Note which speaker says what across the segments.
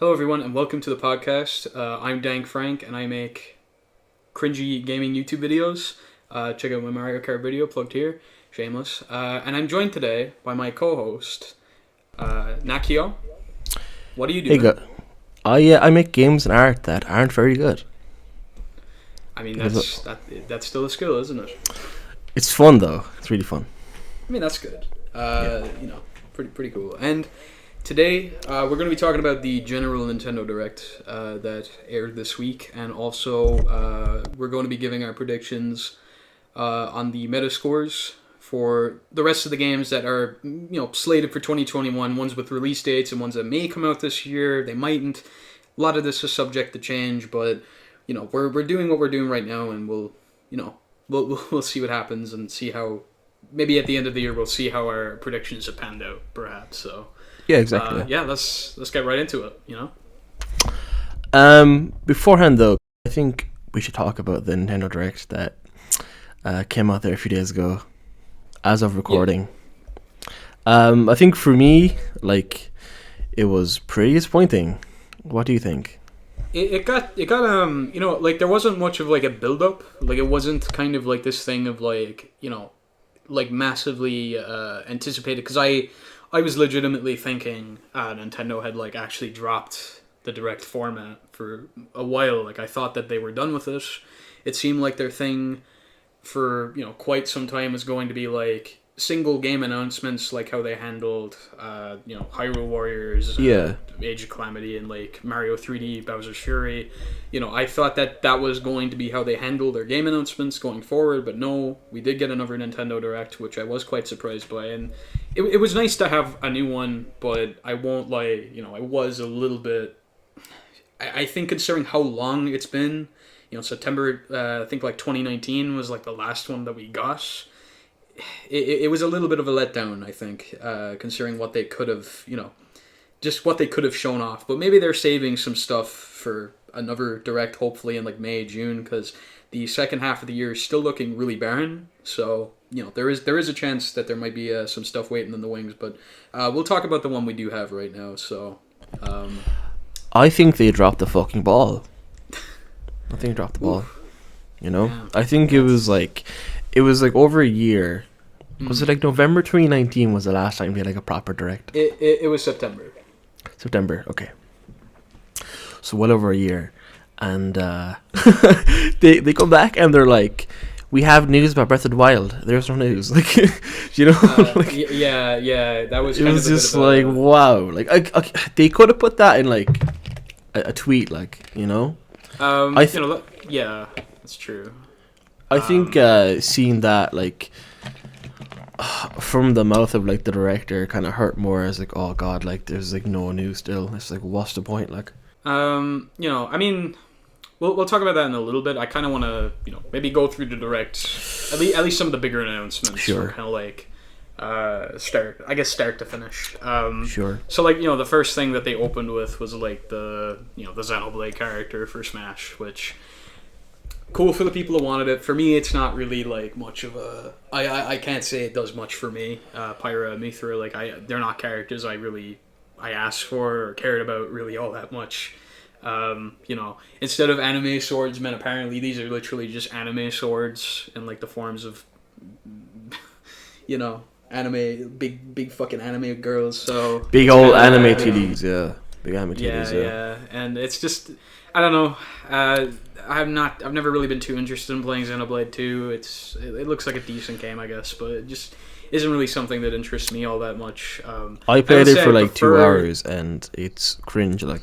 Speaker 1: Hello, everyone, and welcome to the podcast. I'm Dank Frank, and I make cringy gaming YouTube videos. Check out my Mario Kart video, plugged here, shameless. And I'm joined today by my co-host, Natkiio. What are you doing?
Speaker 2: Hey, I make games and art that aren't very good.
Speaker 1: I mean, that's still a skill, isn't it?
Speaker 2: It's fun though. It's really fun.
Speaker 1: I mean, that's good. Pretty cool. And today, we're going to be talking about the general Nintendo Direct that aired this week, and also we're going to be giving our predictions on the Metascores for the rest of the games that are, slated for 2021, ones with release dates and ones that may come out this year. They mightn't. A lot of this is subject to change, but we're doing what we're doing right now, and we'll see what happens and see how. Maybe at the end of the year we'll see how our predictions have panned out, perhaps. So.
Speaker 2: Yeah, exactly.
Speaker 1: Let's get right into it.
Speaker 2: Beforehand, though, I think we should talk about the Nintendo Direct that came out there a few days ago, as of recording. Yeah. I think for me, it was pretty disappointing. What do you think?
Speaker 1: It got there wasn't much of a build up. It wasn't kind of this thing of massively anticipated, because I was legitimately thinking Nintendo had actually dropped the Direct format for a while. I thought that they were done with this. It seemed like their thing for quite some time was going to be single game announcements, like how they handled Hyrule Warriors, Age of Calamity, and Mario 3D, Bowser's Fury. I thought that was going to be how they handle their game announcements going forward, but no, we did get another Nintendo Direct, which I was quite surprised by, and it was nice to have a new one, but I won't lie, I was a little bit, I think considering how long it's been, September, I think 2019 was the last one that we got. It was a little bit of a letdown, I think, considering what they could have, just what they could have shown off. But maybe they're saving some stuff for another Direct, hopefully in May, June, because the second half of the year is still looking really barren. So, there is a chance that there might be some stuff waiting in the wings. But we'll talk about the one we do have right now. So,
Speaker 2: I think they dropped the fucking ball. I think they dropped the ball.
Speaker 1: Yeah.
Speaker 2: I think it was over a year. Was it November 2019 was the last time we had a proper Direct?
Speaker 1: It was September.
Speaker 2: September, okay. So well over a year. And they come back and they're like, we have news about Breath of the Wild. There's no news.
Speaker 1: Yeah, that was
Speaker 2: it was just wow. They could have put that in a tweet,
Speaker 1: yeah, that's true.
Speaker 2: I think seeing that from the mouth of the director kind of hurt more, as oh god, there's no news still. It's what's the point?
Speaker 1: I mean, we'll talk about that in a little bit. I kind of want to maybe go through the Direct, at least some of the bigger announcements.
Speaker 2: Sure.
Speaker 1: Kind of start to finish.
Speaker 2: Sure.
Speaker 1: So the first thing that they opened with was the Xenoblade character for Smash, which. Cool for the people who wanted it. For me, it's not really much of a. I can't say it does much for me. Pyra, Mithra, they're not characters I asked for or cared about really all that much. Instead of anime swordsmen, apparently these are literally just anime swords in the forms of, anime big fucking anime girls. So
Speaker 2: big old anime titties, yeah. Big anime titties,
Speaker 1: yeah. And it's just, I don't know. I've never really been too interested in playing Xenoblade 2. It looks like a decent game, I guess, but it just isn't really something that interests me all that much.
Speaker 2: I played it for 2 hours and it's cringe. I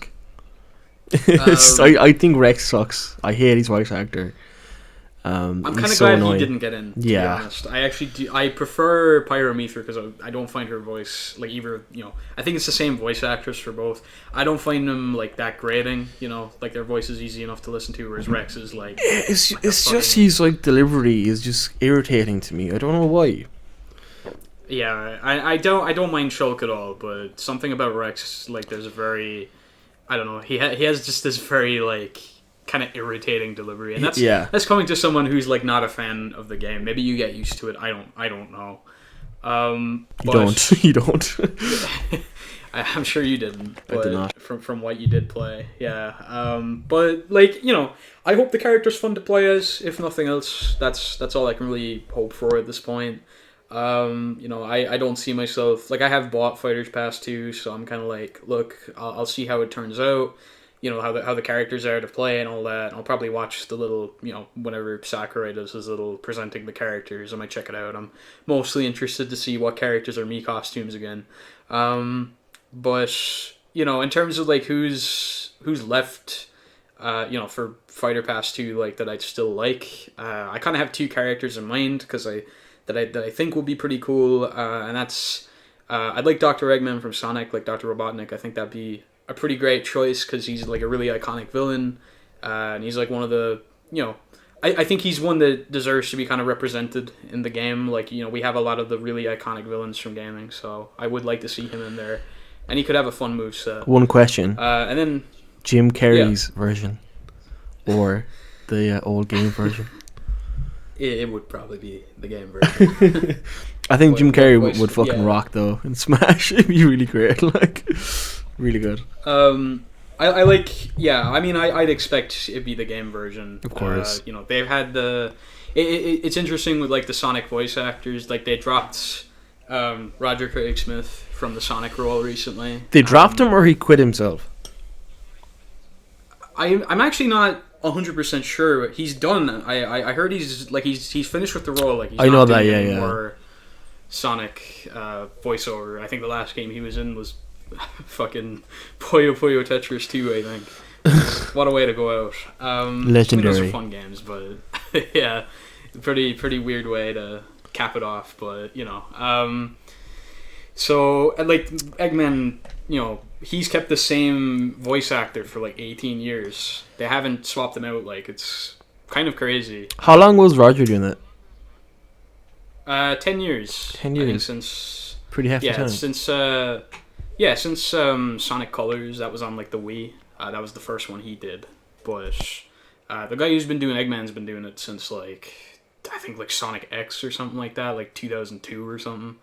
Speaker 2: think Rex sucks. I hate his voice actor.
Speaker 1: I'm kind of glad he didn't get in. To be honest, I actually do. I prefer Pyra Mithra because I don't find her voice either. I think it's the same voice actress for both. I don't find them that grating. Their voice is easy enough to listen to, whereas Rex is
Speaker 2: it's just his delivery is just irritating to me. I don't know why.
Speaker 1: Yeah, I don't mind Shulk at all, but something about Rex there's a very, I don't know. He has just this very kind of irritating delivery, and that's coming to someone who's not a fan of the game. Maybe you get used to it. I don't know.
Speaker 2: You don't.
Speaker 1: I'm sure you didn't, but
Speaker 2: I did not.
Speaker 1: From what you did play, yeah. But like I hope the character's fun to play as. If nothing else, that's all I can really hope for at this point. I don't see myself like I have bought Fighters Pass 2, so I'm kind of like, look, I'll see how it turns out. How the characters are to play and all that. I'll probably watch the little whenever Sakurai does his little presenting the characters. I might check it out. I'm mostly interested to see what characters are me costumes again. But in terms of like who's left, for Fighter Pass 2, like that I'd still like. I kind of have two characters in mind because that I think will be pretty cool, and that's I'd like Dr. Eggman from Sonic, like Dr. Robotnik. I think that'd be a pretty great choice because he's like a really iconic villain, and he's like one of the I think he's one that deserves to be kind of represented in the game. Like we have a lot of the really iconic villains from gaming, so I would like to see him in there, and he could have a fun moveset.
Speaker 2: One question,
Speaker 1: and then
Speaker 2: Jim Carrey's version or the old game version?
Speaker 1: It would probably be the game version.
Speaker 2: I think Jim Carrey would fucking rock though in Smash. It'd be really great, like really good.
Speaker 1: I like, yeah. I mean, I'd expect it'd be the game version.
Speaker 2: Of course.
Speaker 1: They've had the. It's interesting with like the Sonic voice actors. Like they dropped Roger Craig Smith from the Sonic role recently.
Speaker 2: They dropped him, or he quit himself.
Speaker 1: I'm actually not 100% sure. He's done. I heard he's finished with the role. Like he's
Speaker 2: I know
Speaker 1: not
Speaker 2: that.
Speaker 1: doing
Speaker 2: Yeah,
Speaker 1: any
Speaker 2: yeah.
Speaker 1: more Sonic voiceover. I think the last game he was in was fucking Puyo Puyo Tetris 2, I think. What a way to go out.
Speaker 2: Legendary.
Speaker 1: Those are fun games, but yeah, pretty weird way to cap it off. But so like Eggman, he's kept the same voice actor for like 18 years. They haven't swapped him out. Like it's kind of crazy.
Speaker 2: How long was Roger doing that?
Speaker 1: 10 years.
Speaker 2: 10 years.
Speaker 1: I think since
Speaker 2: pretty hefty time.
Speaker 1: Since Sonic Colors, that was on like the Wii. That was the first one he did. But the guy who's been doing Eggman's been doing it since like I think like Sonic X or something like that, like 2002 or something.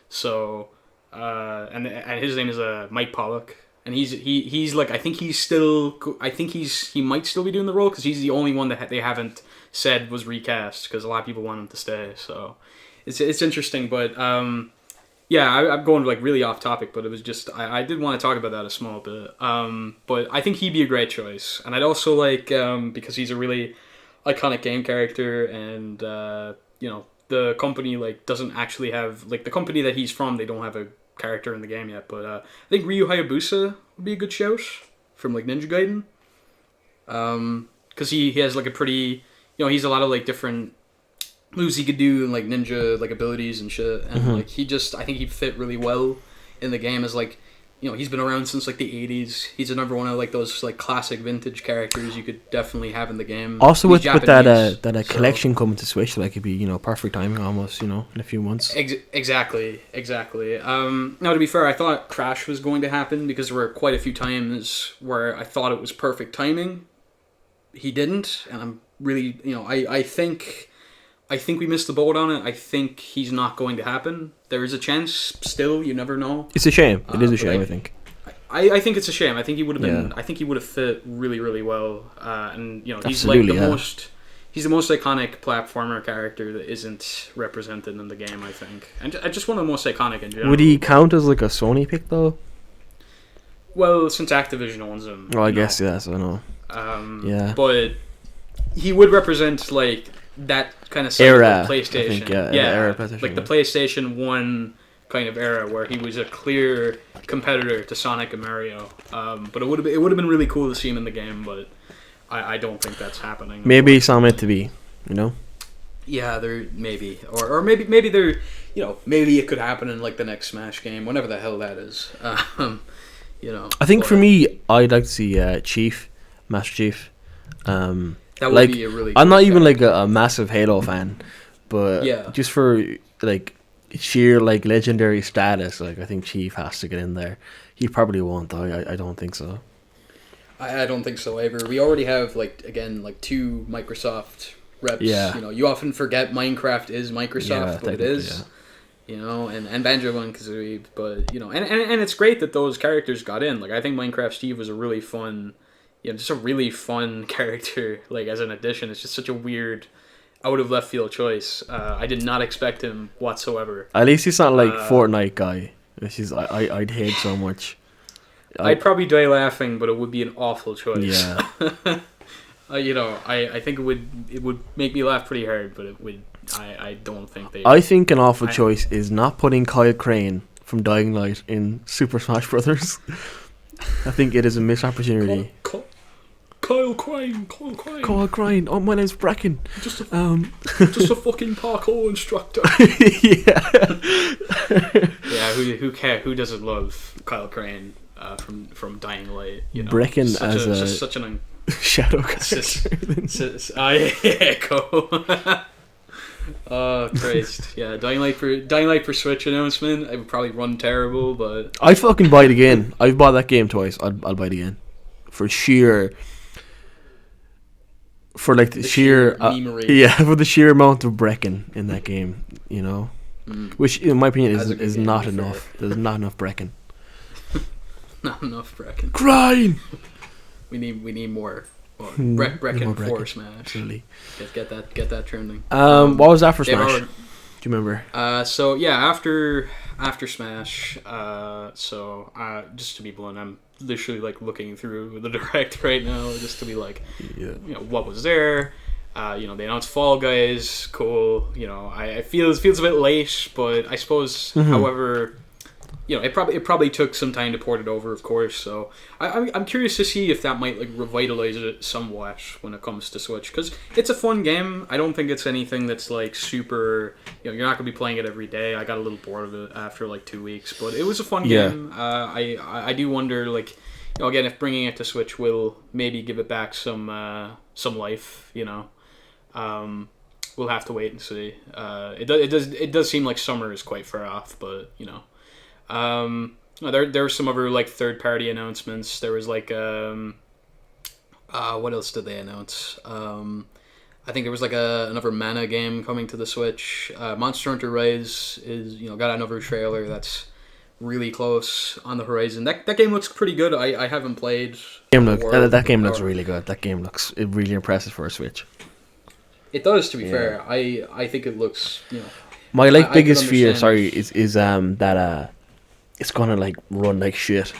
Speaker 1: So and his name is Mike Pollock, and he's like I think he might still be doing the role because he's the only one that they haven't said was recast because a lot of people want him to stay. So it's interesting, but yeah, I'm going like really off topic, but it was just I did want to talk about that a small bit. But I think he'd be a great choice, and I'd also like because he's a really iconic game character, and the company like doesn't actually have like the company that he's from. They don't have a character in the game yet, but I think Ryu Hayabusa would be a good shout from like Ninja Gaiden, because he has like a pretty he's a lot of like different moves he could do and like ninja like abilities and shit, and like I think he'd fit really well in the game as like he's been around since like the 80s. He's another one of like those like classic vintage characters you could definitely have in the game.
Speaker 2: Also with
Speaker 1: Japanese,
Speaker 2: that collection coming to Switch, like it'd be perfect timing almost in a few months.
Speaker 1: Exactly. Now to be fair, I thought Crash was going to happen because there were quite a few times where I thought it was perfect timing. He didn't, and I'm really I think we missed the boat on it. I think he's not going to happen. There is a chance still. You never know.
Speaker 2: It's a shame. It is a shame. I think.
Speaker 1: I think it's a shame. I think he would have been. I think he would have fit really, really well. And he's like the most. He's the most iconic platformer character that isn't represented in the game. I think, and just one of the most iconic in general.
Speaker 2: Would he count as like a Sony pick though?
Speaker 1: Well, since Activision owns him.
Speaker 2: Oh, I guess yeah. So no. Yeah.
Speaker 1: But he would represent like that kind of
Speaker 2: era
Speaker 1: PlayStation.
Speaker 2: I think, era PlayStation,
Speaker 1: like the PlayStation 1 kind of era where he was a clear competitor to Sonic and Mario. But it would have been really cool to see him in the game, but I don't think that's happening.
Speaker 2: Maybe it's not meant to be,
Speaker 1: Yeah, there maybe, or maybe there, maybe it could happen in like the next Smash game, whenever the hell that is.
Speaker 2: I think for me, I'd like to see Chief, Master Chief.
Speaker 1: That would be a really.
Speaker 2: I'm not even like a massive Halo fan, but just for like sheer like legendary status, like I think Chief has to get in there. He probably won't though. I don't think so.
Speaker 1: I don't think so either. We already have like two Microsoft reps.
Speaker 2: Yeah.
Speaker 1: You often forget Minecraft is Microsoft, but it is. you know, and Banjo and Kazooie, but you know, and it's great that those characters got in. Like I think Minecraft Steve was a really fun, you know, just a really fun character. Like as an addition, it's just such a weird, out of left field choice. I did not expect him whatsoever.
Speaker 2: At least he's not like Fortnite guy, which is I'd hate so much.
Speaker 1: I'd probably die laughing, but it would be an awful choice.
Speaker 2: Yeah.
Speaker 1: You know, I think it would make me laugh pretty hard, but it would. I don't think they.
Speaker 2: I think an awful choice is not putting Kyle Crane from Dying Light in Super Smash Brothers. I think it is a missed opportunity.
Speaker 1: Kyle Crane.
Speaker 2: Kyle Crane. Oh, my name's Bracken.
Speaker 1: Just a fucking parkour instructor.
Speaker 2: Yeah.
Speaker 1: Yeah. Who cares? Who doesn't love Kyle Crane from Dying Light? You know,
Speaker 2: Bracken
Speaker 1: just such an
Speaker 2: shadow character.
Speaker 1: Echo. Oh Christ! Yeah, Dying Light for Switch announcement. It would probably run terrible, but
Speaker 2: I'd fucking buy it again. I've bought that game twice. I'll buy it again for sheer. For like the sheer for the sheer amount of Brecken in that game, you know, which in my opinion is not enough. There's not enough Brecken.
Speaker 1: Not enough Brecken.
Speaker 2: Grind. We
Speaker 1: need more. Brecken for Smash.
Speaker 2: Absolutely.
Speaker 1: Get that trending.
Speaker 2: What was after Smash? Do you remember?
Speaker 1: So yeah, after Smash. Just to be blunt, I'm literally like looking through the direct right now just to be like, you know, what was there. You know, they announced Fall Guys. Cool. You know, it feels a bit late, but I suppose, however. You know, it probably took some time to port it over, of course. So I'm curious to see if that might like revitalize it somewhat when it comes to Switch, because it's a fun game. I don't think it's anything that's like super. You know, you're not gonna be playing it every day. I got a little bored of it after like 2 weeks, but it was a fun game. I do wonder, like, you know, again, if bringing it to Switch will maybe give it back some life. You know, we'll have to wait and see. It does seem like summer is quite far off, but you know. There were some other like third party announcements. There was like what else did they announce? I think there was like another Mana game coming to the Switch. Monster Hunter Rise is, you know, got another trailer that's really close on the horizon. That game looks pretty good. I haven't played.
Speaker 2: That game looks really good. That game looks really impressive for a Switch.
Speaker 1: It does, to be fair. I think it looks, you know.
Speaker 2: My like biggest fear, is that it's gonna like run like shit.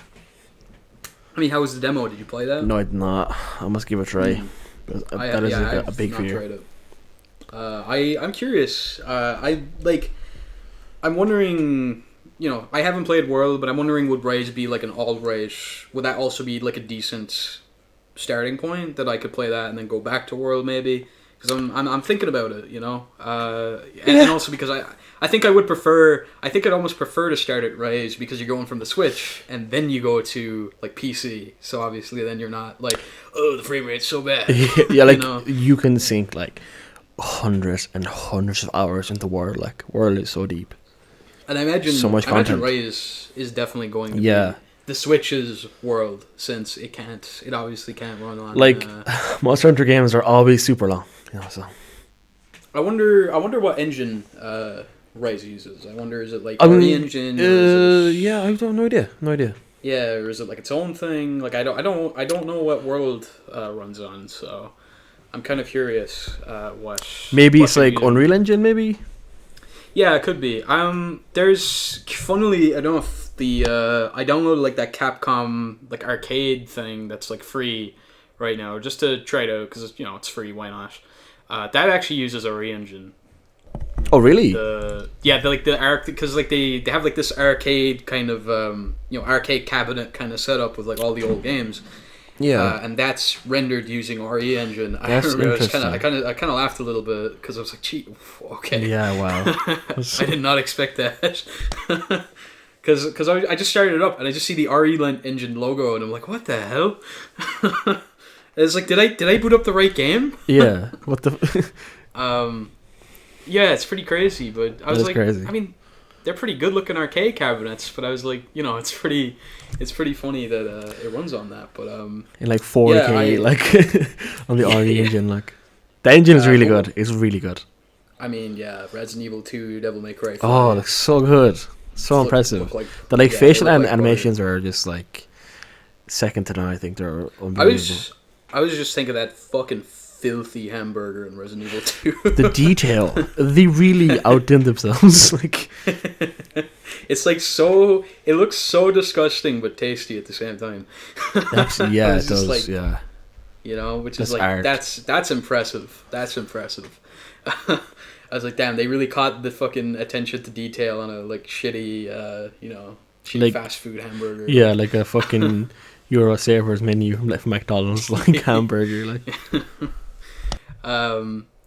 Speaker 1: I mean, how was the demo? Did you play that?
Speaker 2: No, I did not. I must give it a try. That is a big fear.
Speaker 1: I'm curious. I'm wondering. You know, I haven't played World, but I'm wondering, would Rise be like an all-right? Would that also be like a decent starting point that I could play that and then go back to World maybe? Because I'm thinking about it, you know, and also because I think I would prefer. I think I'd almost prefer to start at Rise because you're going from the Switch and then you go to like PC. So obviously then you're not like, oh, the frame rate's so bad.
Speaker 2: Yeah, like you can sink like hundreds and hundreds of hours into World. Like World is so deep. And I imagine so much content.
Speaker 1: I imagine Rise is definitely going to be the Switch's World, since it obviously can't run on
Speaker 2: like Monster Hunter games are always super long. You know, so
Speaker 1: I wonder what engine Rise uses. I wonder, is it like RE engine?
Speaker 2: Yeah, I don't no idea.
Speaker 1: Yeah, or is it like its own thing? Like I don't know what World runs on, so I'm kind of curious what.
Speaker 2: Maybe it's like Unreal Engine, maybe.
Speaker 1: Yeah, it could be. There's funnily, I don't know if I downloaded like that Capcom like arcade thing that's like free right now just to try it out because, you know, it's free. Why not? That actually uses a RE engine.
Speaker 2: Oh really?
Speaker 1: Because like they have like this arcade kind of you know, arcade cabinet kind of setup with like all the old games.
Speaker 2: Yeah,
Speaker 1: and that's rendered using RE engine.
Speaker 2: That's interesting.
Speaker 1: I kind of laughed a little bit because I was like, "Gee, okay."
Speaker 2: Yeah, wow.
Speaker 1: I did not expect that. Because I just started it up and I just see the RE engine logo and I'm like, "What the hell?" It's like, did I boot up the right game?
Speaker 2: Yeah. What the?
Speaker 1: Yeah, it's pretty crazy. But I was like,
Speaker 2: crazy.
Speaker 1: I mean, they're pretty good looking arcade cabinets, but I was like, you know, it's pretty funny that it runs on that. But in
Speaker 2: like 4K, like on the RE engine, like the engine is really good. It's really good.
Speaker 1: I mean, yeah, Resident Evil 2, Devil May Cry 5.
Speaker 2: Oh, it looks so good. So impressive. The facial animations are just like second to none. I think they're unbelievable.
Speaker 1: I was just thinking of that fucking filthy hamburger in Resident Evil 2.
Speaker 2: The detail, they really outdid themselves. Like,
Speaker 1: it's like so. It looks so disgusting but tasty at the same time.
Speaker 2: Absolutely, yeah, it does. Like, yeah,
Speaker 1: you know, which
Speaker 2: that's
Speaker 1: is like
Speaker 2: art.
Speaker 1: That's impressive. That's impressive. I was like, damn, they really caught the fucking attention to detail on a like shitty, shitty like, fast food hamburger.
Speaker 2: Yeah, like a fucking Euro Savers menu from McDonald's, like hamburger, like.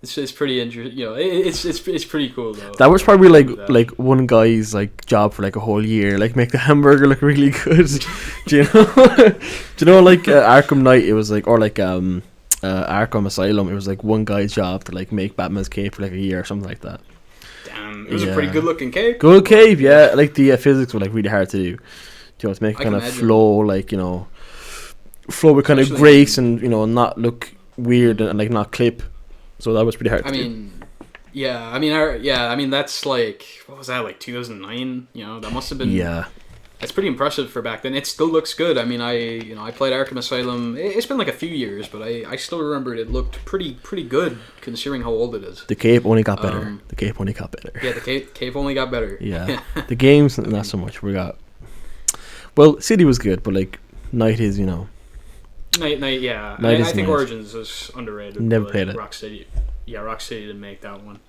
Speaker 1: It's pretty interesting. You know, it's pretty cool though.
Speaker 2: That was probably like one guy's like job for like a whole year, like make the hamburger look really good. Do you know? Do you know like Arkham Knight? It was like Arkham Asylum. It was like one guy's job to like make Batman's cape for like a year or something like that.
Speaker 1: Damn, it was a pretty good looking cape.
Speaker 2: Good cape, yeah. Like the physics were like really hard to do. You know, to make it kind of flow, like flow with kind of grace and not look weird and like not clip. So that was pretty hard. I
Speaker 1: mean, that's like, what was that, like 2009? You know, that must have been.
Speaker 2: Yeah.
Speaker 1: It's pretty impressive for back then. It still looks good. I mean, I played Arkham Asylum. It's been like a few years, but I still remember it looked pretty good considering how old it is.
Speaker 2: The cape only got better.
Speaker 1: Yeah, the cape only got better.
Speaker 2: Yeah. The games, not so much. Well, City was good, but like Night is,
Speaker 1: Night, yeah. I think Origins is underrated.
Speaker 2: Never played it.
Speaker 1: Rocksteady didn't make that one.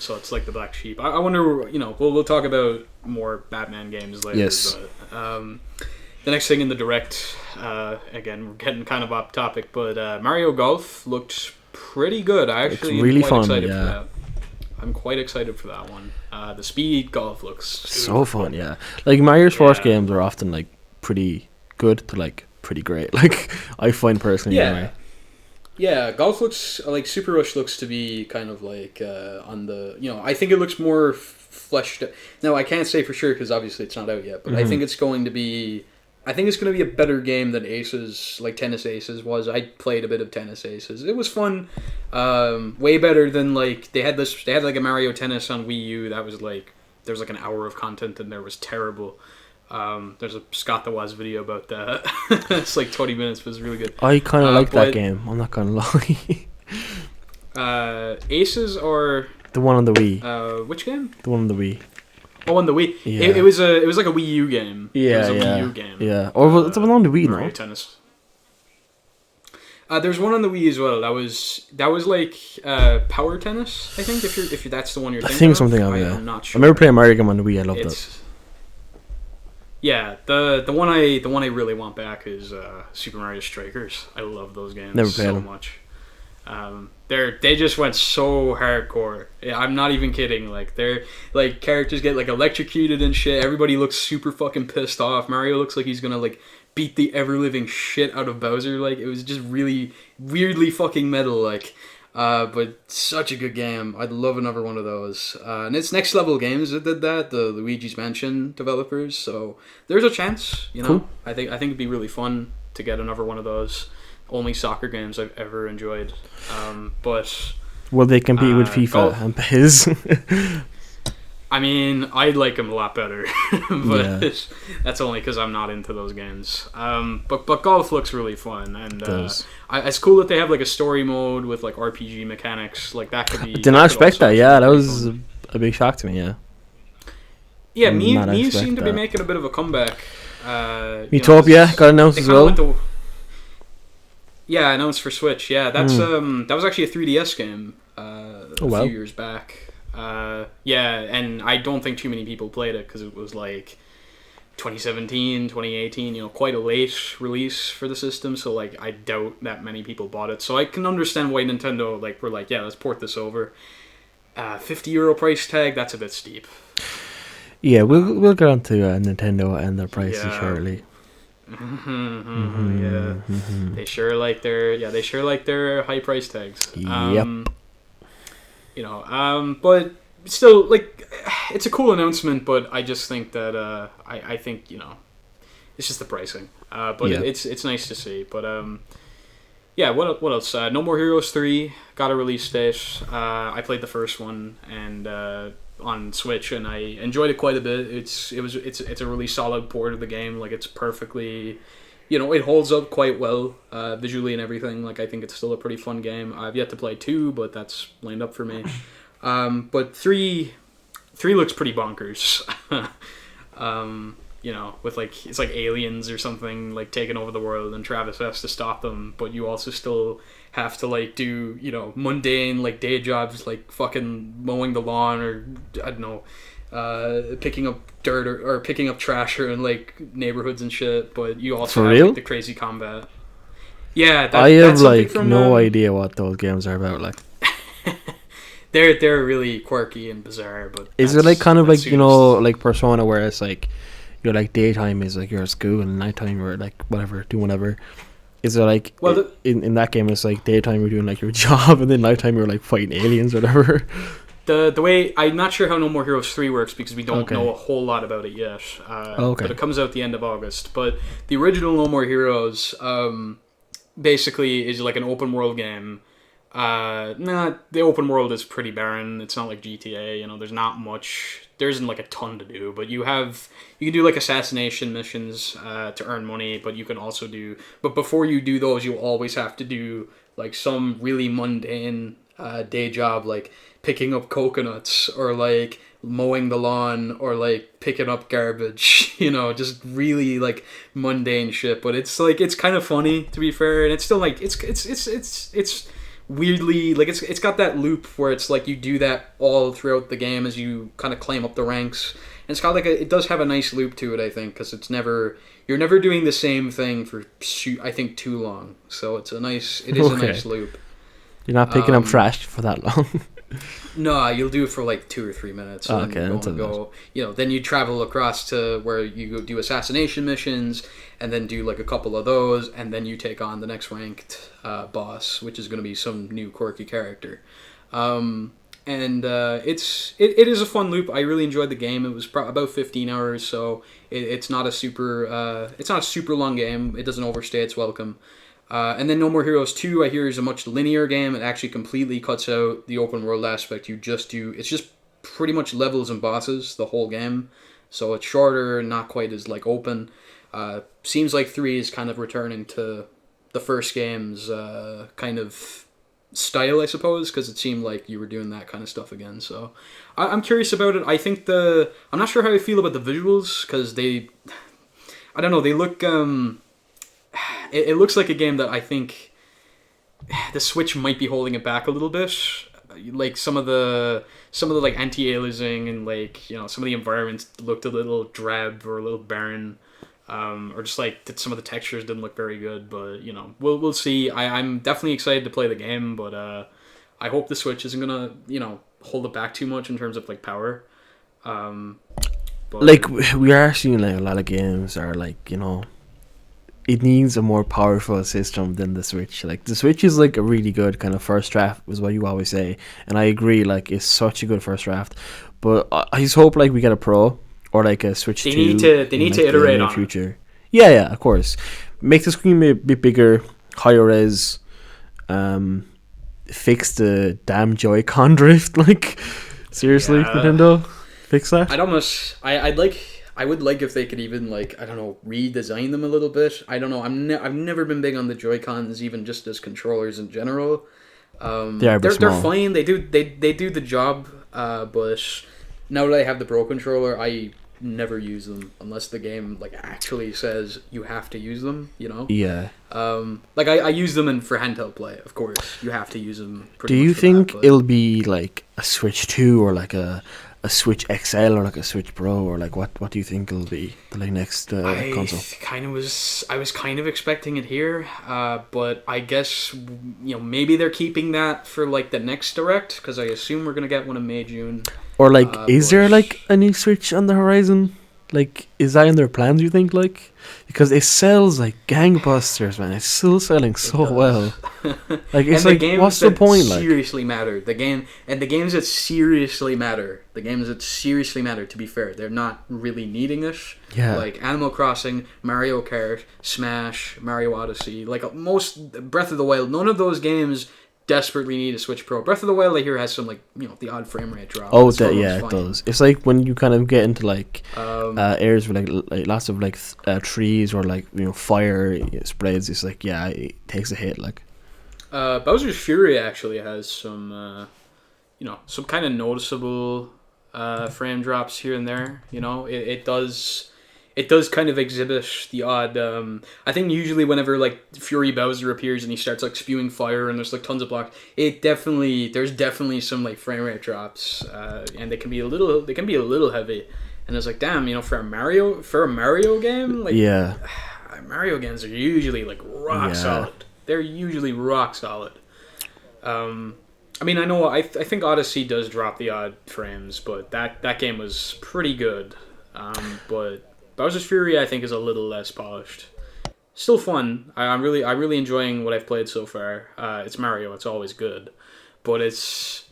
Speaker 1: So it's like the black sheep. I wonder, we'll talk about more Batman games later.
Speaker 2: Yes.
Speaker 1: But, the next thing in the Direct, again, we're getting kind of off topic, but Mario Golf looked pretty good. I actually
Speaker 2: really
Speaker 1: am quite
Speaker 2: fun,
Speaker 1: excited for that. I'm quite excited for that one. The speed golf looks
Speaker 2: so fun, yeah. Like Mario's first games are often like pretty good to like pretty great. Like I find personally, anyway.
Speaker 1: Yeah, golf looks like Super Rush looks to be kind of like on the I think it looks more fleshed out. Now I can't say for sure because obviously it's not out yet, but I think it's going to be a better game than Aces, like Tennis Aces was. I played a bit of Tennis Aces. It was fun. Way better than like they had like a Mario Tennis on Wii U that was like there's like an hour of content in there was terrible. There's a Scott the Waz video about that. It's like 20 minutes, but it's really good.
Speaker 2: I kind of like that game. I'm not gonna
Speaker 1: lie. Aces or
Speaker 2: the one on the Wii?
Speaker 1: Which game?
Speaker 2: The one on the Wii.
Speaker 1: Oh, on the Wii.
Speaker 2: Yeah.
Speaker 1: It was like a Wii U game.
Speaker 2: Yeah,
Speaker 1: it was a Wii U game.
Speaker 2: Yeah. Or was it on the Wii?
Speaker 1: Mario Tennis. There's one on the Wii as well. That was like Power Tennis. I think if that's the one you're thinking.
Speaker 2: I think something of it.
Speaker 1: I'm not sure.
Speaker 2: I remember playing Mario game on the Wii. I loved it.
Speaker 1: Yeah, the one I really want back is Super Mario Strikers. I love those games so much. They just went so hardcore. I'm not even kidding. Like they're like characters get like electrocuted and shit. Everybody looks super fucking pissed off. Mario looks like he's gonna like beat the ever living shit out of Bowser. Like it was just really weirdly fucking metal. Like. But such a good game. I'd love another one of those. And it's Next Level Games that did that, the Luigi's Mansion developers. So there's a chance,
Speaker 2: Cool.
Speaker 1: I think it'd be really fun to get another one of those. Only soccer games I've ever enjoyed. But
Speaker 2: will they compete with FIFA and PES?
Speaker 1: I mean, I like them a lot better, but that's only because I'm not into those games. But golf looks really fun, and it's cool that they have like a story mode with like RPG mechanics. Like that could be.
Speaker 2: Did not expect that. Yeah, that was a big shock to me. Yeah.
Speaker 1: Yeah, me seem to be making a bit of a comeback.
Speaker 2: Utopia got announced as well.
Speaker 1: Announced for Switch. Yeah, that's that was actually a 3DS game a few years back. And I don't think too many people played it because it was like 2017, 2018, quite a late release for the system, so like I doubt that many people bought it. So I can understand why Nintendo were like, yeah, let's port this over. €50 price tag, that's a bit steep.
Speaker 2: Yeah, we'll get on to Nintendo and their prices shortly.
Speaker 1: They sure like their high price tags.
Speaker 2: Yep.
Speaker 1: But still, like, it's a cool announcement, but I just think that I think it's just the pricing. But it's nice to see. But Yeah, what else? No More Heroes 3 got a release date. I played the first one and on Switch, and I enjoyed it quite a bit. It's a really solid port of the game. Like, it's perfectly, it holds up quite well visually and everything. Like, I think it's still a pretty fun game. I've yet to play 2, but that's lined up for me. But 3 looks pretty bonkers. With like, it's like aliens or something like taking over the world, and Travis has to stop them, but you also still have to like do, mundane like day jobs like fucking mowing the lawn, or I don't know, picking up dirt or picking up trash or in like neighborhoods and shit. But you also
Speaker 2: For
Speaker 1: have
Speaker 2: real?
Speaker 1: like, the crazy combat. Yeah,
Speaker 2: I have
Speaker 1: that's something
Speaker 2: like
Speaker 1: from,
Speaker 2: no idea what those games are about. Like,
Speaker 1: they're really quirky and bizarre. But
Speaker 2: is it like kind of
Speaker 1: that
Speaker 2: like like Persona, where it's like like daytime is like you're at school and nighttime you're like whatever, do whatever. Is it like in that game it's like daytime you're doing like your job, and then nighttime you're like fighting aliens or whatever?
Speaker 1: The way, I'm not sure how No More Heroes 3 works because we don't know a whole lot about it yet. But it comes out the end of August. But the original No More Heroes basically is like an open world game. The open world is pretty barren. It's not like GTA. There's not much. There isn't like a ton to do, but you can do like assassination missions to earn money. But you can also but before you do those, you always have to do like some really mundane day job, like picking up coconuts or like mowing the lawn or like picking up garbage. Just really like mundane shit. But it's like, it's kind of funny, to be fair, and it's still like it's weirdly like it's got that loop where it's like you do that all throughout the game as you kind of climb up the ranks, and it's got like it does have a nice loop to it, I think, because you're never doing the same thing for I think too long, so it is a nice loop.
Speaker 2: You're not picking up trash for that long.
Speaker 1: No, you'll do it for like 2 or 3 minutes. And
Speaker 2: go.
Speaker 1: Then you travel across to where you go do assassination missions, and then do like a couple of those, and then you take on the next ranked boss, which is going to be some new quirky character. It is a fun loop. I really enjoyed the game. It was about 15 hours, so it's not a super long game. It doesn't overstay its welcome. And then No More Heroes 2, I hear, is a much linear game. It actually completely cuts out the open world aspect. It's just pretty much levels and bosses the whole game. So it's shorter, not quite as like open. Seems like 3 is kind of returning to the first game's kind of style, I suppose, because it seemed like you were doing that kind of stuff again. So I'm curious about it. I think I'm not sure how I feel about the visuals, because I don't know, they look... It looks like a game that I think the Switch might be holding it back a little bit. Like some of the like anti-aliasing and like some of the environments looked a little drab or a little barren, or just like some of the textures didn't look very good. But we'll see. I'm definitely excited to play the game, but I hope the Switch isn't gonna hold it back too much in terms of like power. But
Speaker 2: like we are seeing like a lot of games are like it needs a more powerful system than the Switch. Like, the Switch is like a really good kind of first draft, is what you always say, and I agree. Like, it's such a good first draft. But I just hope like we get a Pro or like a Switch 2.
Speaker 1: They need to iterate on
Speaker 2: future. Yeah, of course. Make the screen a bit bigger, higher res. Fix the damn Joy-Con drift. Like, seriously, Nintendo, fix that.
Speaker 1: I would like if they could even, like, I don't know, redesign them a little bit. I don't know. I've never been big on the Joy-Cons, even just as controllers in general. They're fine. They do the job. But now that I have the Pro controller, I never use them unless the game like actually says you have to use them.
Speaker 2: Yeah.
Speaker 1: Like I use them for handheld play. Of course, you have to use them.
Speaker 2: Do you think it'll be like a Switch 2 or like a Switch XL or like a Switch Pro, or like what do you think it'll be the like next console?
Speaker 1: I was kind of expecting it here, but I guess maybe they're keeping that for like the next Direct, because I assume we're gonna get one in May, June.
Speaker 2: Or like is there like a new Switch on the horizon? Like, is that in their plans, you think? Like, because it sells like gangbusters, man. It's still selling so well. Like, it's like, what's the point? Like,
Speaker 1: seriously matter. The games that seriously matter. The games that seriously matter. To be fair, they're not really needing it.
Speaker 2: yeah,
Speaker 1: Like Animal Crossing, Mario Kart, Smash, Mario Odyssey. Like most Breath of the Wild. None of those games desperately need a Switch Pro. Breath of the Wild, I hear, has some, like, the odd frame rate drop.
Speaker 2: oh, that yeah, it does. It's like when you kind of get into like areas with like lots of like trees or like fire spreads. It's like it takes a hit. Like
Speaker 1: Bowser's Fury actually has some some kind of noticeable frame drops here and there. It does kind of exhibit the odd. I think usually whenever like Fury Bowser appears and he starts like spewing fire and there's like tons of blocks, there's definitely some like frame rate drops, and they can be a little heavy. And it's like, damn, for a Mario game, like Mario games are usually like rock solid. They're usually rock solid. I mean, I think Odyssey does drop the odd frames, but that game was pretty good. But Bowser's Fury, I think, is a little less polished. Still fun. I'm really enjoying what I've played so far. It's Mario. It's always good, but it's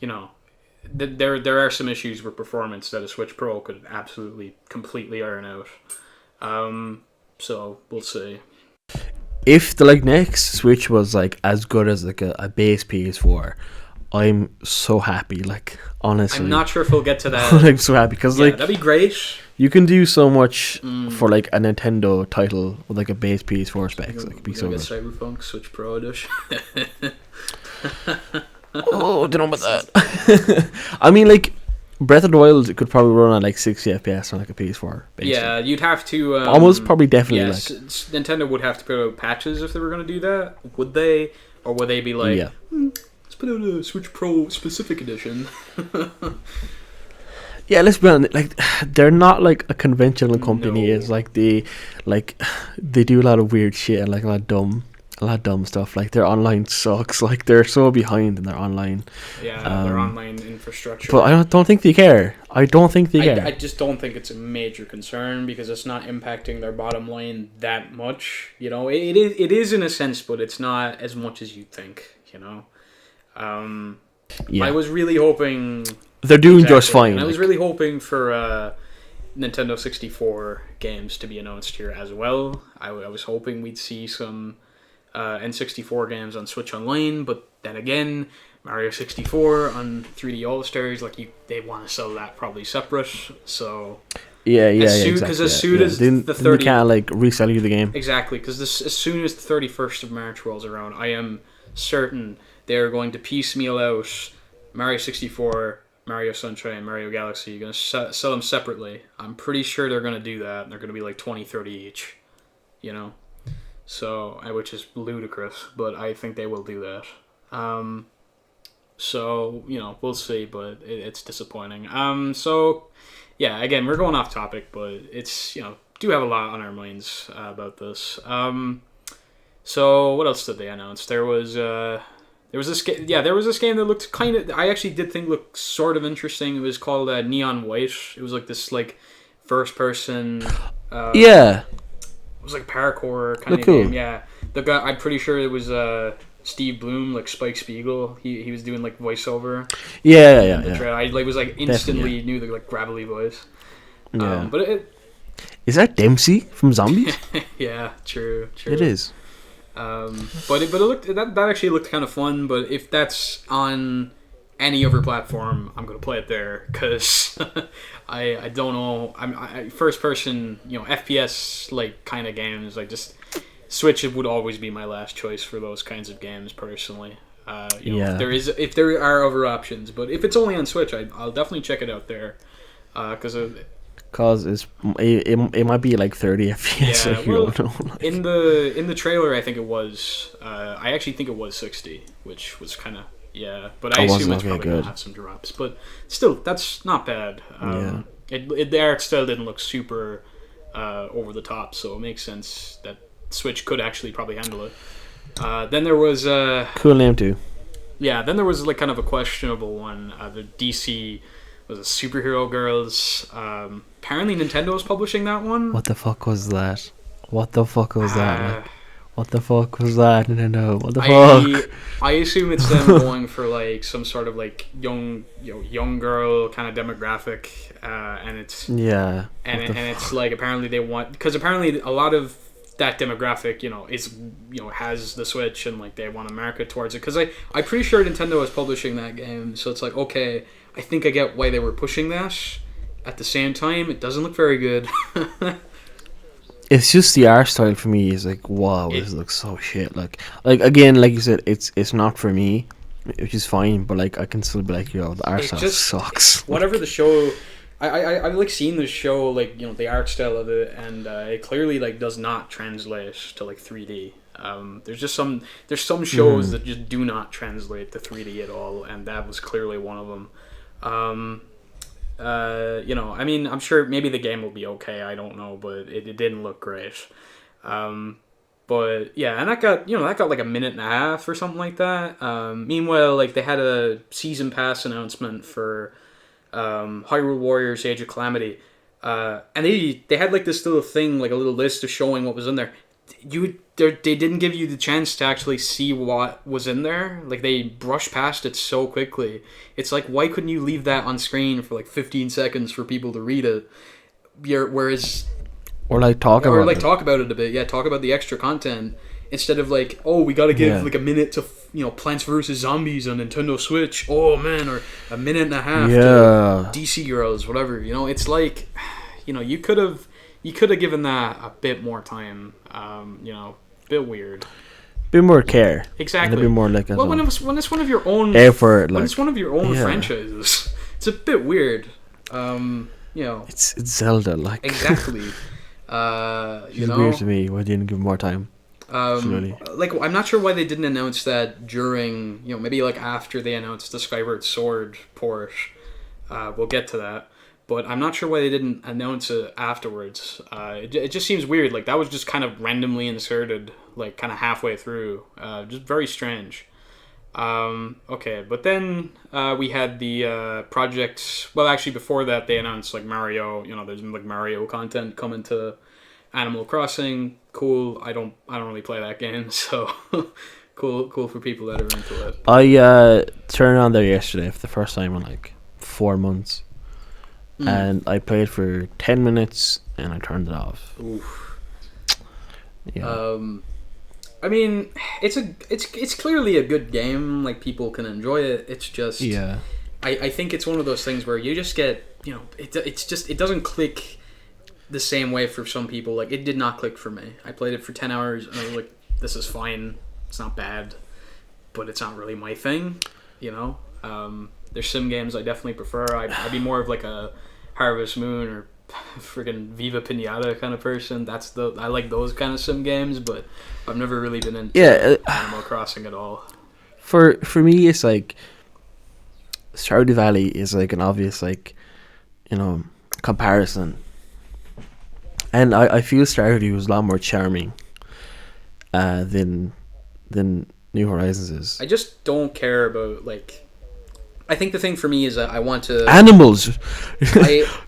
Speaker 1: there are some issues with performance that a Switch Pro could absolutely completely iron out. So we'll see.
Speaker 2: If the next Switch was like as good as like a base PS4, I'm so happy. Like, honestly,
Speaker 1: I'm not sure if we'll get to that.
Speaker 2: I'm so happy because
Speaker 1: that'd be great.
Speaker 2: You can do so much for like a Nintendo title with like a base PS4 specs. Like, it'd be so good.
Speaker 1: Cyberpunk Switch Pro edition.
Speaker 2: Oh, don't know about that. I mean, like, Breath of the Wild could probably run at like 60 FPS on like a PS4. Basically.
Speaker 1: Yeah, you'd have to
Speaker 2: almost probably definitely.
Speaker 1: Yes, Nintendo would have to put out patches if they were going to do that. Would they, or would they be like, let's put out a Switch Pro specific edition?
Speaker 2: Yeah, let's be honest. Like, they're not like a conventional company. No. It's like they do a lot of weird shit and like a lot of dumb stuff. Like, their online sucks. Like, they're so behind in their online.
Speaker 1: Yeah, their online infrastructure.
Speaker 2: But I don't think they care. I
Speaker 1: just don't think it's a major concern because it's not impacting their bottom line that much. It is in a sense, but it's not as much as you'd think. I was really hoping.
Speaker 2: They're doing just fine.
Speaker 1: And I was really hoping for Nintendo 64 games to be announced here as well. I was hoping we'd see some N64 games on Switch Online, but then again, Mario 64 on 3D All-Stars, they want to sell that probably separate. So
Speaker 2: exactly.
Speaker 1: Because as soon as the 30th,
Speaker 2: they can't resell you the game.
Speaker 1: Exactly, because as soon as the 31st of March rolls around, I am certain they're going to piecemeal out Mario 64. Mario Sunshine, Mario Galaxy, you're going to sell them separately. I'm pretty sure they're going to do that, and they're going to be like 20, 30 each, So, which is ludicrous, but I think they will do that. So, we'll see, but it's disappointing. So, yeah, again, we're going off topic, but it's, do have a lot on our minds about this. So, what else did they announce? There was this game. Yeah, there was this game that looked kind of. I actually did think looked sort of interesting. It was called Neon White. It was like this first person. It was like parkour kind of game. Yeah, the guy. I'm pretty sure it was Steve Bloom, like Spike Spiegel. He was doing like voiceover.
Speaker 2: Yeah.
Speaker 1: I was instantly knew the gravelly voice.
Speaker 2: Yeah.
Speaker 1: But
Speaker 2: is that Dempsey from Zombies?
Speaker 1: Yeah, true.
Speaker 2: It is.
Speaker 1: But it looked that actually looked kind of fun. But if that's on any other platform, I'm gonna play it there because I don't know. I first person FPS kind of games. Switch would always be my last choice for those kinds of games personally. If there are other options, but if it's only on Switch, I'll definitely check it out there because it might be like 30 FPS. Yeah, well, don't know. In the trailer, I think it was. I actually think it was 60, which was kind of But I assume it's probably gonna have some drops. But still, that's not bad. The art style didn't look super over the top, so it makes sense that Switch could actually probably handle it. Then there was
Speaker 2: cool name too.
Speaker 1: Yeah, then there was kind of a questionable one. The DC was a superhero girls. apparently Nintendo is publishing that one.
Speaker 2: What the fuck was that? What the fuck was that? Like, what the fuck was that, Nintendo? What the fuck?
Speaker 1: I assume it's them going for like some sort of like young girl kind of demographic, and it's
Speaker 2: Yeah.
Speaker 1: and it's like apparently they want, because apparently a lot of that demographic is has the Switch, and like they want to market towards it, because I'm pretty sure Nintendo is publishing that game, so it's like, okay, I think I get why they were pushing that. At the same time, it doesn't look very good.
Speaker 2: It's just the art style for me is like, wow, this looks so shit. Like again, like you said, it's not for me, which is fine. But like, I can still be like, yo, the art style sucks.
Speaker 1: Whatever the show, I've like seen the show, like the art style of it, and it clearly like does not translate to like 3D. There's some shows that just do not translate to 3D at all, and that was clearly one of them. I mean, I'm sure maybe the game will be okay, I don't know, but it didn't look great. But yeah, and that got like a minute and a half or something like that. Meanwhile, like they had a season pass announcement for Hyrule Warriors Age of Calamity, and they had like this little thing, like a little list of showing what was in there. They didn't give you the chance to actually see what was in there. Like, they brushed past it so quickly. It's like, why couldn't you leave that on screen for like 15 seconds for people to read it? Whereas,
Speaker 2: or talk about
Speaker 1: it a bit. Yeah, talk about the extra content instead of like, oh, we got to give like a minute to Plants vs Zombies on Nintendo Switch. Oh man, or a minute and a half to DC Girls, whatever. It's like, you could have given that a bit more time. Bit weird.
Speaker 2: Bit more care.
Speaker 1: Exactly.
Speaker 2: A bit more like
Speaker 1: when it's one of your own
Speaker 2: effort,
Speaker 1: when it's one of your own franchises, it's a bit weird.
Speaker 2: It's Zelda, like
Speaker 1: exactly.
Speaker 2: It's weird to me. Why didn't give more time?
Speaker 1: Like, I'm not sure why they didn't announce that during, maybe like after they announced the Skyward Sword port. We'll get to that. But I'm not sure why they didn't announce it afterwards. It just seems weird. Like, that was just kind of randomly inserted, like, kind of halfway through. Just very strange. Okay, but then we had the project... Well, actually, before that, they announced, like, Mario. There's, like, Mario content coming to Animal Crossing. Cool. I don't really play that game, so... cool for people that are into it.
Speaker 2: I turned on there yesterday for the first time in, like, 4 months. And I played for 10 minutes and I turned it off.
Speaker 1: Oof.
Speaker 2: Yeah.
Speaker 1: I mean, it's clearly a good game. Like, people can enjoy it. It's just, I think it's one of those things where you just get, it doesn't click the same way for some people. Like, it did not click for me. I played it for 10 hours and I was like, this is fine. It's not bad, but it's not really my thing. There's sim games I definitely prefer. I'd be more of like a Harvest Moon or friggin' Viva Pinata kind of person. I like those kind of sim games, but I've never really been into Animal Crossing at all.
Speaker 2: For me, it's like Stardew Valley is like an obvious comparison, and I feel Stardew was a lot more charming than New Horizons is.
Speaker 1: I just don't care about like. I think the thing for me is that I want to...
Speaker 2: Animals!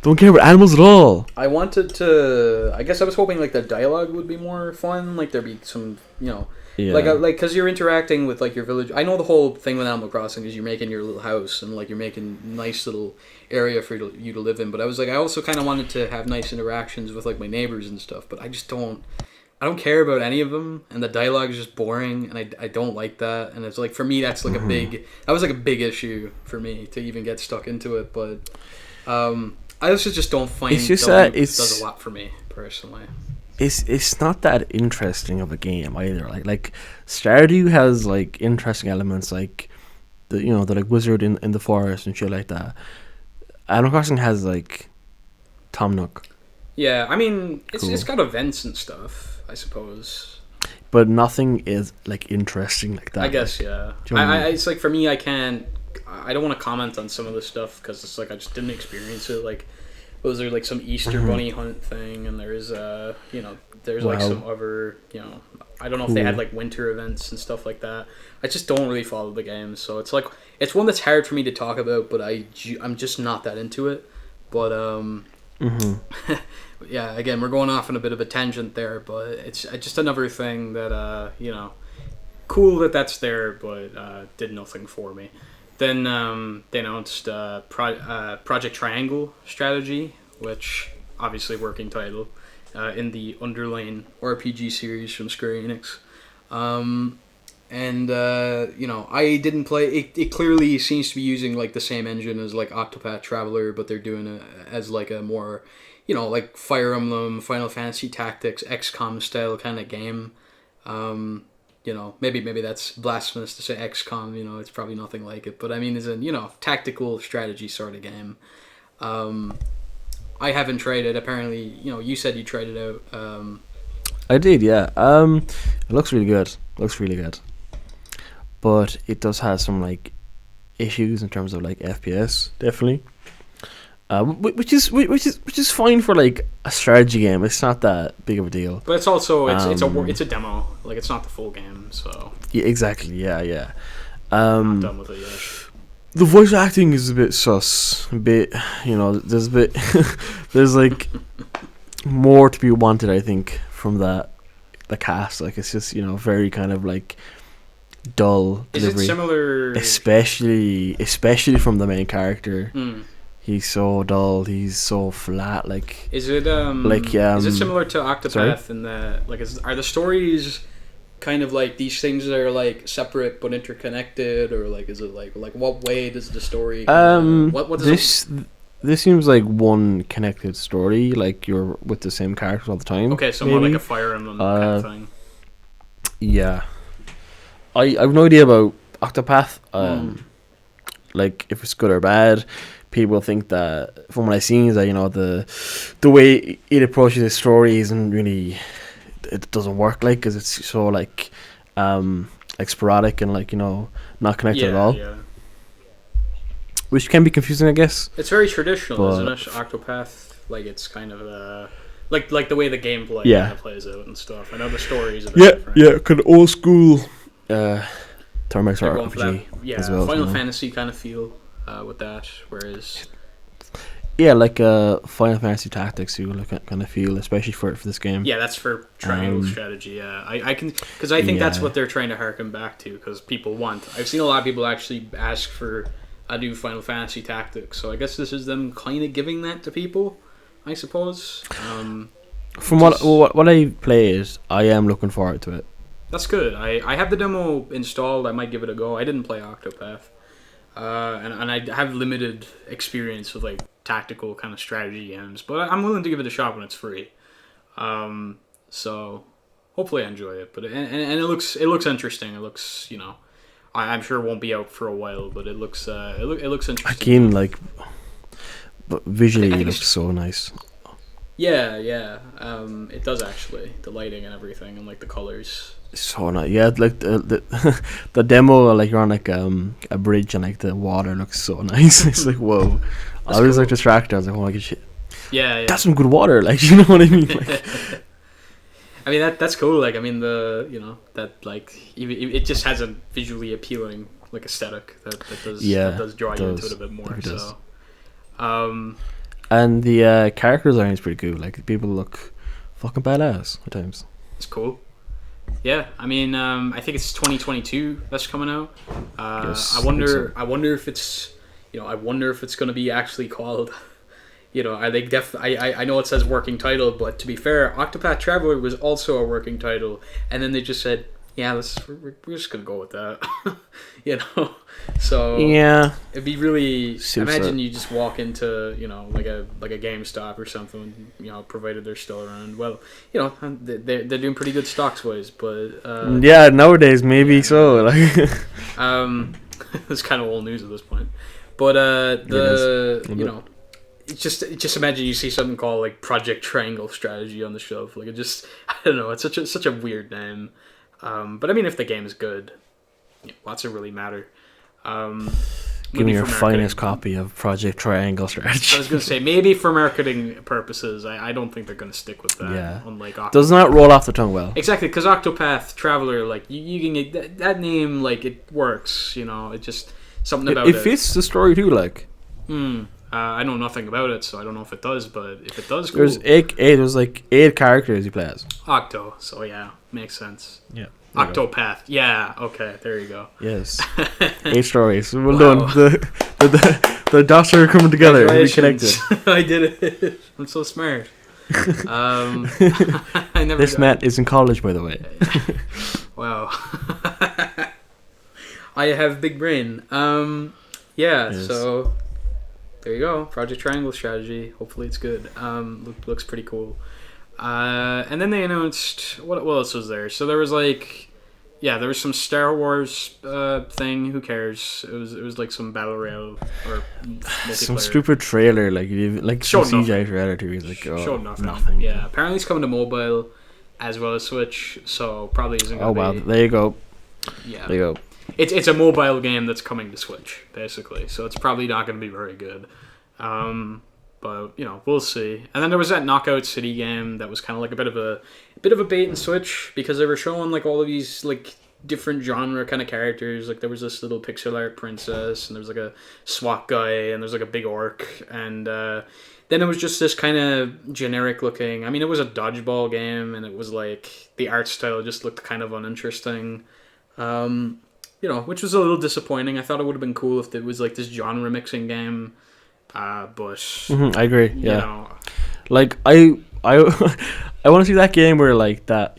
Speaker 2: Don't care about animals at all!
Speaker 1: I wanted to... I guess I was hoping, like, the dialogue would be more fun. Like, there'd be some, Like, because you're interacting with, like, your village... I know the whole thing with Animal Crossing is you're making your little house and, like, you're making a nice little area for you to live in. But I was like, I also kind of wanted to have nice interactions with, like, my neighbors and stuff. But I just don't... I don't care about any of them, and the dialogue is just boring, and I don't like that. And it's like, for me, that's like that was like a big issue for me to even get stuck into it. But I also just don't find it does a lot for me personally.
Speaker 2: It's not that interesting of a game either. Like Stardew has like interesting elements, like the like wizard in the forest and shit like that. Animal Crossing has like Tom Nook. Yeah,
Speaker 1: I mean it's got events and stuff, I suppose,
Speaker 2: but nothing is like interesting like that.
Speaker 1: I guess, yeah. It's like, for me, I don't want to comment on some of this stuff because it's like I just didn't experience it. Like, was there like some Easter bunny hunt thing, and there's like some other I don't know if they had like winter events and stuff like that. I just don't really follow the game, so it's like it's one that's hard for me to talk about, but I'm just not that into it. But Yeah, again, we're going off on a bit of a tangent there, but it's just another thing that cool that that's there, but did nothing for me. Then they announced Project Triangle Strategy, which obviously working title in the Underline RPG series from Square Enix. I didn't play it. It clearly seems to be using like the same engine as like Octopath Traveler, but they're doing it as like a more, like Fire Emblem, Final Fantasy Tactics, XCOM style kind of game. Maybe that's blasphemous to say XCOM. It's probably nothing like it, but I mean, it's a tactical strategy sort of game. I haven't tried it. Apparently, you said you tried it out.
Speaker 2: I did, yeah. It looks really good. But it does have some like issues in terms of like FPS, definitely. Which is fine for like a strategy game. It's not that big of a deal.
Speaker 1: But it's also it's a demo. Like it's not the full game. So
Speaker 2: yeah, exactly. Yeah.
Speaker 1: I'm not done with it yet.
Speaker 2: The voice acting is a bit sus. A bit, there's a bit, there's like more to be wanted. I think from the cast. Like it's just very kind of like dull delivery.
Speaker 1: Is it similar?
Speaker 2: Especially from the main character. He's so dull. He's so flat. Like
Speaker 1: is it is it similar to Octopath in that are the stories kind of like these things that are like separate but interconnected, or like is it like what way does the story? What does
Speaker 2: this seems like one connected story. Like you're with the same characters all the time.
Speaker 1: Okay, so maybe more like a Fire Emblem kind of thing.
Speaker 2: Yeah, I have no idea about Octopath. Like if it's good or bad. People think that from what I've seen is that the way it approaches the story isn't really, it doesn't work because it's so like sporadic and not connected at all. Yeah. Which can be confusing, I guess.
Speaker 1: It's very traditional, isn't it? Octopath, like it's kind of like the way the gameplay kind of plays out and stuff. I know the story is a bit different. Yeah, kind of old school turn-based RPG as well. Final Fantasy kind of feel. With that, whereas
Speaker 2: like Final Fantasy Tactics, you kind of feel, especially for this game.
Speaker 1: Yeah, that's for triangle strategy. Yeah, I can because I think that's what they're trying to harken back to because people want. I've seen a lot of people actually ask for a new Final Fantasy Tactics, so I guess this is them kind of giving that to people, I suppose.
Speaker 2: From what I played, I am looking forward to it.
Speaker 1: That's good. I have the demo installed. I might give it a go. I didn't play Octopath. And I have limited experience with like tactical kind of strategy games, but I'm willing to give it a shot when it's free. So hopefully I enjoy it. But and it looks interesting. It looks I'm sure it won't be out for a while, but it looks interesting.
Speaker 2: Again, but visually it looks so nice.
Speaker 1: Yeah. It does actually. The lighting and everything, and like the colors.
Speaker 2: So nice. Yeah, like the demo, like you're on like a bridge and like the water looks so nice. It's like whoa. I was like distracted. I was like, oh my god, shit.
Speaker 1: Yeah.
Speaker 2: That's some good water. Like you know what I mean? Like,
Speaker 1: I mean that's cool. Like I mean that like it just has a visually appealing like aesthetic that does draw you into it a bit more. So.
Speaker 2: And the character design is pretty cool. Like people look fucking badass at times.
Speaker 1: It's cool. Yeah, I mean, I think it's 2022 that's coming out.
Speaker 2: Yes,
Speaker 1: I wonder if it's, I wonder if it's going to be actually called, I think I know it says working title, but to be fair, Octopath Traveler was also a working title, and then they just said, yeah, we're just going to go with that, So
Speaker 2: yeah,
Speaker 1: it'd be really. Imagine you just walk into like a GameStop or something. Provided they're still around. Well, they're doing pretty good stocks wise, but
Speaker 2: yeah, nowadays maybe so. Like
Speaker 1: it's kind of old news at this point. But just imagine you see something called like Project Triangle Strategy on the shelf. Like it just I don't know. It's such a weird name. But I mean, if the game is good, what's it really matter?
Speaker 2: Give me your finest copy of Project Triangle Strategy.
Speaker 1: I was going to say, maybe for marketing purposes, I don't think they're going to stick with that.
Speaker 2: Yeah.
Speaker 1: Unlike Octopath.
Speaker 2: Does not roll off the tongue well.
Speaker 1: Exactly, because Octopath Traveler, like, you can get that name, like, it works, it just, something about it.
Speaker 2: It fits the story too, like.
Speaker 1: I know nothing about it, so I don't know if it does, but if it does, cool.
Speaker 2: There's like 8 characters you play as.
Speaker 1: Octo, so yeah, makes sense.
Speaker 2: Yeah.
Speaker 1: Octopath, yeah, okay, there you go.
Speaker 2: Yes. 8 stories. Well
Speaker 1: Wow.
Speaker 2: done. The dots are coming together. Reconnected.
Speaker 1: I did it. I'm so smart. I never.
Speaker 2: This man is in college, by the way.
Speaker 1: Wow. I have big brain. Yeah.
Speaker 2: Yes.
Speaker 1: So there you go. Project Triangle strategy. Hopefully it's good. Looks pretty cool. And then they announced what else was there? So there was like, yeah, there was some Star Wars thing. Who cares? It was like some battle royale or multiplayer.
Speaker 2: Some stupid trailer, like some
Speaker 1: Showed
Speaker 2: CGI trailer too. He's like,
Speaker 1: showed nothing. Yeah, apparently it's coming to mobile as well as Switch. So probably isn't.
Speaker 2: Oh wow, there you go.
Speaker 1: Yeah,
Speaker 2: there you go.
Speaker 1: It's a mobile game that's coming to Switch basically. So it's probably not going to be very good. But we'll see. And then there was that Knockout City game that was kind of like a bit of a bait and switch because they were showing like all of these like different genre kind of characters. Like there was this little pixel art princess, and there was like a SWAT guy, and there's like a big orc, and then it was just this kind of generic looking. I mean, it was a dodgeball game, and it was like the art style just looked kind of uninteresting. Which was a little disappointing. I thought it would have been cool if it was like this genre mixing game. But
Speaker 2: I agree. Yeah, like I I want to see that game where like that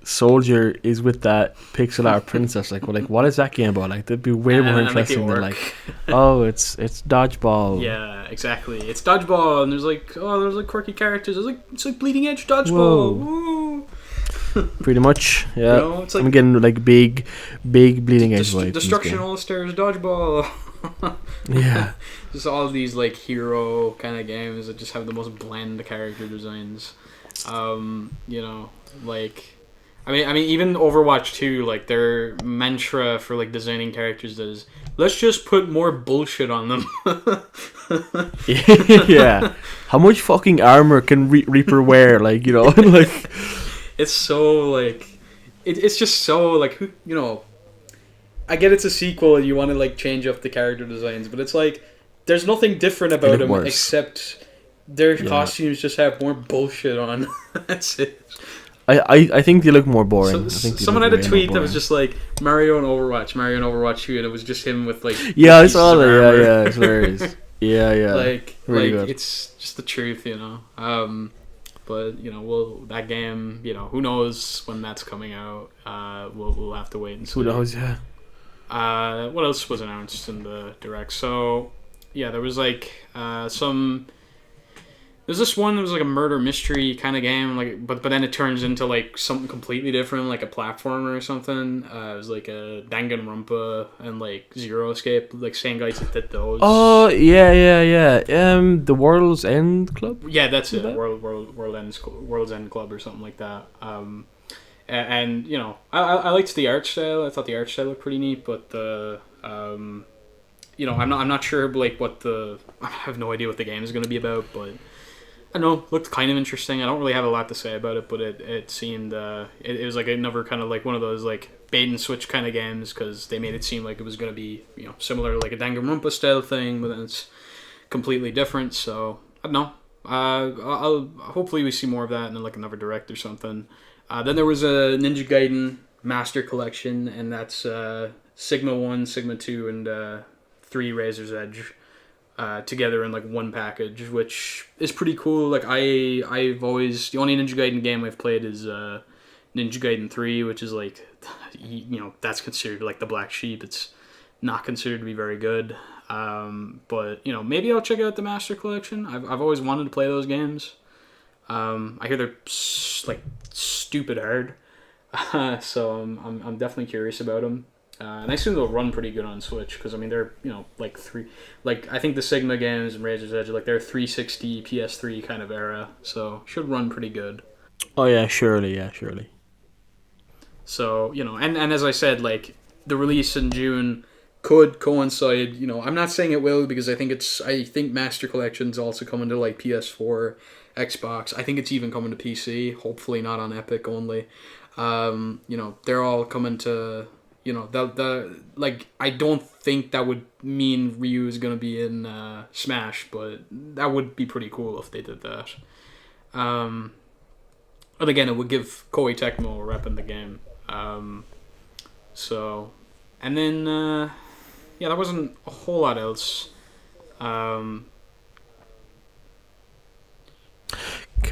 Speaker 2: soldier is with that pixel art princess. Like, what is that game about? Like, that'd be way more interesting than like, oh, it's dodgeball.
Speaker 1: Yeah, exactly. It's dodgeball, and there's like quirky characters. It's like Bleeding Edge dodgeball. Woo.
Speaker 2: Pretty much, yeah.
Speaker 1: It's like,
Speaker 2: I'm getting like big Bleeding Edge vibes.
Speaker 1: Destruction All Stars dodgeball.
Speaker 2: Yeah.
Speaker 1: Just all these like hero kind of games that just have the most bland character designs. Like I mean even Overwatch 2, like their mantra for like designing characters is let's just put more bullshit on them.
Speaker 2: Yeah. How much fucking armor can Reaper wear? Like, like
Speaker 1: it's so like it's just so like I get it's a sequel and you want to like change up the character designs, but it's like there's nothing different about them except their costumes just have more bullshit on. That's it.
Speaker 2: I think they look more boring.
Speaker 1: Someone had a tweet that was just like Mario and Overwatch 2, and it was just him with like
Speaker 2: I saw that. Yeah, it's hilarious. Yeah.
Speaker 1: Like
Speaker 2: good.
Speaker 1: It's just the truth, But that game, who knows when that's coming out? We'll have to wait and see.
Speaker 2: Who knows? Yeah.
Speaker 1: What else was announced in the direct? So yeah, there was like there's this one that was like a murder mystery kind of game, like but then it turns into like something completely different, like a platformer or something. It was like a Danganronpa and like Zero Escape, like same guys that did those.
Speaker 2: Oh yeah. The World's End Club.
Speaker 1: Yeah, that's it. World's End Club or something like that. And I liked the art style. I thought the art style looked pretty neat, but the I'm not sure like I have no idea what the game is going to be about, but I don't know, looked kind of interesting. I don't really have a lot to say about it, but it seemed it was like another kind of like one of those like bait and switch kind of games because they made it seem like it was going to be similar to like a Danganronpa style thing, but then it's completely different. So I don't know. I'll hopefully we see more of that in like another direct or something. Then there was a Ninja Gaiden Master Collection, and that's Sigma 1, Sigma 2, and 3 Razor's Edge together in like one package, which is pretty cool. Like I've always, the only Ninja Gaiden game I've played is Ninja Gaiden 3, which is like that's considered like the black sheep. It's not considered to be very good. But maybe I'll check out the Master Collection. I've always wanted to play those games. I hear they're like stupid hard, so I'm definitely curious about them. And I assume they'll run pretty good on Switch because I mean they're like I think the Sigma games and Razor's Edge like they're 360 PS3 kind of era, so should run pretty good.
Speaker 2: Oh yeah, surely.
Speaker 1: So and as I said, like the release in June could coincide. I'm not saying it will because I think Master Collection's also coming to like PS4, Xbox. I think it's even coming to PC. Hopefully not on Epic only. They're all coming to you know, the like, I don't think that would mean Ryu is gonna be in Smash, but that would be pretty cool if they did that. And again, it would give Koei Tecmo a rep in the game. So, and then yeah, there wasn't a whole lot else.
Speaker 2: Can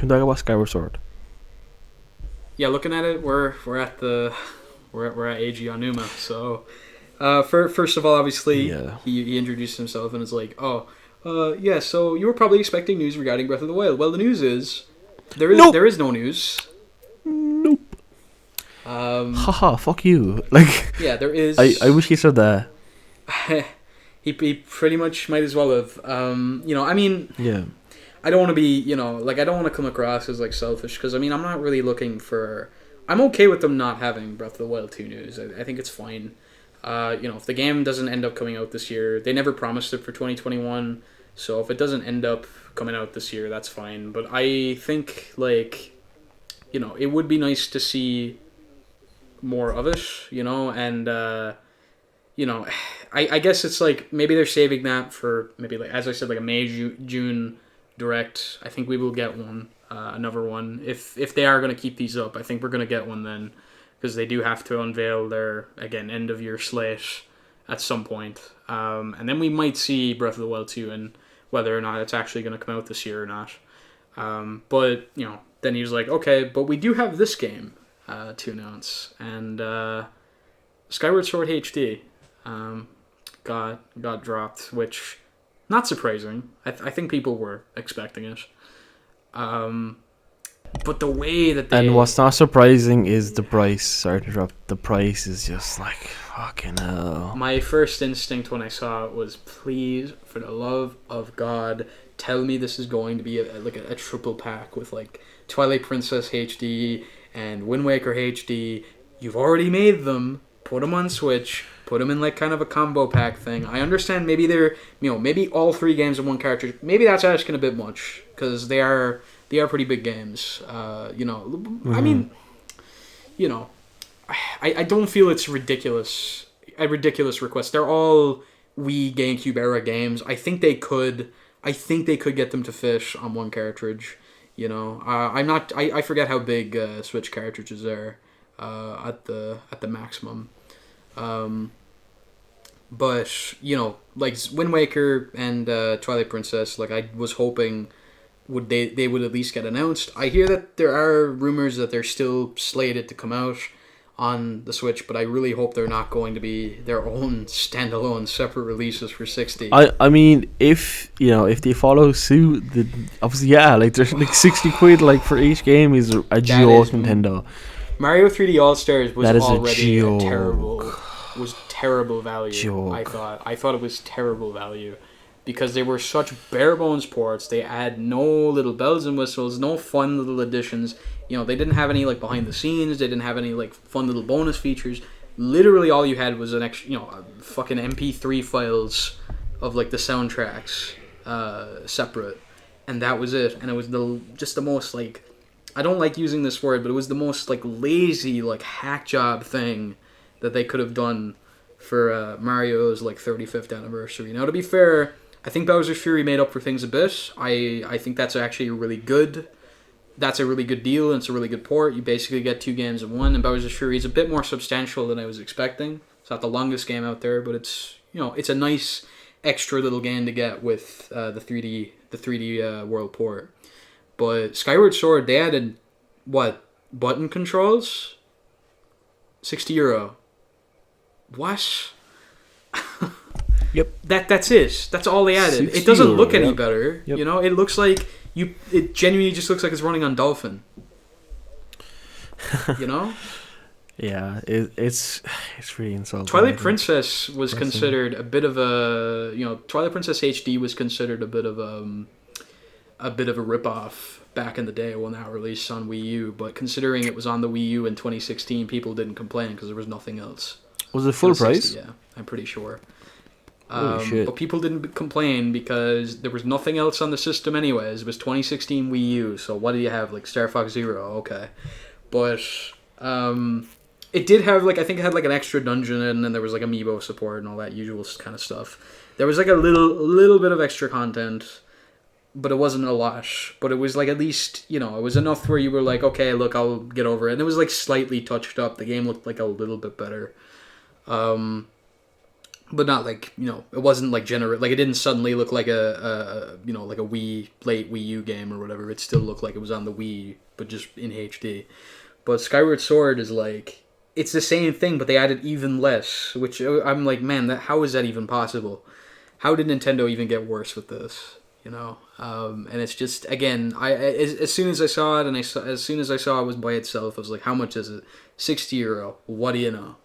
Speaker 2: we talk about Skyward Sword?
Speaker 1: Yeah, looking at it, we're at Eiji Aonuma. So, first of all, obviously, he introduced himself and is like, yeah. So you were probably expecting news regarding Breath of the Wild. Well, the news is there is no news.
Speaker 2: Nope. Haha, fuck you. Like,
Speaker 1: yeah, there is.
Speaker 2: I wish he said that.
Speaker 1: he pretty much might as well have. You know, I mean,
Speaker 2: yeah.
Speaker 1: I don't want to be, you know, like, I don't want to come across as, like, selfish, because, I mean, I'm not really looking for... I'm okay with them not having Breath of the Wild 2 news. I think it's fine. You know, if the game doesn't end up coming out this year, they never promised it for 2021, so if it doesn't end up coming out this year, that's fine. But I think, like, you know, it would be nice to see more of it, you know, and, you know, I guess it's, like, maybe they're saving that for, maybe, like, as I said, like, a May, June... direct. I think we will get one, another one. If they are going to keep these up, I think we're going to get one then, because they do have to unveil their, again, end of year slate at some point. And then we might see Breath of the Wild 2 and whether or not it's actually going to come out this year or not. But, you know, then he was like, okay, but we do have this game to announce. And Skyward Sword HD got dropped, which... not surprising. I think people were expecting it. But the way that they...
Speaker 2: And what's not surprising is the price. Sorry to interrupt. The price is just like, fucking hell.
Speaker 1: My first instinct when I saw it was, please, for the love of God, tell me this is going to be a triple pack with, like, Twilight Princess HD and Wind Waker HD. You've already made them. Put them on Switch. Put them in, like, kind of a combo pack thing. I understand maybe they're, you know, maybe all 3 games in one cartridge. Maybe that's asking a bit much, because they are pretty big games. You know, I mean, you know, I don't feel it's ridiculous. A ridiculous request. They're all Wii, GameCube era games. I think they could get them to fish on one cartridge. You know, I forget how big Switch cartridges are at the maximum. But, you know, like Wind Waker and Twilight Princess, like, I was hoping they would at least get announced. I hear that there are rumors that they're still slated to come out on the Switch, but I really hope they're not going to be their own standalone separate releases for 60.
Speaker 2: I mean, if they follow suit, obviously, yeah, like, there's like 60 quid, like, for each game is a joke, Nintendo.
Speaker 1: Mario 3D All-Stars was already
Speaker 2: a
Speaker 1: terrible value.
Speaker 2: Joke.
Speaker 1: I thought it was terrible value, because they were such bare bones ports. They had no little bells and whistles, no fun little additions. You know, they didn't have any, like, behind the scenes. They didn't have any, like, fun little bonus features. Literally, all you had was an extra, you know, fucking MP3 files of, like, the soundtracks separate, and that was it. And it was just the most, like, I don't like using this word, but it was the most, like, lazy, like, hack job thing that they could have done for Mario's, like, 35th anniversary. Now, to be fair, I think Bowser's Fury made up for things a bit. I think that's actually a really good deal, and it's a really good port. You basically get 2 games in one, and Bowser's Fury is a bit more substantial than I was expecting. It's not the longest game out there, but it's, you know, it's a nice extra little game to get with the 3D World port. But Skyward Sword, they added, what, button controls? €60. What?
Speaker 2: Yep.
Speaker 1: That's it. That's all they added. It doesn't look any better. Yep. You know, it looks like it genuinely just looks like it's running on Dolphin. You know?
Speaker 2: Yeah, it's really insulting.
Speaker 1: Twilight Princess was considered a bit of a, you know, Twilight Princess HD was considered a bit of a rip-off back in the day when that released on Wii U, but considering it was on the Wii U in 2016, people didn't complain because there was nothing else.
Speaker 2: Was it full price?
Speaker 1: Yeah, I'm pretty sure.
Speaker 2: Holy shit.
Speaker 1: But people didn't complain because there was nothing else on the system anyways. It was 2016 Wii U, so what do you have? Like Star Fox Zero, okay. But It did have like I think it had like an extra dungeon and then there was like amiibo support and all that usual kind of stuff. There was like a little bit of extra content, but it wasn't a lot. But it was like at least it was enough where you were like, okay, look, I'll get over it. And it was like slightly touched up. The game looked like a little bit better, but not like it wasn't like like it didn't suddenly look like a like a late Wii U game or whatever. It still looked like it was on the Wii, but just in HD. But Skyward Sword is like. It's the same thing, but they added even less, which I'm like, man, how is that even possible? How did Nintendo even get worse with this? And it's just again, as soon as I saw it, and as soon as I saw it was by itself, I was like, how much is it? €60. What do you know?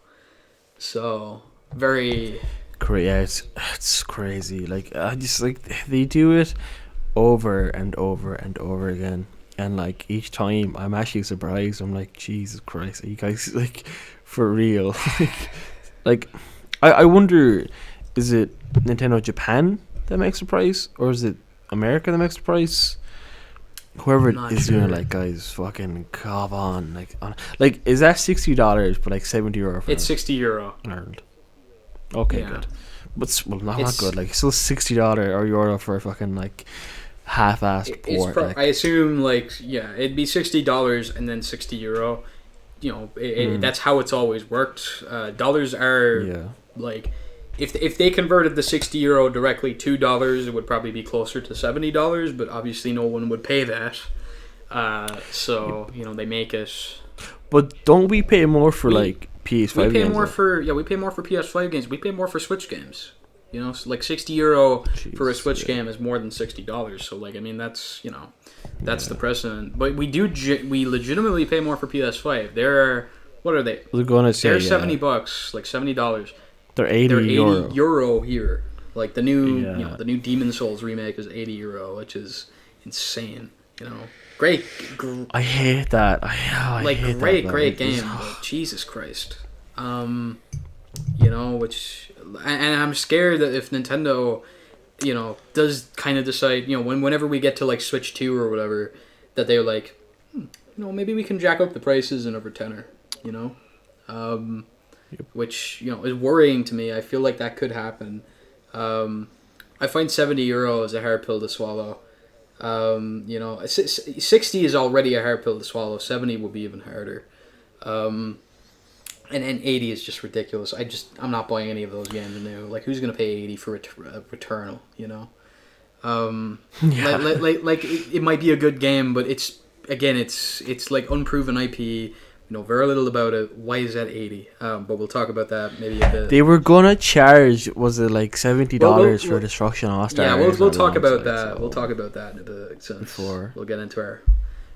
Speaker 1: So very.
Speaker 2: Yeah, it's crazy. Like I just like they do it over and over and over again. And like each time, I'm actually surprised. I'm like, Jesus Christ, are you guys like for real? like, I wonder, is it Nintendo Japan that makes the price, or is it America that makes the price? Whoever is doing it, like, guys, fucking come on, like, is that $60? But like €70 for
Speaker 1: it's €60
Speaker 2: in Ireland. Okay,
Speaker 1: yeah.
Speaker 2: Good, but not good. Like, still $60 or euro for a fucking like. Half-assed port.
Speaker 1: I assume it'd be $60 and then €60. That's how it's always worked. Dollars are like if they converted the €60 directly to dollars, it would probably be closer to $70. But obviously, no one would pay that. So they make it.
Speaker 2: But don't we pay more for like PS5 games?
Speaker 1: We pay more for PS5 games. We pay more for Switch games. Like €60 for a Switch game is more than $60. So like, I mean, that's that's the precedent. But we legitimately pay more for PS5. What are they?
Speaker 2: We're gonna say
Speaker 1: they're $70, like $70.
Speaker 2: They're €80
Speaker 1: here. Like the new the new Demon Souls remake is €80, which is insane. Great.
Speaker 2: I hate that. I hate
Speaker 1: great game. But Jesus Christ. Which. And I'm scared that if Nintendo, does kind of decide, whenever we get to like Switch 2 or whatever, that they're like, maybe we can jack up the prices another tenner, which, is worrying to me. I feel like that could happen. I find €70 a hard pill to swallow. 60 is already a hard pill to swallow. 70 will be even harder. And 80 is just ridiculous. I'm not buying any of those games new. Like, who's gonna pay 80 for Returnal? It might be a good game, but it's like unproven IP. Very little about it. Why is that 80? But we'll talk about that maybe a bit.
Speaker 2: They were gonna charge, was it like $70 for Destruction All-Stars?
Speaker 1: Yeah, we'll talk about that. So we'll talk about that in a bit. Before we'll get into our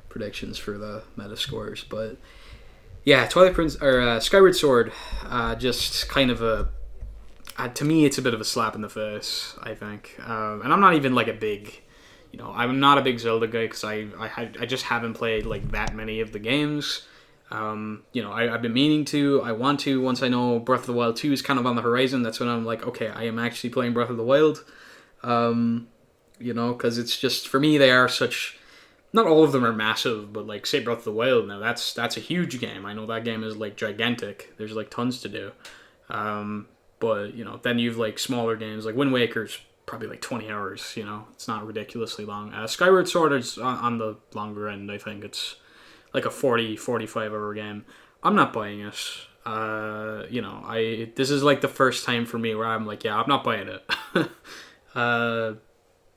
Speaker 1: predictions for the Metascores, but. Yeah, Twilight Prince or Skyward Sword, just kind of to me, it's a bit of a slap in the face. I think, and I'm not even like a big, I'm not a big Zelda guy because I just haven't played like that many of the games. I've been meaning to. I want to once I know Breath of the Wild 2 is kind of on the horizon. That's when I'm like, okay, I am actually playing Breath of the Wild. Because it's just for me they are such. Not all of them are massive, but like say Breath of the Wild now, that's a huge game. I know that game is like gigantic. There's like tons to do. But then you've like smaller games like Wind Waker's probably like 20 hours. It's not ridiculously long. Skyward Sword is on the longer end. I think it's like a 45 hour game. I'm not buying it. This is like the first time for me where I'm like, yeah, I'm not buying it.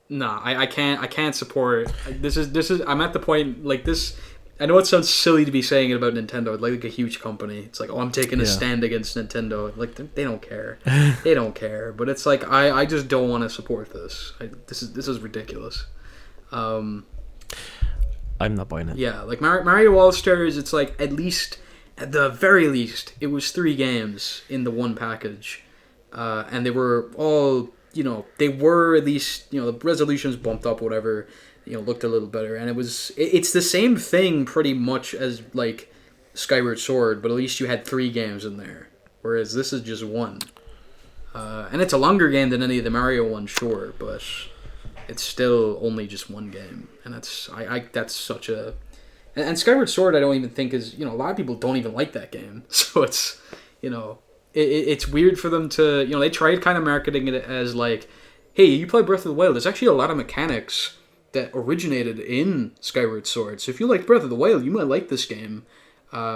Speaker 1: No, I can't support. This is. I'm at the point like this. I know it sounds silly to be saying it about Nintendo, like a huge company. It's like, oh, I'm taking a stand against Nintendo. Like they don't care. They don't care. But it's like I just don't want to support this. This is ridiculous.
Speaker 2: I'm not buying it.
Speaker 1: Yeah, like Mario All Stars. It's like at the very least, it was 3 games in the one package, and they were all. They were at least, the resolutions bumped up, whatever, looked a little better. And it's the same thing pretty much as, like, Skyward Sword, but at least you had 3 games in there. Whereas this is just 1. And it's a longer game than any of the Mario ones, sure, but it's still only just 1 game. And that's such a... And Skyward Sword, I don't even think is, a lot of people don't even like that game. So it's, it's weird for them to, they tried kind of marketing it as like, hey, you play Breath of the Wild. There's actually a lot of mechanics that originated in Skyward Sword. So if you like Breath of the Wild, you might like this game,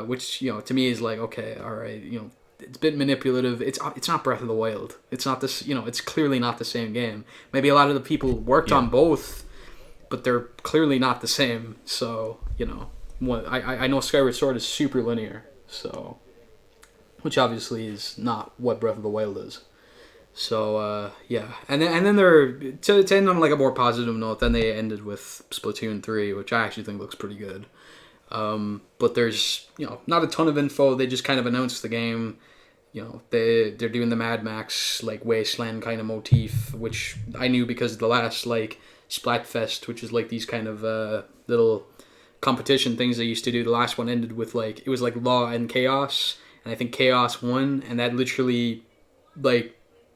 Speaker 1: which, to me is like, okay, all right, it's a bit manipulative. It's not Breath of the Wild. It's not this, it's clearly not the same game. Maybe a lot of the people worked on both, but they're clearly not the same. So, I know Skyward Sword is super linear, so, which obviously is not what Breath of the Wild is. So, yeah. And then they're, to end on like a more positive note, then they ended with Splatoon 3, which I actually think looks pretty good. But there's, not a ton of info. They just kind of announced the game. They're doing the Mad Max, like, Wasteland kind of motif, which I knew because the last, like, Splatfest, which is, like, these kind of, little competition things they used to do. The last one ended with, like, it was, like, Law and Chaos, and I think Chaos won, and that literally made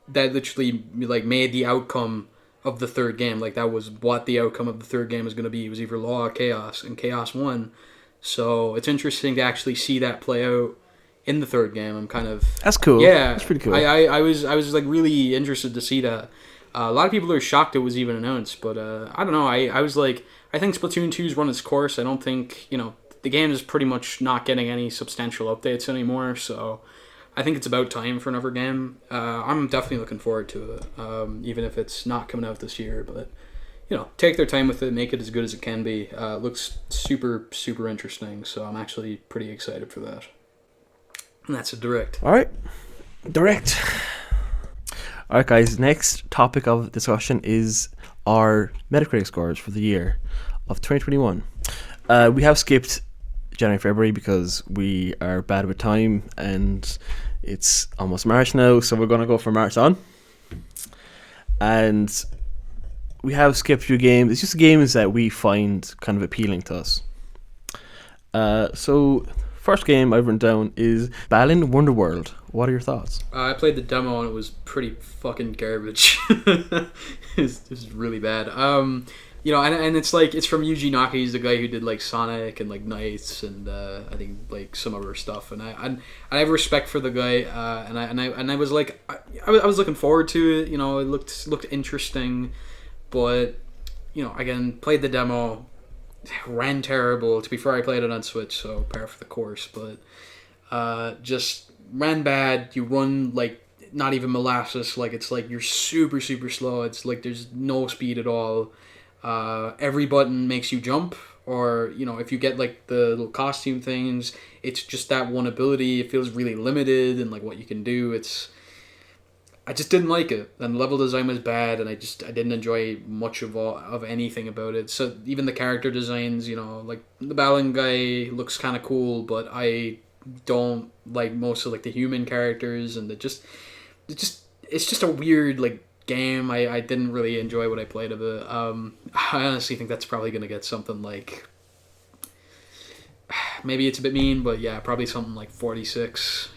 Speaker 1: the outcome of the third game. Like, that was what the outcome of the third game was going to be. It was either Law or Chaos, and Chaos won. So it's interesting to actually see that play out in the third game. I'm kind of...
Speaker 2: That's cool.
Speaker 1: Yeah.
Speaker 2: That's pretty cool.
Speaker 1: I was like really interested to see that. A lot of people are shocked it was even announced, but I don't know. I was like, I think Splatoon 2's run its course. I don't think, the game is pretty much not getting any substantial updates anymore, so I think it's about time for another game. I'm definitely looking forward to it, even if it's not coming out this year, but take their time with it, make it as good as it can be. It looks super, super interesting, so I'm actually pretty excited for that. And that's a direct.
Speaker 2: All right. Direct. All right, guys. Next topic of discussion is our Metacritic scores for the year of 2021. We have skipped January, February because we are bad with time and it's almost March now, so we're going to go for March on. And we have skipped through games. It's just games that we find kind of appealing to us. So, first game I've written down is Balan Wonderworld. What are your thoughts?
Speaker 1: I played the demo and it was pretty fucking garbage. It's really bad. And it's like, it's from Yuji Naka. He's the guy who did like Sonic and like Knights and I think like some other stuff. And I have respect for the guy. And I was like, I was looking forward to it. It looked interesting. But, again, played the demo, ran terrible. To be fair, I played it on Switch, so par for the course. But just ran bad. You run, like, not even molasses. Like, it's like you're super, super slow. It's like there's no speed at all. Every button makes you jump. Or, if you get, like, the little costume things, it's just that one ability. It feels really limited in, like, what you can do. I just didn't like it, and level design was bad, and I didn't enjoy much of anything about it. So even the character designs, like the Balan guy looks kind of cool, but I don't like most of like the human characters, and it's just a weird like game. I didn't really enjoy what I played of it. I honestly think that's probably gonna get something like, maybe it's a bit mean, but yeah, probably something like 46.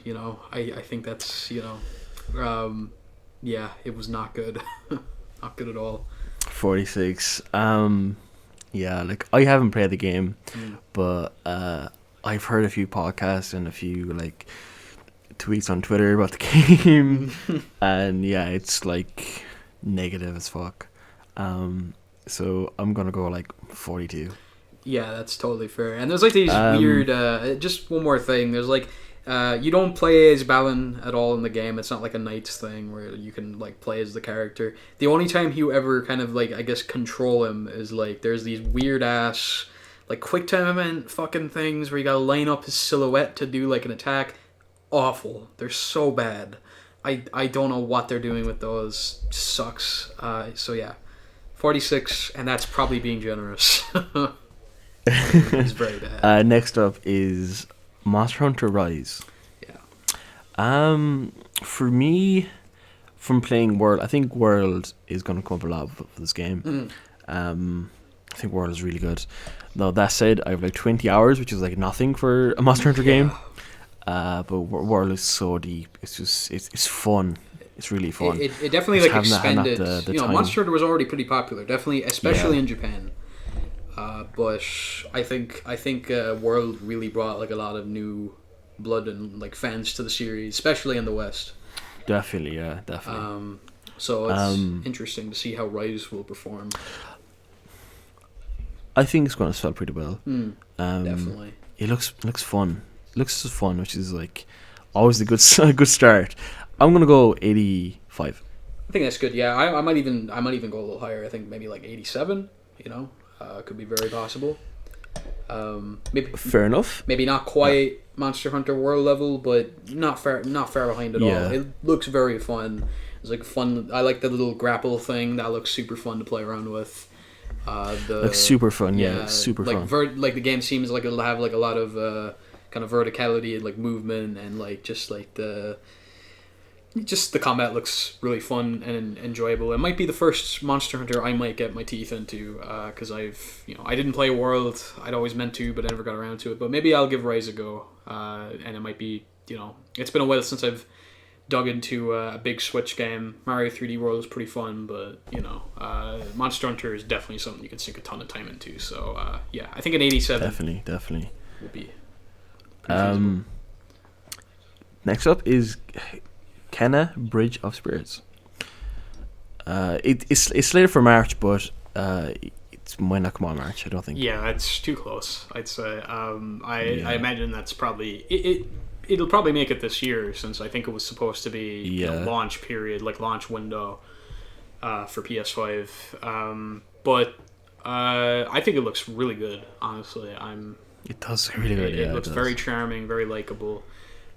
Speaker 1: I think that's yeah, it was not good. Not good at all.
Speaker 2: 46. Yeah, like I haven't played the game, but I've heard a few podcasts and a few like tweets on Twitter about the game, and yeah, it's like negative as fuck. So I'm gonna go like 42.
Speaker 1: Yeah, that's totally fair. And there's like these weird. Just one more thing. There's like. You don't play as Balan at all in the game. It's not like a Knights thing where you can like play as the character. The only time you ever kind of like, I guess, control him is like there's these weird ass like quick time event fucking things where you gotta line up his silhouette to do like an attack. Awful. They're so bad. I don't know what they're doing with those. Sucks. So yeah, 46, and that's probably being generous. It's very bad.
Speaker 2: Next up is Monster Hunter Rise. Yeah. For me, from playing World, I think World is going to come up a lot for this game. I think World is really good. Now that said, I have like 20 hours, which is like nothing for a Monster Hunter game. But World is so deep. It's just it's fun. It's really fun.
Speaker 1: It definitely like expanded. Monster Hunter was already pretty popular, definitely, especially in Japan. But I think World really brought like a lot of new blood and like fans to the series, especially in the West.
Speaker 2: Definitely, yeah, definitely.
Speaker 1: So it's interesting to see how Rise will perform.
Speaker 2: I think it's going to sell pretty well.
Speaker 1: Definitely.
Speaker 2: It looks fun. It looks fun, which is like always a good good start. I'm gonna go 85.
Speaker 1: I think that's good. Yeah, I might even go a little higher. I think maybe like 87. Could be very possible. Maybe
Speaker 2: Fair enough.
Speaker 1: maybe not quite Monster Hunter World level, but not far behind at all. It looks very fun. It's like fun. I like the little grapple thing. That looks super fun to play around with.
Speaker 2: Looks super fun. Yeah, super
Speaker 1: like
Speaker 2: fun.
Speaker 1: like the game seems like it'll have like a lot of kind of verticality and like movement and like just the combat looks really fun and enjoyable. It might be the first Monster Hunter I might get my teeth into because I didn't play World. I'd always meant to, but I never got around to it. But maybe I'll give Rise a go, and it might be it's been a while since I've dug into a big Switch game. Mario 3D World is pretty fun, but Monster Hunter is definitely something you can sink a ton of time into. So I think an 87
Speaker 2: Definitely
Speaker 1: would be.
Speaker 2: Next up is Kenna Bridge of Spirits. It's slated for March, but it might not come on March. I don't think.
Speaker 1: Yeah, it's too close, I'd say. I imagine that's probably it'll probably make it this year, since I think it was supposed to be launch period, like launch window for PS5. But I think it looks really good. Honestly,
Speaker 2: It does really good.
Speaker 1: It looks very charming, very likable.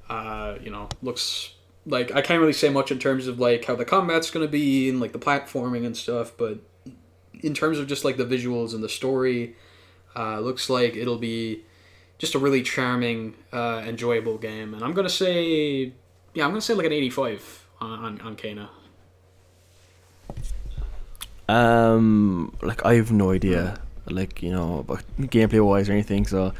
Speaker 1: Looks like I can't really say much in terms of like how the combat's going to be and like the platforming and stuff, but in terms of just like the visuals and the story, looks like it'll be just a really charming, enjoyable game. And I'm gonna say like an 85 on Kena.
Speaker 2: Like I have no idea, like about gameplay wise or anything. So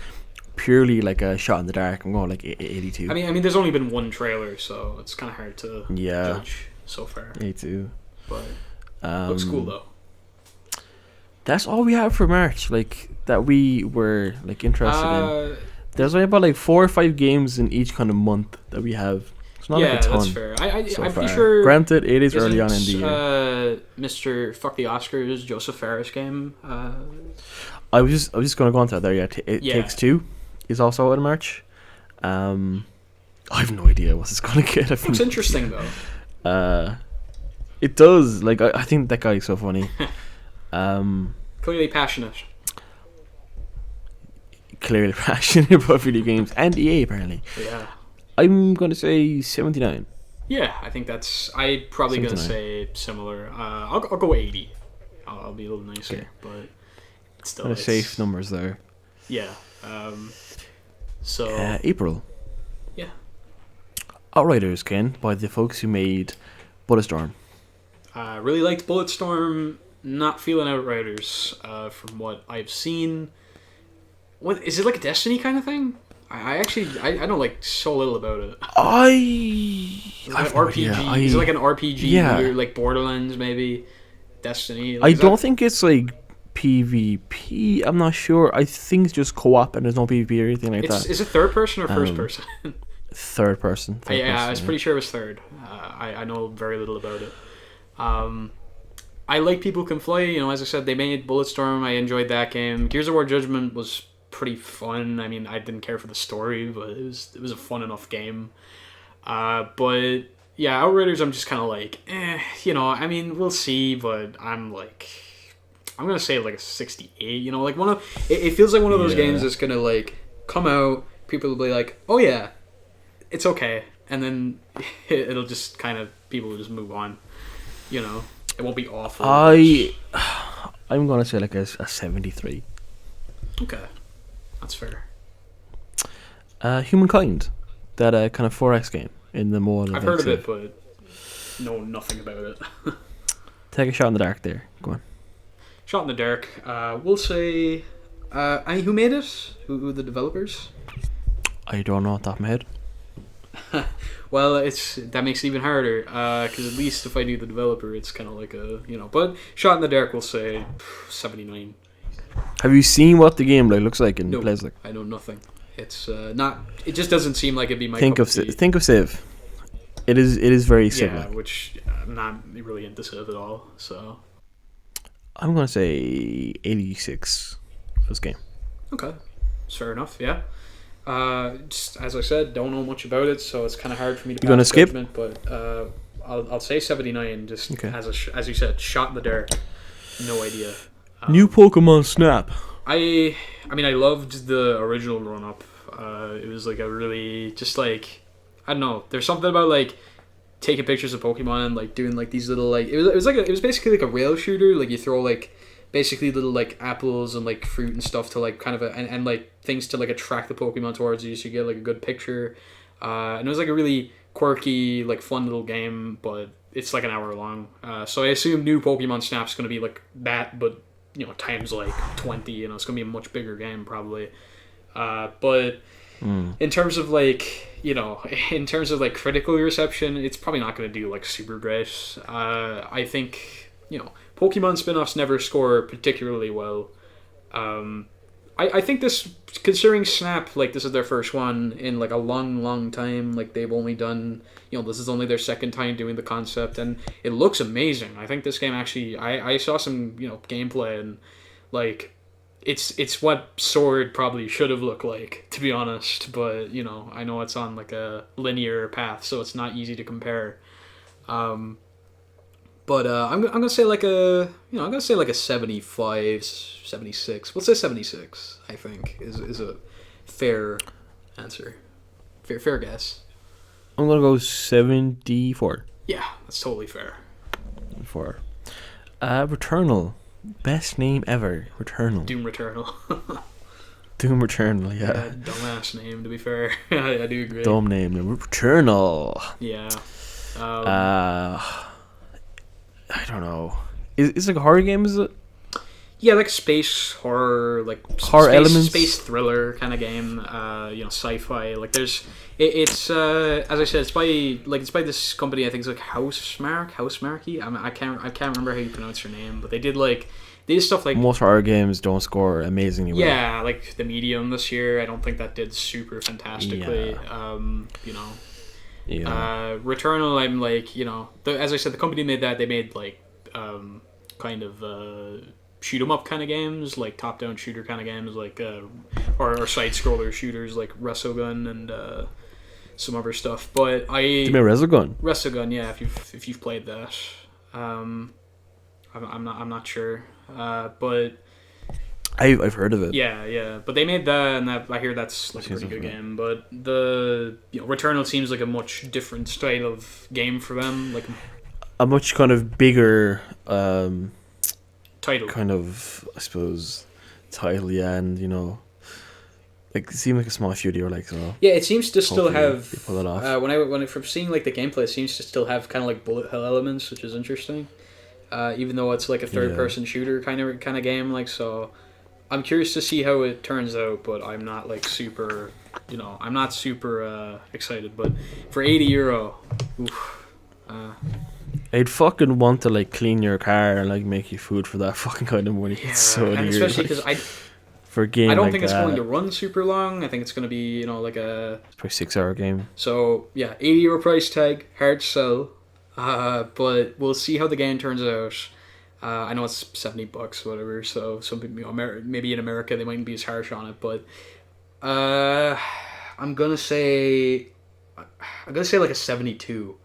Speaker 2: purely like a shot in the dark, I'm going like 82.
Speaker 1: I mean, there's only been one trailer, so it's kind of hard to judge so far.
Speaker 2: 82.
Speaker 1: But looks cool though.
Speaker 2: That's all we have for March, like that we were like interested in. There's only about like 4 or 5 games in each kind of month that we have. It's not like a ton.
Speaker 1: That's fair. I'm
Speaker 2: far.
Speaker 1: pretty sure.
Speaker 2: Granted, it is early on in the year.
Speaker 1: Mr. Fuck the Oscars, Joseph Ferris game.
Speaker 2: I was just gonna go on to that there. It Takes Two is also out in March. I have no idea what it's gonna get.
Speaker 1: Looks interesting though.
Speaker 2: It does. Like I think that guy is so funny.
Speaker 1: Clearly passionate
Speaker 2: about video games and EA apparently.
Speaker 1: Yeah.
Speaker 2: I'm gonna say 79.
Speaker 1: Yeah, I think I'm probably gonna say similar. I'll go 80. I'll be a little nicer, okay. But still,
Speaker 2: kind of safe numbers there.
Speaker 1: Yeah. So
Speaker 2: April.
Speaker 1: Yeah.
Speaker 2: Outriders, Ken, by the folks who made Bulletstorm.
Speaker 1: Really liked Bulletstorm. Not feeling Outriders from what I've seen. What is it, like a Destiny kind of thing? I know like so little about it. Is it like an RPG? Is it like an RPG?
Speaker 2: Yeah.
Speaker 1: Like Borderlands maybe? Destiny?
Speaker 2: I don't think it's like PvP. I'm not sure. I think it's just co-op and there's no PvP or anything like that.
Speaker 1: Is it third person or first person?
Speaker 2: Third person.
Speaker 1: I was pretty sure it was third. I know very little about it. I like People Can Fly. As I said, they made Bulletstorm. I enjoyed that game. Gears of War Judgment was pretty fun. I mean, I didn't care for the story, but it was a fun enough game. But yeah, Outriders, I'm just kind of like, I mean, we'll see, but I'm gonna say like a 68. Like it feels like one of those games that's gonna like come out, people will be like, oh yeah, it's okay, and then it'll just kind of, people will just move on. It won't be awful.
Speaker 2: I'm gonna say like a 73.
Speaker 1: Okay, that's fair.
Speaker 2: Humankind, that kind of 4X game in the mode.
Speaker 1: I've heard of it, but know nothing about it.
Speaker 2: Take a shot in the dark there. Go on.
Speaker 1: Shot in the dark. We'll say. Who made it? Who are the developers?
Speaker 2: I don't know off the top of my head.
Speaker 1: Well, that makes it even harder, because at least if I do the developer, it's kind of like a, but Shot in the Dark, we'll say 79.
Speaker 2: Have you seen what the game looks like and
Speaker 1: No,
Speaker 2: plays like?
Speaker 1: I know nothing. It's not. It just doesn't seem like it'd be my
Speaker 2: Think
Speaker 1: cup
Speaker 2: of
Speaker 1: of tea.
Speaker 2: think of Civ. It is very Civ.
Speaker 1: Yeah, which I'm not really into Civ at all. So
Speaker 2: I'm gonna say 86 for this game.
Speaker 1: okay, fair enough. Yeah. Just as I said, don't know much about it, so it's kind of hard for me to.
Speaker 2: You gonna
Speaker 1: pass
Speaker 2: skip?
Speaker 1: judgment, but I'll say 79. Just
Speaker 2: Okay.
Speaker 1: as you said, shot in the dark. No idea.
Speaker 2: New Pokemon Snap.
Speaker 1: I mean, I loved the original run up. It was like a really just like I don't know. There's something about like taking pictures of Pokemon and like doing like these little like it was basically like a rail shooter. Like you throw like basically little like apples and like fruit and stuff to like kind of and like things to like attract the Pokemon towards you so you get like a good picture. And it was like a really quirky like fun little game, but it's like an hour long. So I assume new Pokemon Snap's going to be like that, but you know times like 20. You know it's going to be a much bigger game probably. But in terms of like in terms of like critical reception, it's probably not going to do like super great. I think Pokemon spin-offs never score particularly well. I think this, considering Snap, like this is their first one in like a long time. Like they've only done, this is only their second time doing the concept, and it looks amazing. I think this game actually, I saw some gameplay and like it's what Sword probably should have looked like, to be honest. But I know it's on like a linear path, so it's not easy to compare. But I'm gonna say like a 75, 76. We'll say 76. I think is a fair answer. Fair guess.
Speaker 2: I'm gonna go 74.
Speaker 1: Yeah, that's totally fair.
Speaker 2: Returnal. Best name ever. Returnal.
Speaker 1: Doom Returnal.
Speaker 2: Doom Returnal, yeah.
Speaker 1: Dumbass name, to be fair. I do agree.
Speaker 2: Dumb name. Returnal.
Speaker 1: Yeah.
Speaker 2: I don't know. Is it like a horror game, is it?
Speaker 1: Yeah, like space horror, like
Speaker 2: horror elements,
Speaker 1: space thriller kind of game. Sci-fi. Like it's as I said, it's by this company. I think it's like Housemarque. I can't remember how you pronounce her name, but they did stuff like
Speaker 2: most horror games don't score amazingly well.
Speaker 1: Yeah, like The Medium this year. I don't think that did super fantastically.
Speaker 2: Yeah.
Speaker 1: Returnal, I'm like, as I said, the company made that. They made like kind of shoot 'em up kind of games, like top down shooter kind of games, like or side scroller shooters like Resogun and some other stuff. But
Speaker 2: Do you mean Resogun?
Speaker 1: Resogun, yeah. If you've played that, I'm not sure, but
Speaker 2: I've heard of it.
Speaker 1: Yeah. But they made that, and I hear that's like a pretty good game. But the Returnal seems like a much different style of game for them, like
Speaker 2: a much kind of bigger
Speaker 1: title,
Speaker 2: kind of, I suppose, title, yeah, and like it seemed like a small studio, like so.
Speaker 1: Yeah, it seems to still have.
Speaker 2: They pull it off.
Speaker 1: When from seeing like the gameplay, it seems to still have kind of like bullet hell elements, which is interesting. Even though it's like a third person shooter kind of game, like so. I'm curious to see how it turns out, but I'm not like super, I'm not super excited. But for €80, oof,
Speaker 2: I'd fucking want to like clean your car and like make you food for that fucking kind of money.
Speaker 1: Yeah,
Speaker 2: it's so
Speaker 1: and
Speaker 2: weird,
Speaker 1: especially because
Speaker 2: for a game
Speaker 1: I don't
Speaker 2: like
Speaker 1: think
Speaker 2: that,
Speaker 1: it's going to run super long. I think it's going to be like a
Speaker 2: it's probably 6 hour game.
Speaker 1: So yeah, €80 price tag, hard to sell, but we'll see how the game turns out. I know it's $70, whatever. So some people, maybe in America they mightn't be as harsh on it, but I'm gonna say like a 72.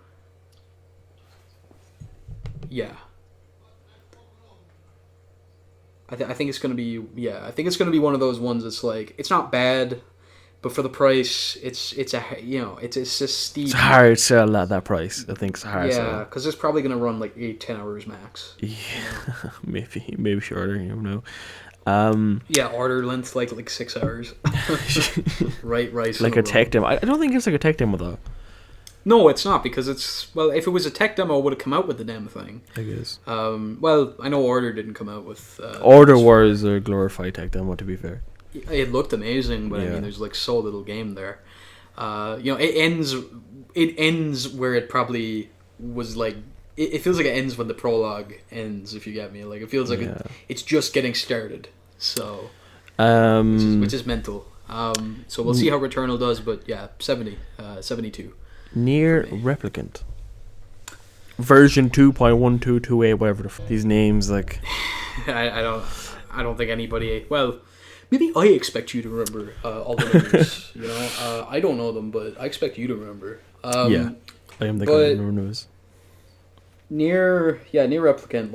Speaker 1: Yeah. I think it's gonna be one of those ones that's like it's not bad, but for the price, it's just steep.
Speaker 2: It's a hard sell at that price. I think it's a hard sell.
Speaker 1: Yeah, because it's probably gonna run like 8-10 hours max.
Speaker 2: Yeah, maybe shorter. You don't know.
Speaker 1: Yeah, order length like 6 hours. right.
Speaker 2: Like a tech demo. I don't think it's like a tech demo though.
Speaker 1: No, it's not, because if it was a tech demo, it would have come out with the damn thing.
Speaker 2: I guess.
Speaker 1: Well, I know Order didn't come out with.
Speaker 2: Order was a glorified tech demo, to be fair.
Speaker 1: It looked amazing, but I mean, there's like so little game there. It ends where it probably was like. It feels like it ends when the prologue ends. If you get me, like it feels like it's just getting started. So,
Speaker 2: Um,
Speaker 1: which is mental. So we'll see how Returnal does, but yeah, 72.
Speaker 2: Near Replicant. Version 2.122a, whatever these names, like.
Speaker 1: I don't think anybody. Well, maybe I expect you to remember all the numbers. I don't know them, but I expect you to remember.
Speaker 2: Yeah, I am the guy who knows.
Speaker 1: Near Replicant,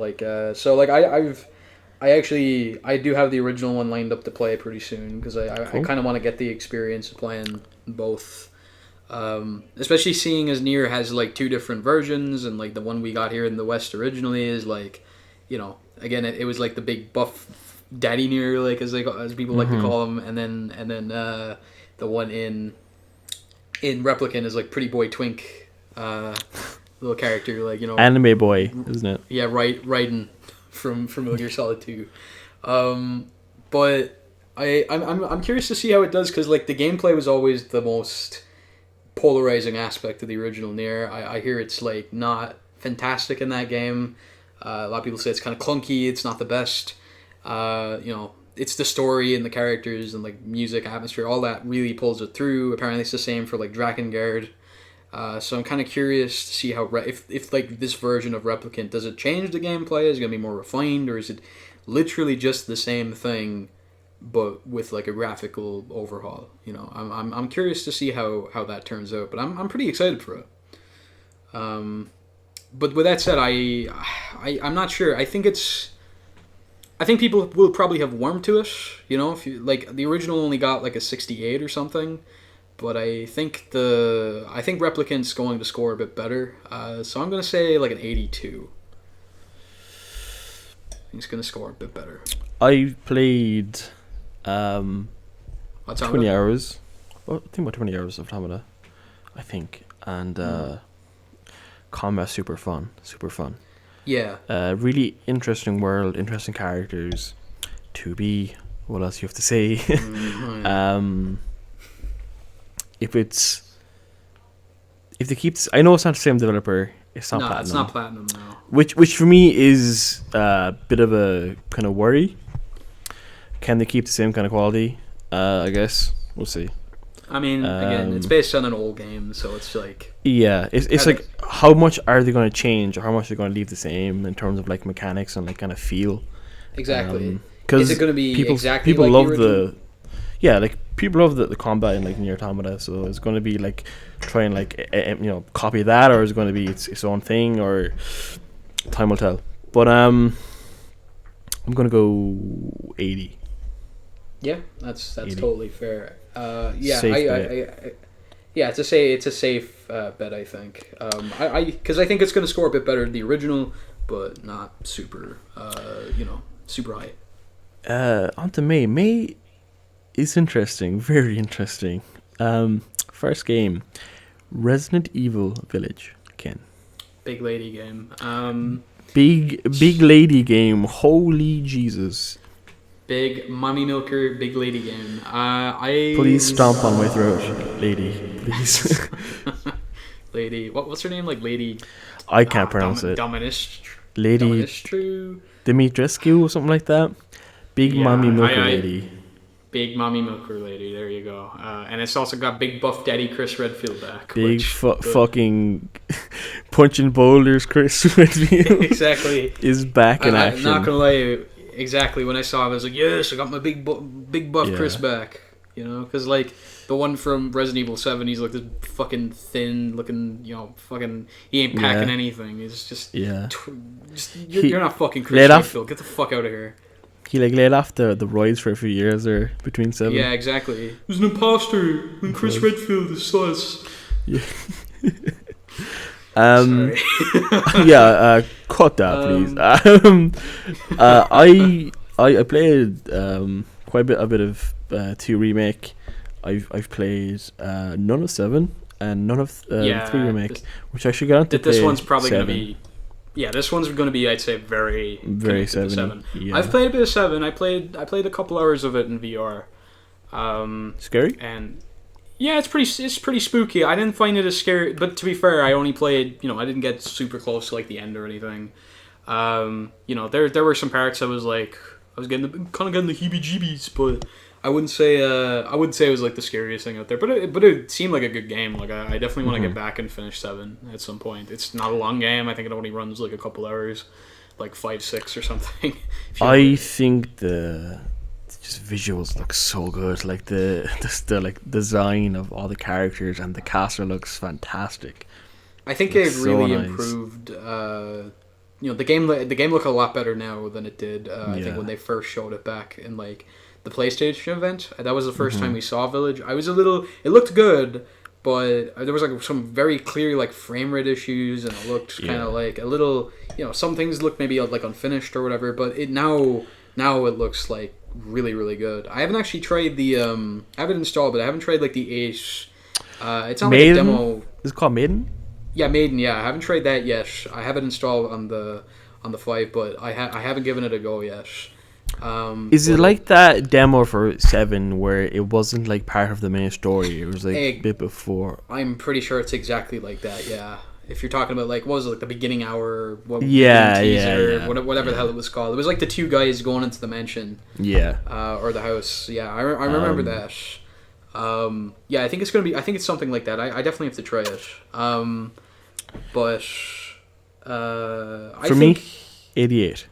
Speaker 1: I do have the original one lined up to play pretty soon because I kind of want to get the experience of playing both. Especially seeing as Nier has like two different versions, and like the one we got here in the West originally is like, again it was like the big buff daddy Nier, like as people like to call him, and then the one in Replicant is like pretty boy twink little character, like
Speaker 2: anime boy, isn't it?
Speaker 1: Yeah, Raiden from Metal Gear Solid 2. But I'm curious to see how it does, because like the gameplay was always the most polarizing aspect of the original Nier. I hear it's like not fantastic in that game. A lot of people say it's kind of clunky. It's not the best. It's the story and the characters and like music, atmosphere, all that really pulls it through. Apparently, it's the same for like Drakengard. So I'm kind of curious to see how if like this version of Replicant, does it change the gameplay? Is it gonna be more refined, or is it literally just the same thing, but with like a graphical overhaul? I'm curious to see how that turns out, but I'm pretty excited for it. But with that said, I'm not sure. I think people will probably have warmed to it. If you like, the original only got like a 68 or something, but I think Replicant's going to score a bit better. So I'm gonna say like an 82. I think it's gonna score a bit better.
Speaker 2: I played 20 hours. Well, I think about 20 hours of Automata, I think, and combat super fun.
Speaker 1: Yeah.
Speaker 2: Really interesting world, interesting characters. To be, what else you have to say? If they keep, I know it's not the same developer. It's not Platinum.
Speaker 1: It's not Platinum, no.
Speaker 2: Which for me is a bit of a kind of worry. Can they keep the same kind of quality? I guess we'll see.
Speaker 1: I mean, again, it's based on an old game, so it's like...
Speaker 2: Yeah, it's like, how much are they going to change, or how much are they going to leave the same in terms of like mechanics and like kind of feel?
Speaker 1: Exactly. Is it going to be exactly
Speaker 2: people
Speaker 1: like
Speaker 2: love
Speaker 1: the original?
Speaker 2: People love the combat in like Nier Automata, so it's going to be like try and like copy that, or is it going to be its own thing, or time will tell. But I'm going to go 80.
Speaker 1: Yeah, that's
Speaker 2: 80.
Speaker 1: Totally fair. It's a safe bet, I think. Because I think it's going to score a bit better than the original, but not super super high.
Speaker 2: On to May. May is interesting, very interesting. First game, Resident Evil Village. Ken.
Speaker 1: Big lady game.
Speaker 2: Big lady game. Holy Jesus.
Speaker 1: Big mommy milker, big lady game.
Speaker 2: Please stomp on my throat, lady. Please.
Speaker 1: Lady. What's her name? Like Lady.
Speaker 2: I can't pronounce it. Lady Dimitrescu or something like that. Big mommy milker lady.
Speaker 1: Big mommy milker lady. There you go. And it's also got big buff daddy Chris Redfield back.
Speaker 2: Big fucking punching boulders Chris Redfield.
Speaker 1: Exactly.
Speaker 2: Is back in action.
Speaker 1: I'm not gonna lie. Exactly, when I saw it, I was like, yes, I got my big buff Chris back. Because like the one from Resident Evil 7, he's like this fucking thin looking, fucking, he ain't packing anything. He's just, you're not fucking Chris Redfield. Get the fuck out of here.
Speaker 2: He like laid off the roids for a few years there between 7.
Speaker 1: Yeah, exactly. He was an imposter when Chris Redfield is sus.
Speaker 2: Yeah. Cut that, please. I played quite a bit of 2 remake. I've played none of 7 and none of 3 remake, which I should get onto.
Speaker 1: This one's probably going to be. Yeah, this one's going to be, I'd say, very 7. Yeah. I've played a bit of 7. I played a couple hours of it in VR.
Speaker 2: Scary?
Speaker 1: And yeah, it's pretty spooky. I didn't find it as scary, but to be fair, I only played, I didn't get super close to like the end or anything. There were some parts I was like, I was kind of getting the heebie-jeebies, but I wouldn't say it was like the scariest thing out there. But it seemed like a good game. Like I definitely want to get back and finish 7 at some point. It's not a long game. I think it only runs like a couple hours, like 5-6 or something.
Speaker 2: I think the just visuals look so good. Like the like design of all the characters and the caster looks fantastic.
Speaker 1: I think they've really improved. The game look a lot better now than it did. I think when they first showed it back in like the PlayStation event. That was the first time we saw Village. It looked good, but there was like some very clear like frame rate issues, and it looked kind of like a little. Some things look maybe like unfinished or whatever, but it now it looks like really, really good. I haven't actually tried the I have it installed, but I haven't tried like the Ace. It's not
Speaker 2: Maiden?
Speaker 1: like a demo.
Speaker 2: Is it called Maiden?
Speaker 1: Yeah, Maiden. Yeah, I haven't tried that yet. I have it installed on the 5, but I haven't given it a go yet.
Speaker 2: Is it like that demo for 7 where it wasn't like part of the main story? It was like a bit before.
Speaker 1: I'm pretty sure it's exactly like that. Yeah. If you're talking about like what was it, like the beginning hour? Whatever the hell it was called. It was like the 2 guys going into the mansion.
Speaker 2: Yeah.
Speaker 1: Or the house. Yeah, I remember that. I think it's gonna be. I think it's something like that. I definitely have to try it.
Speaker 2: For me, 88.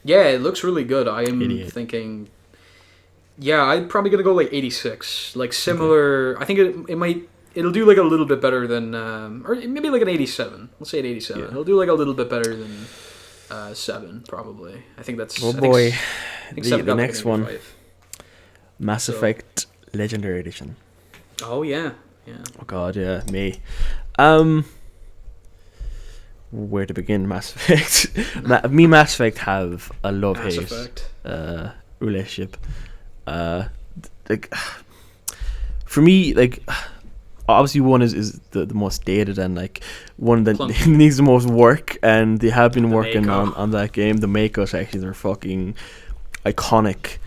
Speaker 1: Yeah, it looks really good. I am
Speaker 2: 88.
Speaker 1: thinking. Yeah, I'm probably gonna go like 86. Like similar. Okay. I think it'll do like a little bit better than or maybe like an 87. Let's say an 87. Yeah. It'll do like a little bit better than 7 probably. I think that's.
Speaker 2: Oh boy,
Speaker 1: I think
Speaker 2: the next one, Mass Effect Legendary Edition.
Speaker 1: Oh yeah.
Speaker 2: Oh god, yeah, me. Where to begin? Mass Effect. Mass Effect have a love-hate relationship. Like for me, like obviously one is the most dated and like one that needs the most work, and they have been working on that game. The Mako sections are fucking iconic.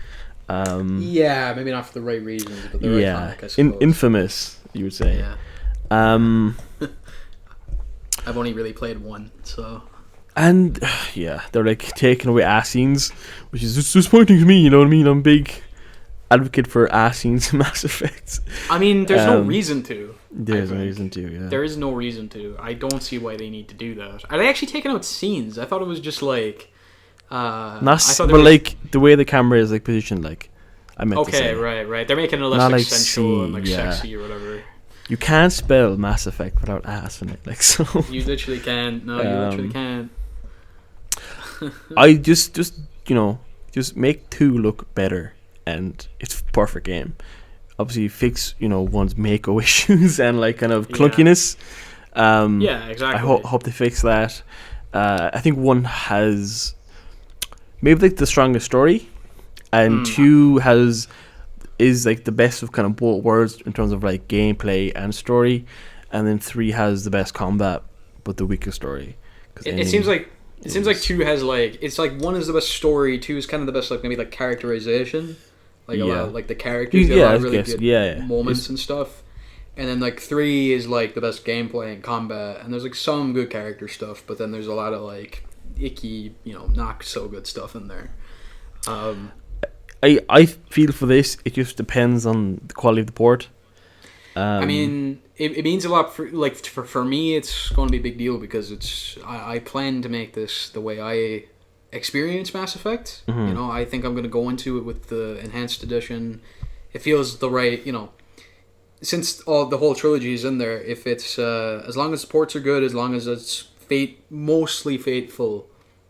Speaker 1: Yeah, maybe not for the right reasons, but they're iconic, I suppose.
Speaker 2: Infamous, you would say.
Speaker 1: Yeah. I've only really played 1, so.
Speaker 2: And they're like taking away ass scenes, which is just disappointing to me. You know what I mean? I'm a big advocate for ass scenes in Mass Effect.
Speaker 1: I mean, there's no reason to.
Speaker 2: There's no reason to. Yeah.
Speaker 1: There is no reason to. I don't see why they need to do that. Are they actually taking out scenes? I thought it was just like.
Speaker 2: Like the way the camera is like positioned, like I meant to say.
Speaker 1: Okay, right. They're making it less like sensual and like sexy or whatever.
Speaker 2: You can't spell Mass Effect without ass in it, like so.
Speaker 1: You literally can't. No, you literally can't.
Speaker 2: I just make 2 look better, and it's a perfect game. Obviously, fix one's Mako issues and like kind of clunkiness.
Speaker 1: Exactly.
Speaker 2: I hope they fix that. I think 1 has maybe like the strongest story, and 2 is like the best of kind of both worlds in terms of like gameplay and story, and then 3 has the best combat but the weakest story.
Speaker 1: It seems like 2 has like it's like 1 is the best story, 2 is kind of the best like maybe like characterization, like a lot of, like the characters get a lot of really good moments and stuff, and then like 3 is like the best gameplay and combat, and there's like some good character stuff, but then there's a lot of like icky not so good stuff in there.
Speaker 2: I feel for this, it just depends on the quality of the port.
Speaker 1: I mean, it means a lot for me. It's going to be a big deal because I plan to make this the way I experience Mass Effect.
Speaker 2: Mm-hmm.
Speaker 1: I think I'm going to go into it with the enhanced edition. It feels the right, since the whole trilogy is in there. If it's as long as the ports are good, as long as it's mostly faithful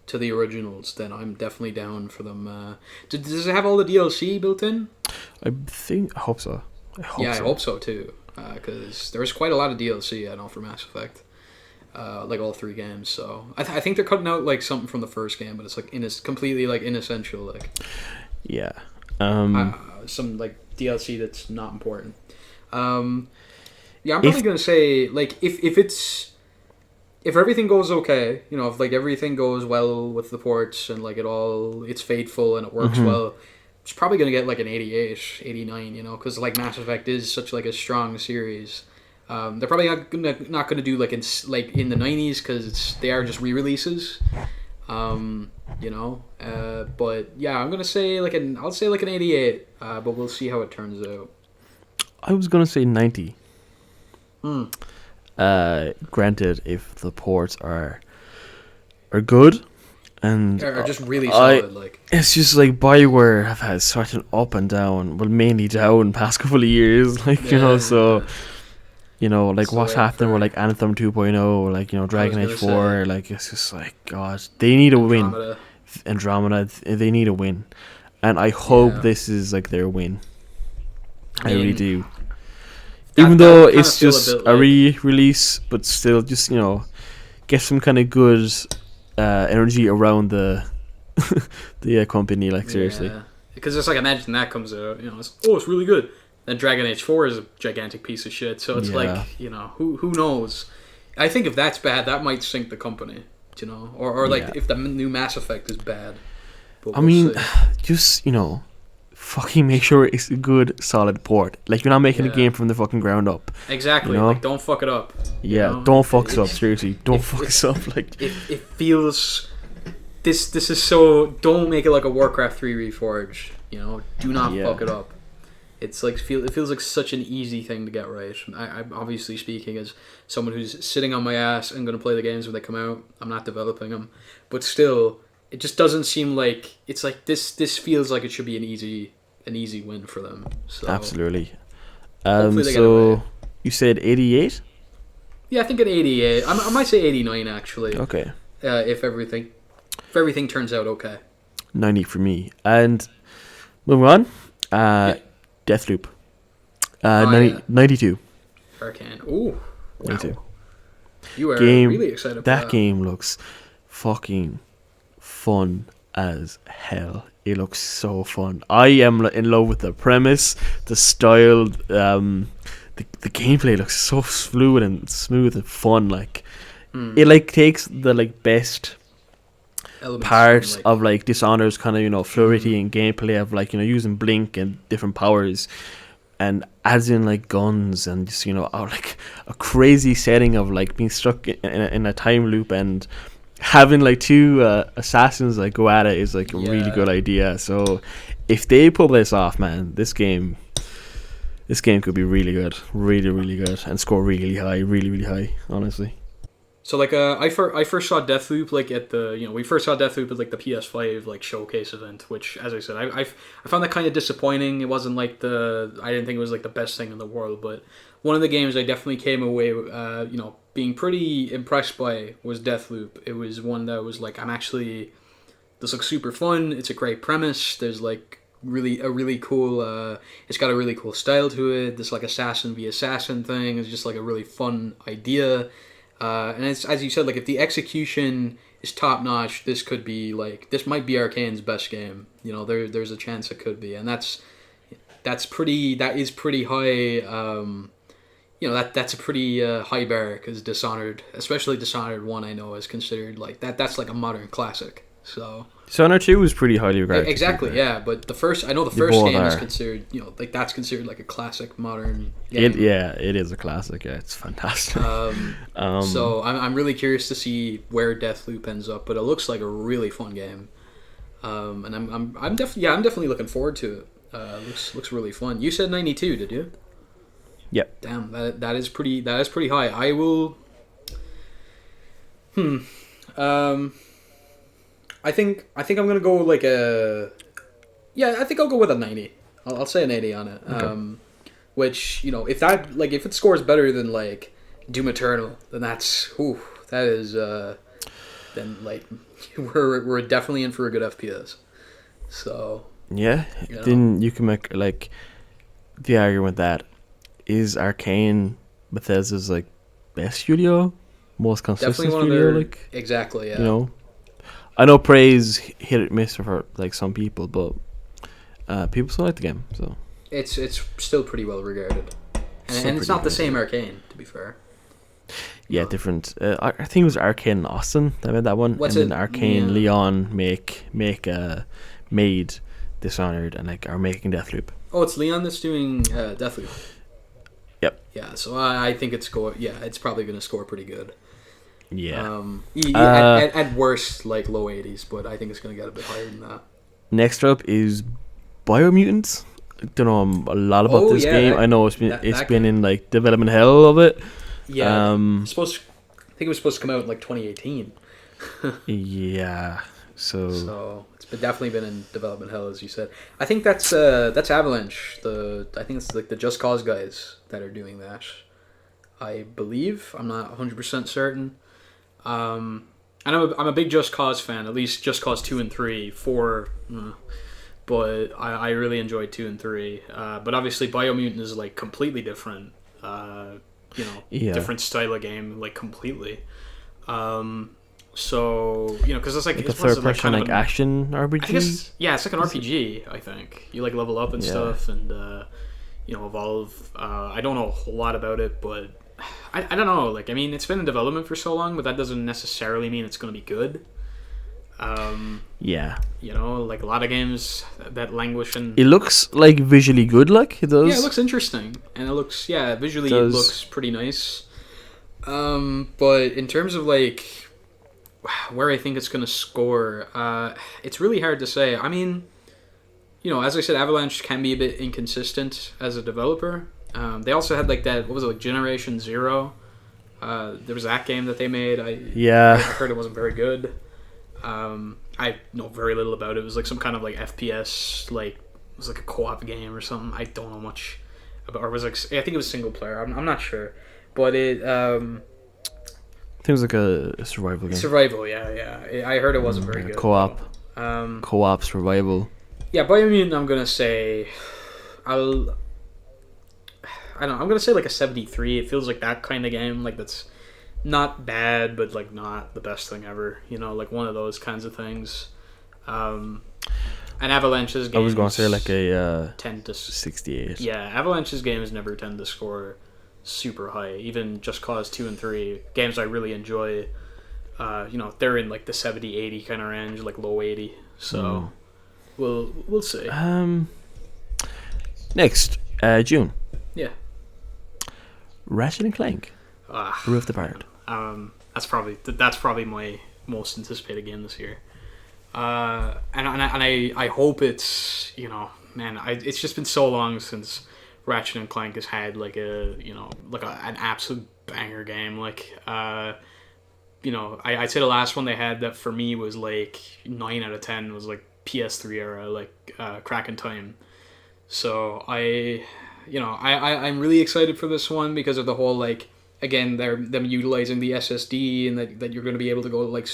Speaker 1: to the originals, then I'm definitely down for them. Does it have all the DLC built in?
Speaker 2: I hope so. I
Speaker 1: hope so too, because there's quite a lot of DLC I know for Mass Effect, like all 3 games. So I think they're cutting out like something from the first game, but it's like completely like inessential, like some like DLC that's not important. I'm probably gonna say like if everything goes okay, if like everything goes well with the ports and like it's faithful and it works well, it's probably going to get like an 88, 89, because like Mass Effect is such like a strong series. They're probably not going to do like in the 90s because they are just re-releases. But yeah, I'm gonna say like I'll say like an 88. But we'll see how it turns out.
Speaker 2: I was gonna say 90.
Speaker 1: Hmm.
Speaker 2: Granted, if the ports are good, and
Speaker 1: Are just really solid. Like
Speaker 2: it's just like BioWare have had such an up and down, well, mainly down past couple of years, like so. Like
Speaker 1: So
Speaker 2: what's happening with like Anthem 2.0, like Dragon Age 4, like it's just like God, they need a win. Andromeda, they need a win, and I hope this is like their win. I really do. Even though it's just a re-release, but still, just get some kind of good energy around the the company. Like seriously,
Speaker 1: because it's like imagine that comes out, it's really good. Then Dragon Age 4 is a gigantic piece of shit. So it's like who knows? I think if that's bad, that might sink the company. Or like if the new Mass Effect is bad. But we'll see.
Speaker 2: Just fucking make sure it's a good, solid port. Like you're not making a game from the fucking ground up.
Speaker 1: Exactly. Like don't fuck it up.
Speaker 2: Don't fuck it up. Seriously, don't fuck it up. Like
Speaker 1: it feels. This is so. Don't make it like a Warcraft 3 Reforged. Do not fuck it up. It's like it feels like such an easy thing to get right. I'm obviously speaking as someone who's sitting on my ass and going to play the games when they come out. I'm not developing them, but still, it just doesn't seem like it's like this. This feels like it should be an easy win for them. So
Speaker 2: absolutely.
Speaker 1: So
Speaker 2: you said 88?
Speaker 1: Yeah, I think an 88. I might say 89 actually.
Speaker 2: Okay.
Speaker 1: If everything turns out okay.
Speaker 2: 90 for me. And moving on. Deathloop. 92.
Speaker 1: Arcane. Ooh.
Speaker 2: 92.
Speaker 1: Wow. You are really excited for that.
Speaker 2: That game looks fucking fun as hell. It looks so fun. I am in love with the premise, the style, the gameplay looks so fluid and smooth and fun. Like it like takes the like best elements parts of like Dishonored's kind of fluidity and gameplay of like using blink and different powers, and adds in like guns and just like a crazy setting of like being stuck in a time loop, and having like two assassins like go at it is like a really good idea. So if they pull this off, man, this game could be really good, really good, and score really high, honestly.
Speaker 1: So like I first saw Deathloop like at the we first saw Deathloop at like the PS5 like showcase event, which as I said I found that kind of disappointing. It wasn't like I didn't think it was like the best thing in the world, but one of the games I definitely came away being pretty impressed by was Deathloop. It was one that was like this looks super fun. It's a great premise. There's like really cool it's got a really cool style to it. This like assassin v assassin thing is just like a really fun idea. And it's, as you said, like if the execution is top notch, this might be Arcane's best game. There's a chance it could be, and that is pretty high. That's a pretty high bar, because Dishonored, especially Dishonored 1, I know is considered like that. That's like a modern classic. So
Speaker 2: Dishonored 2 was pretty highly regarded.
Speaker 1: Exactly, yeah. But the first game is considered, that's considered like a classic modern game.
Speaker 2: It is a classic. Yeah, it's fantastic.
Speaker 1: So I'm really curious to see where Deathloop ends up, but it looks like a really fun game. And I'm definitely looking forward to it. Looks really fun. You said 92, did you?
Speaker 2: Yep.
Speaker 1: Damn, that is pretty high. I will. I think I'm gonna go like a. Yeah, I think I'll go with a 90. I'll say an 80 on it. Okay. Which if it scores better than like Doom Eternal, then that is then like we're definitely in for a good FPS. So
Speaker 2: yeah, then you can make like the argument that is Arcane Bethesda's like best studio, most consistent studio, like
Speaker 1: exactly. Yeah.
Speaker 2: I know praise hit or miss for like some people, but people still like the game, so
Speaker 1: it's still pretty well regarded, and it's not the same Arcane, to be fair.
Speaker 2: Yeah, different. I think it was Arcane Austin that made that one, then Arcane Leon made Dishonored and like are making Deathloop.
Speaker 1: Oh, it's Leon that's doing Deathloop.
Speaker 2: Yep.
Speaker 1: Yeah, so I think it's probably going to score pretty good.
Speaker 2: Yeah.
Speaker 1: At worst, like low 80s, but I think it's going to get a bit higher than that.
Speaker 2: Next up is Biomutants. I don't know a lot about this game. I know it's been in like development hell of it.
Speaker 1: Yeah, I think it was supposed to come out in like 2018.
Speaker 2: Yeah,
Speaker 1: so it's definitely been in development hell, as you said. I think that's Avalanche. I think it's like the Just Cause guys that are doing that. I believe. I'm not 100% certain. And I'm a big Just Cause fan. At least Just Cause 2 and 3, 4. But I really enjoyed 2 and 3. But obviously Biomutant is like completely different. Different style of game, like completely. So because it's like
Speaker 2: a third person like action RPG.
Speaker 1: I guess, yeah, it's like an RPG. I think you like level up and stuff, and evolve. I don't know a whole lot about it, but I don't know. Like, I mean, it's been in development for so long, but that doesn't necessarily mean it's going to be good. Like a lot of games that languish in.
Speaker 2: It looks like visually good, like it does.
Speaker 1: Yeah, it looks interesting, and it looks visually it looks pretty nice. But in terms of like where I think it's gonna score, it's really hard to say. I mean, as I said, Avalanche can be a bit inconsistent as a developer. They also had like that. What was it, like Generation Zero? There was that game that they made. I heard it wasn't very good. I know very little about it. It was like some kind of like FPS, like it was like a co-op game or something. I don't know much about. Or it was like I think it was single player. I'm not sure, but it.
Speaker 2: I think it was like a survival game.
Speaker 1: Survival, yeah. I heard it wasn't very good.
Speaker 2: Co-op. Co-op survival.
Speaker 1: Yeah, Biomutant. I'm gonna say, I'm gonna say like a 73. It feels like that kind of game. Like that's not bad, but like not the best thing ever. Like one of those kinds of things. And Avalanche's games.
Speaker 2: I was gonna say like a
Speaker 1: tend to
Speaker 2: 68.
Speaker 1: Yeah, Avalanche's games never tend to score super high. Even Just Cause 2 and 3 games I really enjoy. They're in like the 70, 80 kind of range, like low 80. So we'll see.
Speaker 2: Next, June.
Speaker 1: Yeah.
Speaker 2: Ratchet and Clank. Rift Apart.
Speaker 1: That's probably my most anticipated game this year. And I hope it's it's just been so long since Ratchet and Clank has had like an absolute banger game. Like I'd say the last one they had that for me was like 9 out of 10 was like PS3 era, like Crack in Time. So I'm really excited for this one because of the whole like. Again, them utilizing the SSD and that you're going to be able to go like,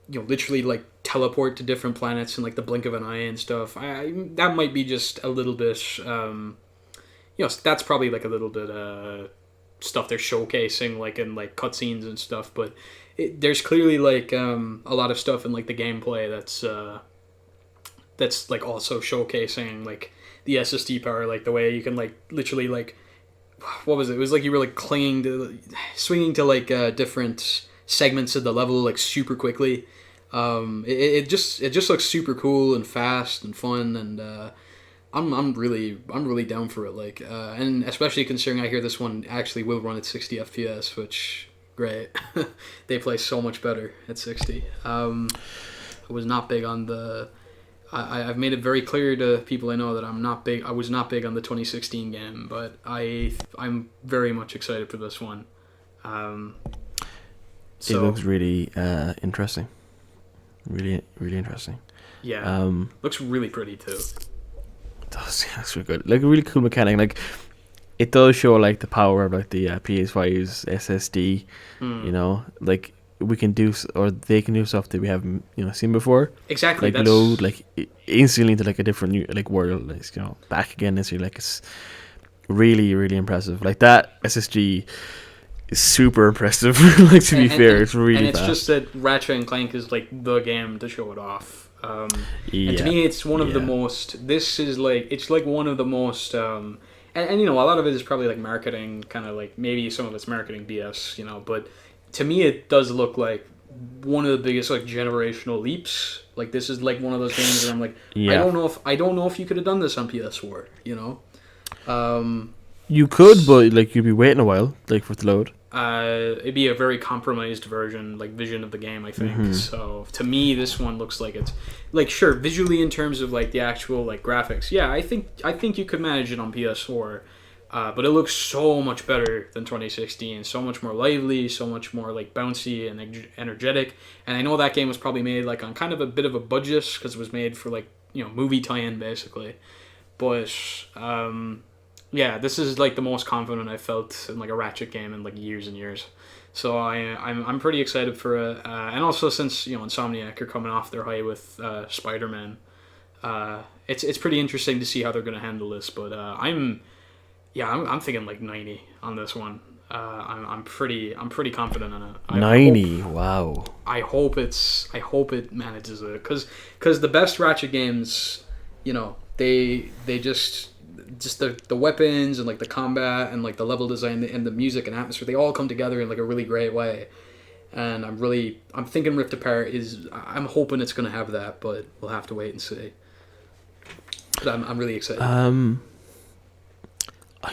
Speaker 1: literally like teleport to different planets in like the blink of an eye and stuff. That might be just a little bit, that's probably like a little bit stuff they're showcasing like in like cutscenes and stuff. But there's clearly like a lot of stuff in like the gameplay that's like also showcasing like the SSD power, like the way you can like literally like. What was it? It was like you were like swinging to like different segments of the level like super quickly. It just looks super cool and fast and fun, and I'm really down for it. Like and especially considering I hear this one actually will run at 60 FPS, which great. They play so much better at 60. I was not big on the. I've made it very clear to people I know that I was not big on the 2016 game, but I'm very much excited for this one.
Speaker 2: It looks really interesting. Really, really interesting.
Speaker 1: Yeah. Looks really pretty too.
Speaker 2: It does. Yeah, looks really good. Like a really cool mechanic. Like it does show like the power of like the PS5's SSD. Like. We can do, or they can do stuff that we haven't, seen before.
Speaker 1: Exactly.
Speaker 2: Like load, like instantly into like a different new, like world. Like, back again this year. Like it's really, really impressive. Like that SSG is super impressive. Like to be fair, it's really.
Speaker 1: And it's
Speaker 2: fast.
Speaker 1: just that Ratchet and Clank is like the game to show it off. And to me, it's one of the most. This is like it's like one of the most. And a lot of it is probably like marketing, kind of like maybe some of it's marketing BS, but. To me, it does look like one of the biggest like generational leaps. Like this is like one of those games where I'm like, I don't know if you could have done this on PS4.
Speaker 2: You could, but like you'd be waiting a while, like for it to load.
Speaker 1: It'd be a very compromised vision of the game, I think. So to me, this one looks like it's like, sure, visually in terms of like the actual like graphics. Yeah, I think you could manage it on PS4, but it looks so much better than 2016. So much more lively, so much more like bouncy and energetic. And I know that game was probably made like on kind of a bit of a budget because it was made for like movie tie-in basically, but yeah, this is like the most confident I felt in like a Ratchet game in like years and years. So I'm pretty excited for it, and also since Insomniac are coming off their high with Spider-Man, it's pretty interesting to see how they're gonna handle this. But I'm thinking like 90 on this one. I'm pretty confident in it.
Speaker 2: 90, wow.
Speaker 1: I hope it manages it because the best Ratchet games, they just the weapons and like the combat and like the level design and the music and atmosphere, they all come together in like a really great way. And I'm thinking Rift Apart I'm hoping it's gonna have that, but we'll have to wait and see. But I'm really excited.
Speaker 2: I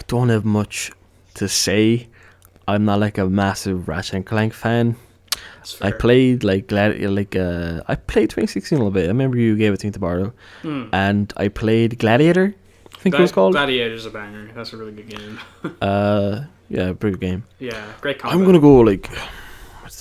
Speaker 2: don't have much to say. I'm not like a massive Ratchet and Clank fan. I played I played 2016 a little bit. I remember you gave it to me to borrow, and I played Gladiator. I think it was called.
Speaker 1: Gladiator's a banger. That's a really good game.
Speaker 2: Yeah, pretty good game.
Speaker 1: Yeah, great combat.
Speaker 2: I'm gonna go like, I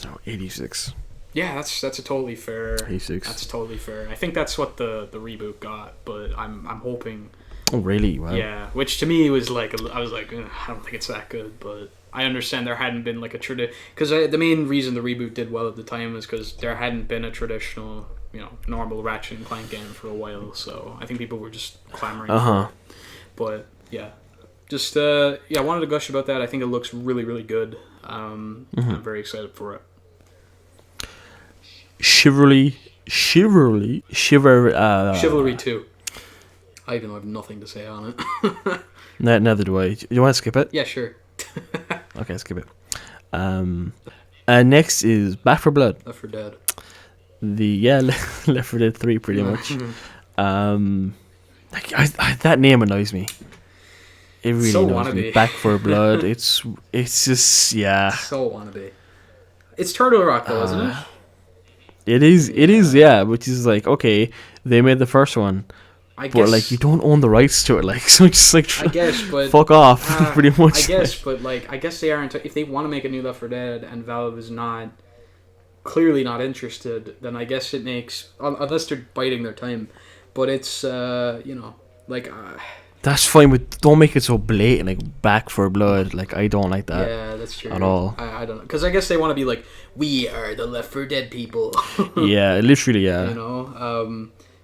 Speaker 2: don't know, 86.
Speaker 1: Yeah, that's a totally fair.
Speaker 2: 86.
Speaker 1: That's totally fair. I think that's what the reboot got, but I'm hoping.
Speaker 2: Oh really? Wow.
Speaker 1: Yeah, which to me was like I was like, I don't think it's that good, but I understand there hadn't been like a tradition, because the main reason the reboot did well at the time was because there hadn't been a traditional normal Ratchet and Clank game for a while, so I think people were just clamoring for it. But yeah, just I wanted to gush about that. I think it looks really, really good. I'm very excited for it.
Speaker 2: Chivalry
Speaker 1: 2. I even have nothing to say on it.
Speaker 2: Neither do I. You want to skip it?
Speaker 1: Yeah, sure.
Speaker 2: Okay, skip it. Next is Back 4 Blood.
Speaker 1: Left 4 Dead.
Speaker 2: Left 4 Dead 3 pretty much. That name annoys me. It really
Speaker 1: so
Speaker 2: annoys me.
Speaker 1: wannabe.
Speaker 2: Back 4 Blood. It's just
Speaker 1: So wannabe. It's Turtle Rock though, isn't it?
Speaker 2: It is, yeah. Which is like, okay, they made the first one, but like you don't own the rights to it, like, so just like
Speaker 1: I guess, but
Speaker 2: fuck off, pretty much.
Speaker 1: I guess, but like I guess they aren't. If they want to make a new Left 4 Dead and Valve is clearly not interested, then I guess it makes, unless they're biding their time. But it's
Speaker 2: that's fine, but don't make it so blatant, like Back 4 Blood. Like, I don't like that.
Speaker 1: Yeah, that's true.
Speaker 2: At all.
Speaker 1: I don't know, because I guess they want to be like, we are the Left 4 Dead people.
Speaker 2: Yeah, literally, yeah.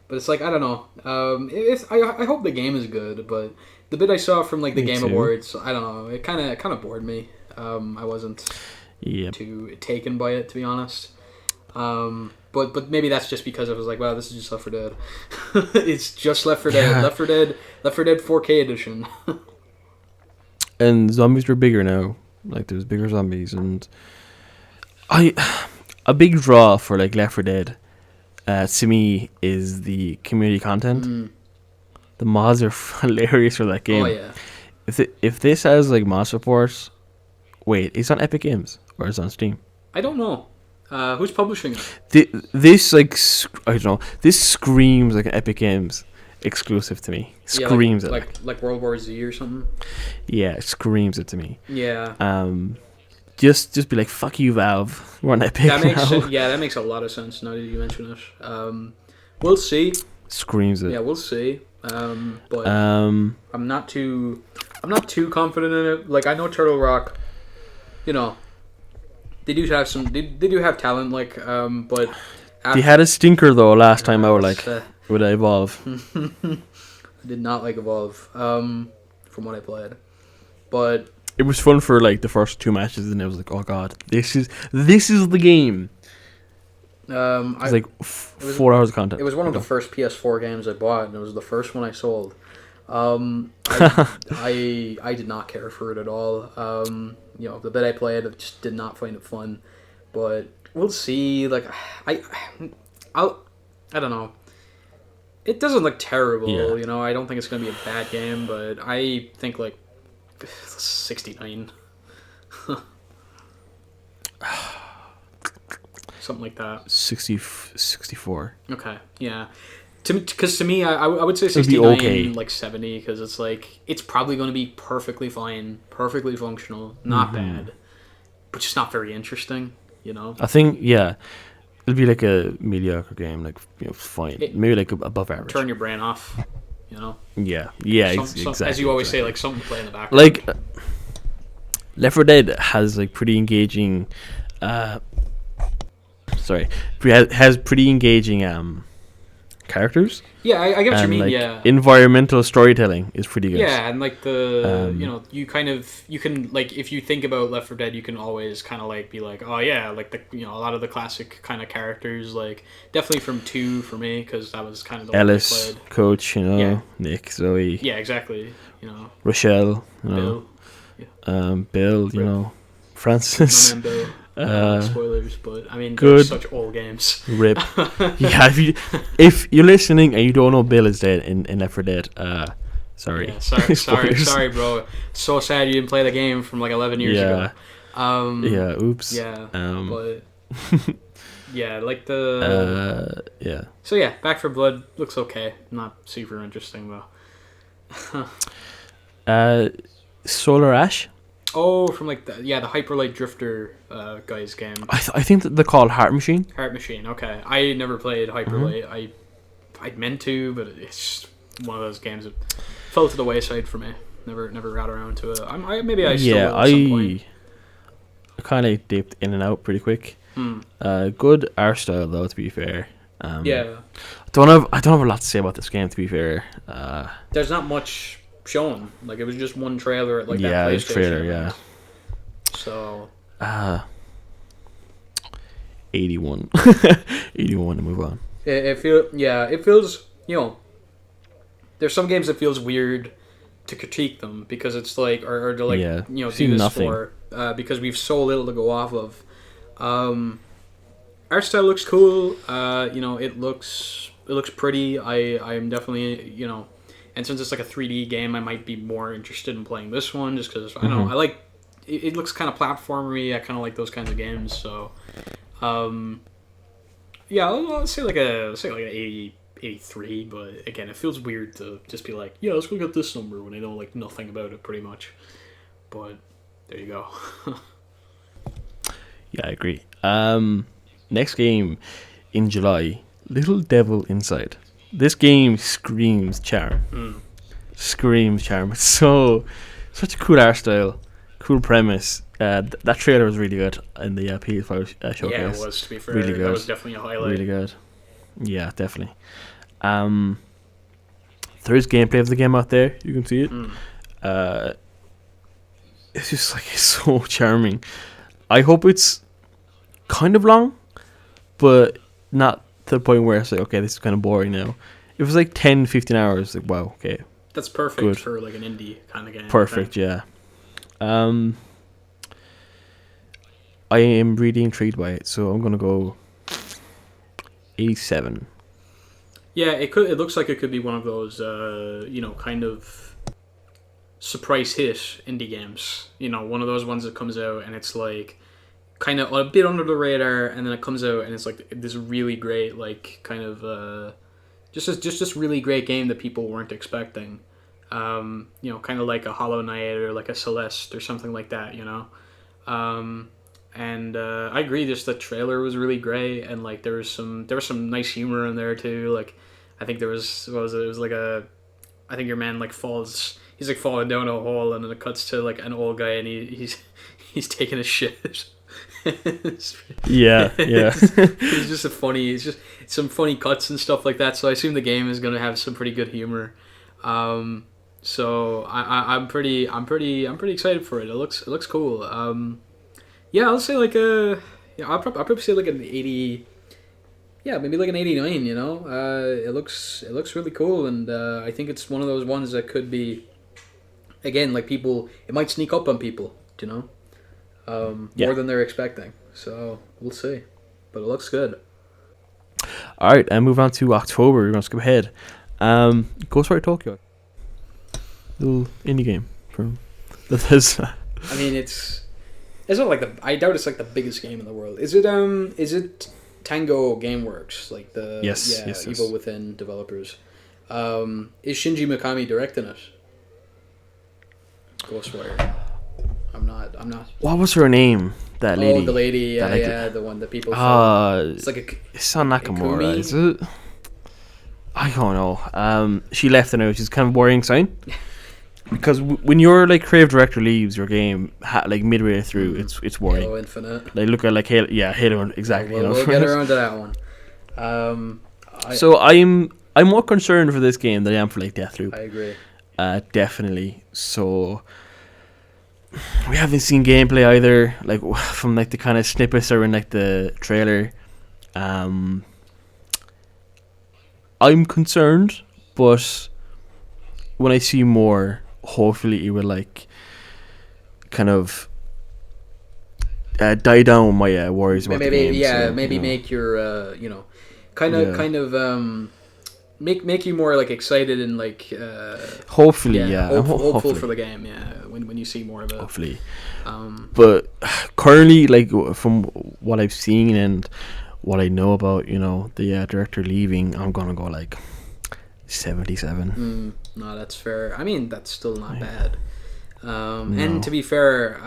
Speaker 1: But it's like, I don't know. I hope the game is good, but the bit I saw from like the
Speaker 2: Me
Speaker 1: Game
Speaker 2: too.
Speaker 1: Awards, I don't know. It kind of bored me. I wasn't too taken by it, to be honest. But maybe that's just because I was like, wow, this is just Left 4 Dead. It's just Left 4 Dead.
Speaker 2: Yeah.
Speaker 1: Left 4 Dead 4K edition.
Speaker 2: And zombies are bigger now. Like, there's bigger zombies, and a big draw for like Left 4 Dead, to me, is the community content. The mods are hilarious for that game.
Speaker 1: Oh yeah.
Speaker 2: If this has like mod support, wait, it's on Epic Games or it's on Steam?
Speaker 1: I don't know. Who's publishing it?
Speaker 2: This like I don't know. This screams like an Epic Games exclusive to me. Screams it
Speaker 1: like World War Z or something.
Speaker 2: Yeah, it screams it to me.
Speaker 1: Yeah.
Speaker 2: Just be like, fuck you, Valve. We're on Epic
Speaker 1: That makes
Speaker 2: now.
Speaker 1: that makes a lot of sense now that you mention it. We'll see.
Speaker 2: Screams it.
Speaker 1: Yeah, we'll see. But
Speaker 2: Um.
Speaker 1: I'm not too confident in it. Like, I know Turtle Rock, they do have they do have talent, like, but
Speaker 2: They had a stinker though last time out, like, with Evolve.
Speaker 1: I did not like Evolve, from what I played, but
Speaker 2: It was fun for like the first 2 matches, and it was like, oh god, this is the game. It was like 4 hours of content.
Speaker 1: It was one of the first PS4 games I bought, and it was the first one I sold. I did not care for it at all. The bit I played, I just did not find it fun. But we'll see. Like, I don't know. It doesn't look terrible,
Speaker 2: Yeah.
Speaker 1: I don't think it's gonna be a bad game, but I think like 69. Something like that.
Speaker 2: 64.
Speaker 1: Okay, yeah. Because to me, I would say 69,
Speaker 2: okay.
Speaker 1: like 70, because it's like, it's probably going to be perfectly fine, perfectly functional, not bad, but just not very interesting, you know?
Speaker 2: I think, yeah, it'll be like a mediocre game, like, you know, fine. Maybe like above average.
Speaker 1: Turn your brain off, you know?
Speaker 2: Yeah, exactly.
Speaker 1: As you always say, like, something to play in the background.
Speaker 2: Like, Left 4 Dead has like pretty engaging, has pretty engaging characters.
Speaker 1: Yeah, I get what you mean.
Speaker 2: Like,
Speaker 1: yeah,
Speaker 2: environmental storytelling is pretty good.
Speaker 1: Yeah, and like the you know, you can like, if you think about Left 4 Dead, you can always kind of like be like, oh yeah, like the, you know, a lot of the classic kind of characters, like definitely from 2 for me, because that was kind of the
Speaker 2: Ellis,
Speaker 1: one I played.
Speaker 2: Coach, you know,
Speaker 1: Yeah.
Speaker 2: Nick, Zoe.
Speaker 1: Yeah, exactly. You know,
Speaker 2: Rochelle, you know, Bill, you know, Francis.
Speaker 1: my man Bill. Spoilers, but I mean,
Speaker 2: Good.
Speaker 1: they're such old games.
Speaker 2: RIP. Yeah, if you're listening and you don't know Bill is dead in Left 4 Dead, sorry.
Speaker 1: Yeah, sorry, bro. So sad you didn't play the game from like 11 years ago.
Speaker 2: Yeah, oops.
Speaker 1: Yeah,
Speaker 2: but
Speaker 1: yeah, like the
Speaker 2: yeah.
Speaker 1: So yeah, Back 4 Blood looks okay. Not super interesting though.
Speaker 2: Solar Ash.
Speaker 1: Oh, from like the Hyperlight Drifter guys game.
Speaker 2: I think that they're called Heart Machine.
Speaker 1: Heart Machine. Okay, I never played Hyperlight. I'd meant to, but it's one of those games that fell to the wayside for me. Never got around to it. Maybe I still will at some point.
Speaker 2: I kind of dipped in and out pretty quick. Good art style though, to be fair.
Speaker 1: Yeah.
Speaker 2: I don't have a lot to say about this game, to be fair.
Speaker 1: There's not much shown. Like, it was just one trailer at like that
Speaker 2: yeah,
Speaker 1: PlayStation
Speaker 2: it's trailer,
Speaker 1: event.
Speaker 2: yeah.
Speaker 1: So
Speaker 2: 81. 81 to move on.
Speaker 1: it feels, you know, there's some games that feels weird to critique them because it's like, or to like, you know, do this
Speaker 2: nothing.
Speaker 1: for because we've so little to go off of. Art style looks cool. You know, it looks pretty. I'm definitely, you know, and since it's like a 3D game, I might be more interested in playing this one just because I don't know, I like it looks kind of platformery. I kind of like those kinds of games. So, yeah, I'll say like an 83. But again, it feels weird to just be like, yeah, let's go get this number when I know like nothing about it pretty much. But there you go.
Speaker 2: Yeah, I agree. Next game in July, Little Devil Inside. This game screams charm. Screams charm. It's such a cool art style, cool premise. That trailer was really good in the PS5 showcase.
Speaker 1: Yeah, it was, to be fair.
Speaker 2: Really good.
Speaker 1: That was definitely a highlight.
Speaker 2: Really good. Yeah, definitely. There is gameplay of the game out there. You can see it. It's just like, it's so charming. I hope it's kind of long, but not to the point where it's like, okay, this is kind of boring now. If it was like 10-15 hours, like, wow, okay.
Speaker 1: That's perfect
Speaker 2: good.
Speaker 1: for like an indie kind of game.
Speaker 2: Perfect, yeah. I am really intrigued by it, so I'm gonna go 87.
Speaker 1: Yeah, it looks like it could be one of those, you know, kind of surprise hit indie games. You know, one of those ones that comes out and it's like kind of a bit under the radar, and then it comes out and it's like this really great, like, kind of just this really great game that people weren't expecting. You know, kind of like a Hollow Knight or like a Celeste or something like that. You know, and I agree. Just the trailer was really great, and like there was some nice humor in there too. Like, I think there was it was like I think your man like he's like falling down a hole, and then it cuts to like an old guy, and he's taking a shit.
Speaker 2: Yeah.
Speaker 1: It's just it's just some funny cuts and stuff like that. So I assume the game is gonna have some pretty good humor. So I'm pretty excited for it. It looks cool. Yeah, I'll say like I'll probably say like an 80. Yeah, maybe like an 89. You know, it looks really cool, and I think it's one of those ones that could be, again, like people. It might sneak up on people. You know. More than they're expecting. So we'll see, but it looks good.
Speaker 2: All right, and move on to October. We're gonna skip ahead. Ghostwire Tokyo, little indie game from There's
Speaker 1: I mean, it's not like I doubt it's like the biggest game in the world. Is it Tango Gameworks, like the
Speaker 2: yes.
Speaker 1: Evil Within developers? Is Shinji Mikami directing it? Ghostwire. I'm not.
Speaker 2: What was her name? That lady.
Speaker 1: Oh, the lady.
Speaker 2: that,
Speaker 1: Yeah,
Speaker 2: like,
Speaker 1: the one that people.
Speaker 2: It's
Speaker 1: like
Speaker 2: it's not Nakamura,
Speaker 1: Ikumi?
Speaker 2: is it? I don't know. She left now, which is kind of a worrying sign. Because when your like creative director leaves your game, like midway through, it's worrying.
Speaker 1: Halo Infinite.
Speaker 2: They look at like Halo, exactly.
Speaker 1: We'll get around to that one.
Speaker 2: So I'm more concerned for this game than I am for like Deathloop.
Speaker 1: I agree.
Speaker 2: Definitely. So we haven't seen gameplay either, like from like the kind of snippets that are in like the trailer. I'm concerned, but when I see more, hopefully it will like kind of die down my worries about the game.
Speaker 1: Maybe make your kind of make you more like excited and like
Speaker 2: hopefully
Speaker 1: hopeful for the game, when you see more of it,
Speaker 2: hopefully. But currently, like from what I've seen and what I know about the director leaving, I'm gonna go like 77.
Speaker 1: No, that's fair. I mean, that's still not bad. And to be fair,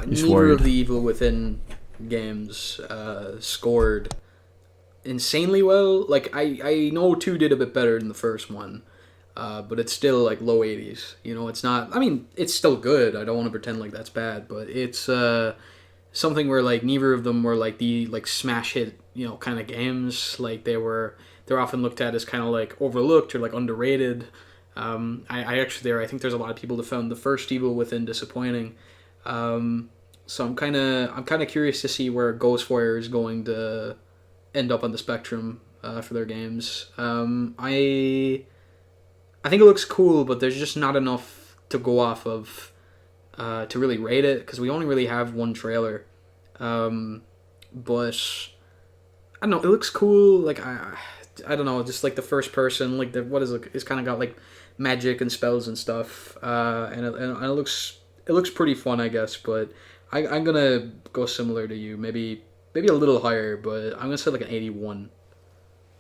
Speaker 1: neither of the Evil Within games scored insanely well. Like I know 2 did a bit better than the first one, but it's still like low 80s. It's not. I mean, it's still good. I don't want to pretend like that's bad, but it's something where like neither of them were like the like smash hit kind of games. Like they're often looked at as kind of like overlooked or like underrated. I think there's a lot of people that found the first Evil Within disappointing. So I'm kind of curious to see where Ghostwire is going to end up on the spectrum for their games. I think it looks cool, but there's just not enough to go off of to really rate it, because we only really have one trailer. But I don't know, it looks cool. Like I don't know, just like the first person, like it's kind of got like magic and spells and stuff, and it looks pretty fun, I guess. But I'm gonna go similar to you, maybe a little higher, but I'm gonna say like an 81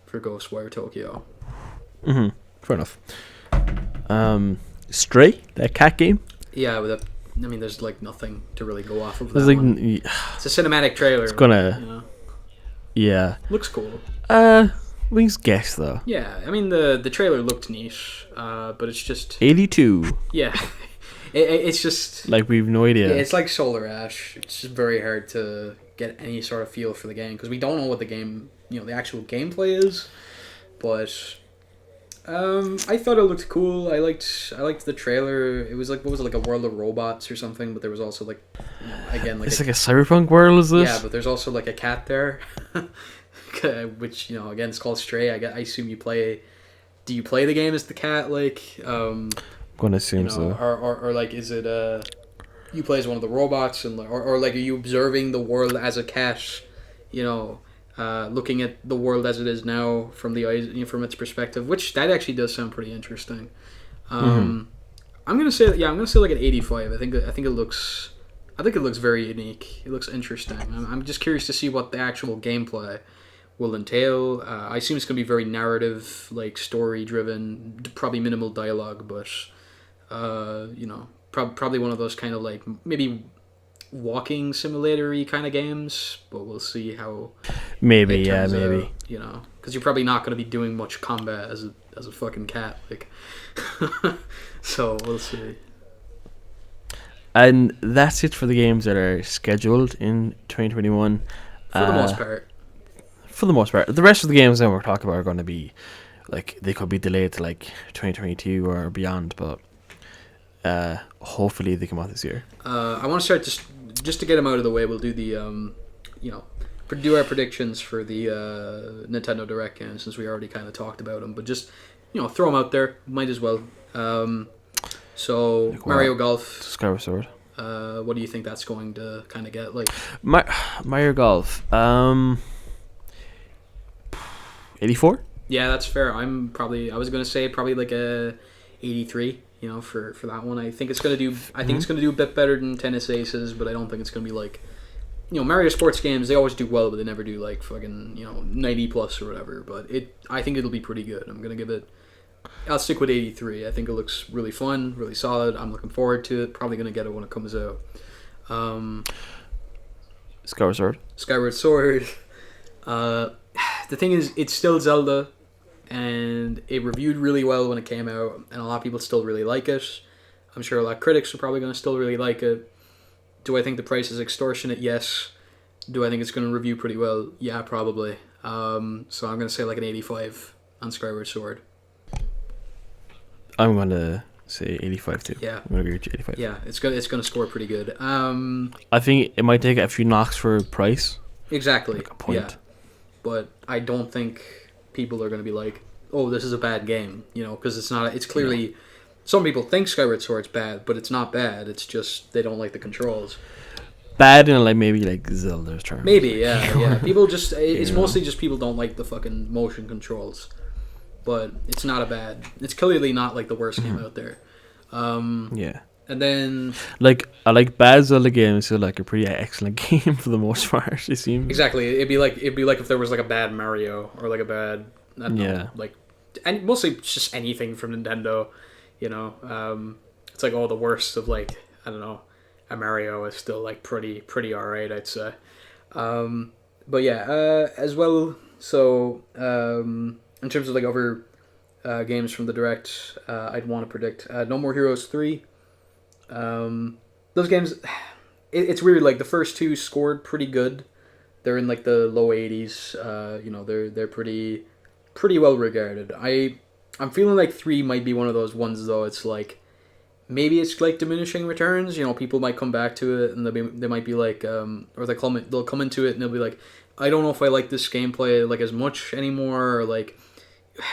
Speaker 1: for Ghostwire Tokyo.
Speaker 2: Fair enough. Stray, that cat game.
Speaker 1: Yeah, but there's like nothing to really go off of. That one. It's a cinematic trailer.
Speaker 2: It's gonna. Yeah.
Speaker 1: Looks cool.
Speaker 2: We can guess though.
Speaker 1: Yeah, I mean the trailer looked niche, but it's just
Speaker 2: 82.
Speaker 1: Yeah, it's just
Speaker 2: like we've no idea.
Speaker 1: Yeah, it's like Solar Ash. It's just very hard to get any sort of feel for the game because we don't know what the game, the actual gameplay is. But I thought it looked cool. I liked the trailer. It was like, what was it, like a world of robots or something? But there was also like, again, like
Speaker 2: it's like a cyberpunk world, is this?
Speaker 1: Yeah, but there's also like a cat there. Which again, it's called Stray. I assume you play. Do you play the game as the cat? Like, I'm
Speaker 2: gonna assume so.
Speaker 1: Or like, is it you play as one of the robots, and or like, are you observing the world as a cat? Looking at the world as it is now from the eyes, from its perspective, which that actually does sound pretty interesting. I'm gonna say like an 85. I think it looks very unique. It looks interesting. I'm just curious to see what the actual gameplay will entail. I assume it's going to be very narrative, like story driven, probably minimal dialogue, but probably one of those kind of like maybe walking simulator-y kind of games, but we'll see how
Speaker 2: maybe
Speaker 1: out, because you're probably not going to be doing much combat as a fucking cat, like. So we'll see.
Speaker 2: And that's it for the games that are scheduled in 2021.
Speaker 1: For the most part.
Speaker 2: For the most part. The rest of the games that we're talking about are going to be, like, they could be delayed to, like, 2022 or beyond, but hopefully they come out this year.
Speaker 1: I want to start just to get them out of the way, we'll do the, do our predictions for the Nintendo Direct games, since we already kind of talked about them, but just, throw them out there. Might as well. So, like Mario Golf.
Speaker 2: Skyward Sword.
Speaker 1: What do you think that's going to kind of get? Like
Speaker 2: Mario Golf. 84?
Speaker 1: Yeah, that's fair. I was going to say probably like a 83. You know, for that one, I think it's gonna do. I think it's gonna do a bit better than Tennis Aces, but I don't think it's gonna be like, you know, Mario sports games. They always do well, but they never do like fucking 90 plus or whatever. But I think it'll be pretty good. I'm gonna give it. I'll stick with 83. I think it looks really fun, really solid. I'm looking forward to it. Probably gonna get it when it comes out.
Speaker 2: Skyward Sword.
Speaker 1: Skyward Sword. The thing is, it's still Zelda, and it reviewed really well when it came out, and a lot of people still really like it. I'm sure a lot of critics are probably going to still really like it. Do I think the price is extortionate? Yes. Do I think it's going to review pretty well? Yeah, probably. So I'm going to say like an 85 on Skyward Sword.
Speaker 2: I'm going to say 85 too.
Speaker 1: Yeah.
Speaker 2: I'm going to agree with you, 85.
Speaker 1: Yeah, it's going to score pretty good.
Speaker 2: I think it might take a few knocks for price.
Speaker 1: Exactly.
Speaker 2: Like a point.
Speaker 1: Yeah. But I don't think people are going to be like, oh, this is a bad game, because it's not. It's clearly, some people think Skyward Sword's bad, but it's not bad. It's just they don't like the controls.
Speaker 2: Bad in like maybe like Zelda's terms.
Speaker 1: Maybe, yeah. People just, it's mostly just people don't like the fucking motion controls. But it's not a bad. It's clearly not like the worst game out there.
Speaker 2: Yeah.
Speaker 1: And then
Speaker 2: I like bad Zelda games, so like a pretty excellent game for the most part. It seems
Speaker 1: exactly. It'd be like if there was like a bad Mario or like a bad, I don't know, like, and mostly just anything from Nintendo. It's like all the worst of like, I don't know, a Mario is still like pretty alright, I'd say. But yeah, as well. So in terms of like other games from the Direct, I'd want to predict No More Heroes 3. Those games, it's weird. Like the first two scored pretty good. They're in like the low 80s. They're pretty well regarded. I'm feeling like 3 might be one of those ones though. It's like maybe it's like diminishing returns. People might come back to it and they might be like, or they'll come into it and they'll be like, I don't know if I like this gameplay like as much anymore, or like,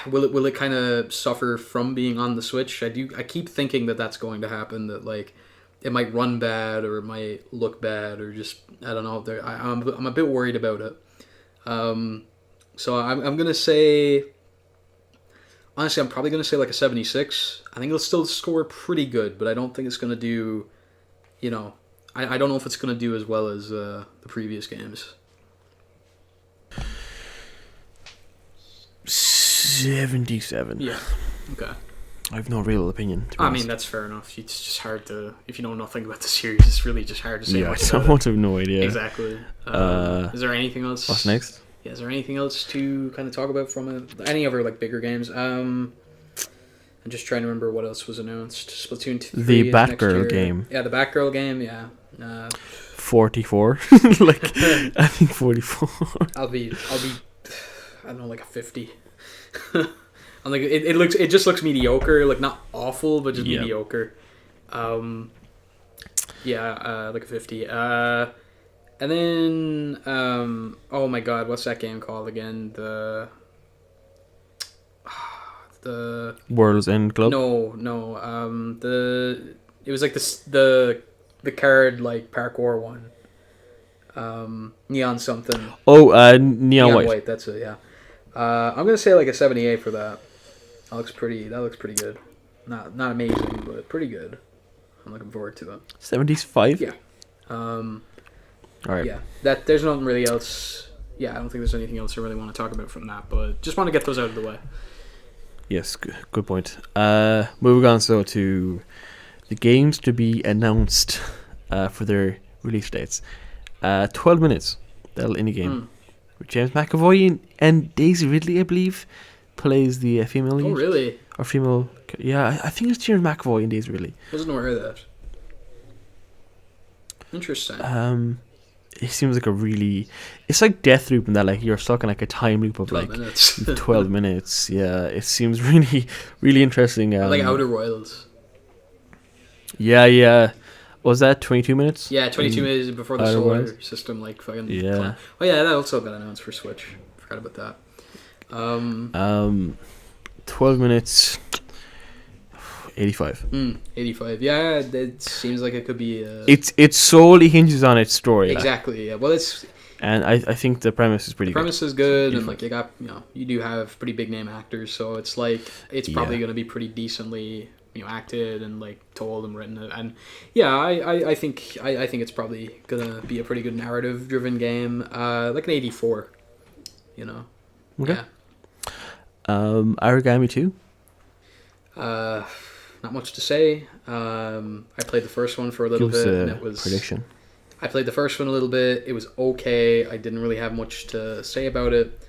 Speaker 1: will it kind of suffer from being on the Switch? I keep thinking that that's going to happen. That like it might run bad or it might look bad or just I don't know. I'm a bit worried about it. So I'm gonna say. Honestly, I'm probably gonna say like a 76. I think it'll still score pretty good, but I don't think it's gonna do. I don't know if it's gonna do as well as the previous games.
Speaker 2: 77.
Speaker 1: Yeah. Okay.
Speaker 2: I have no real opinion.
Speaker 1: I mean, that's fair enough. It's just hard to, if you know nothing about the series, it's really just hard to say much about it.
Speaker 2: I have no idea.
Speaker 1: Exactly. Is there anything else?
Speaker 2: What's next?
Speaker 1: Yeah, is there anything else to kind of talk about from it? Any other like bigger games? I'm just trying to remember what else was announced. Splatoon 3.
Speaker 2: The Batgirl game.
Speaker 1: Yeah, the Batgirl game. Yeah.
Speaker 2: 44. Like I think 44.
Speaker 1: I'll be. I don't know, like a 50. I'm like it just looks mediocre, like not awful, but just mediocre. Like a 50. And then oh my god, what's that game called again? The
Speaker 2: World's End Club.
Speaker 1: No. It was like the card like parkour one. Neon something.
Speaker 2: Oh, Neon White.
Speaker 1: That's it. Yeah. I'm gonna say like a 78 for that. That looks pretty good. Not amazing, but pretty good. I'm looking forward to it.
Speaker 2: 75.
Speaker 1: Yeah.
Speaker 2: All right.
Speaker 1: Yeah. That there's nothing really else. Yeah, I don't think there's anything else I really want to talk about from that, but just want to get those out of the way.
Speaker 2: Yes, good point. Moving on to the games to be announced for their release dates. 12 minutes. That'll indie game. With James McAvoy and Daisy Ridley, I believe, plays the female lead.
Speaker 1: Oh, really?
Speaker 2: Or female... Yeah, I think it's James McAvoy and Daisy Ridley.
Speaker 1: Wasn't aware of that. Interesting.
Speaker 2: It seems like a really... It's like Deathloop in that like you're stuck in like a time loop of
Speaker 1: 12
Speaker 2: like
Speaker 1: minutes.
Speaker 2: 12 minutes. Yeah, it seems really, really interesting.
Speaker 1: Like Outer Wilds.
Speaker 2: Yeah. Was that 22 minutes?
Speaker 1: Yeah, 22 minutes before the solar system, like fucking.
Speaker 2: Yeah.
Speaker 1: Oh yeah, that also got announced for Switch. Forgot about that.
Speaker 2: 12 minutes. 85.
Speaker 1: 85. Yeah, it seems like it could be.
Speaker 2: It solely hinges on its story.
Speaker 1: Exactly. Yeah. Well, it's.
Speaker 2: And I think the premise is pretty good.
Speaker 1: The premise is good, and like you do have pretty big name actors, so it's like it's probably going to be pretty decently acted and like told and written it. And yeah, I think it's probably gonna be a pretty good narrative driven game, like an 84.
Speaker 2: Okay.
Speaker 1: Yeah.
Speaker 2: Origami 2.
Speaker 1: Not much to say. I played the first one for a little
Speaker 2: Give us
Speaker 1: bit,
Speaker 2: a
Speaker 1: and it was
Speaker 2: prediction.
Speaker 1: I played the first one a little bit. It was okay. I didn't really have much to say about it.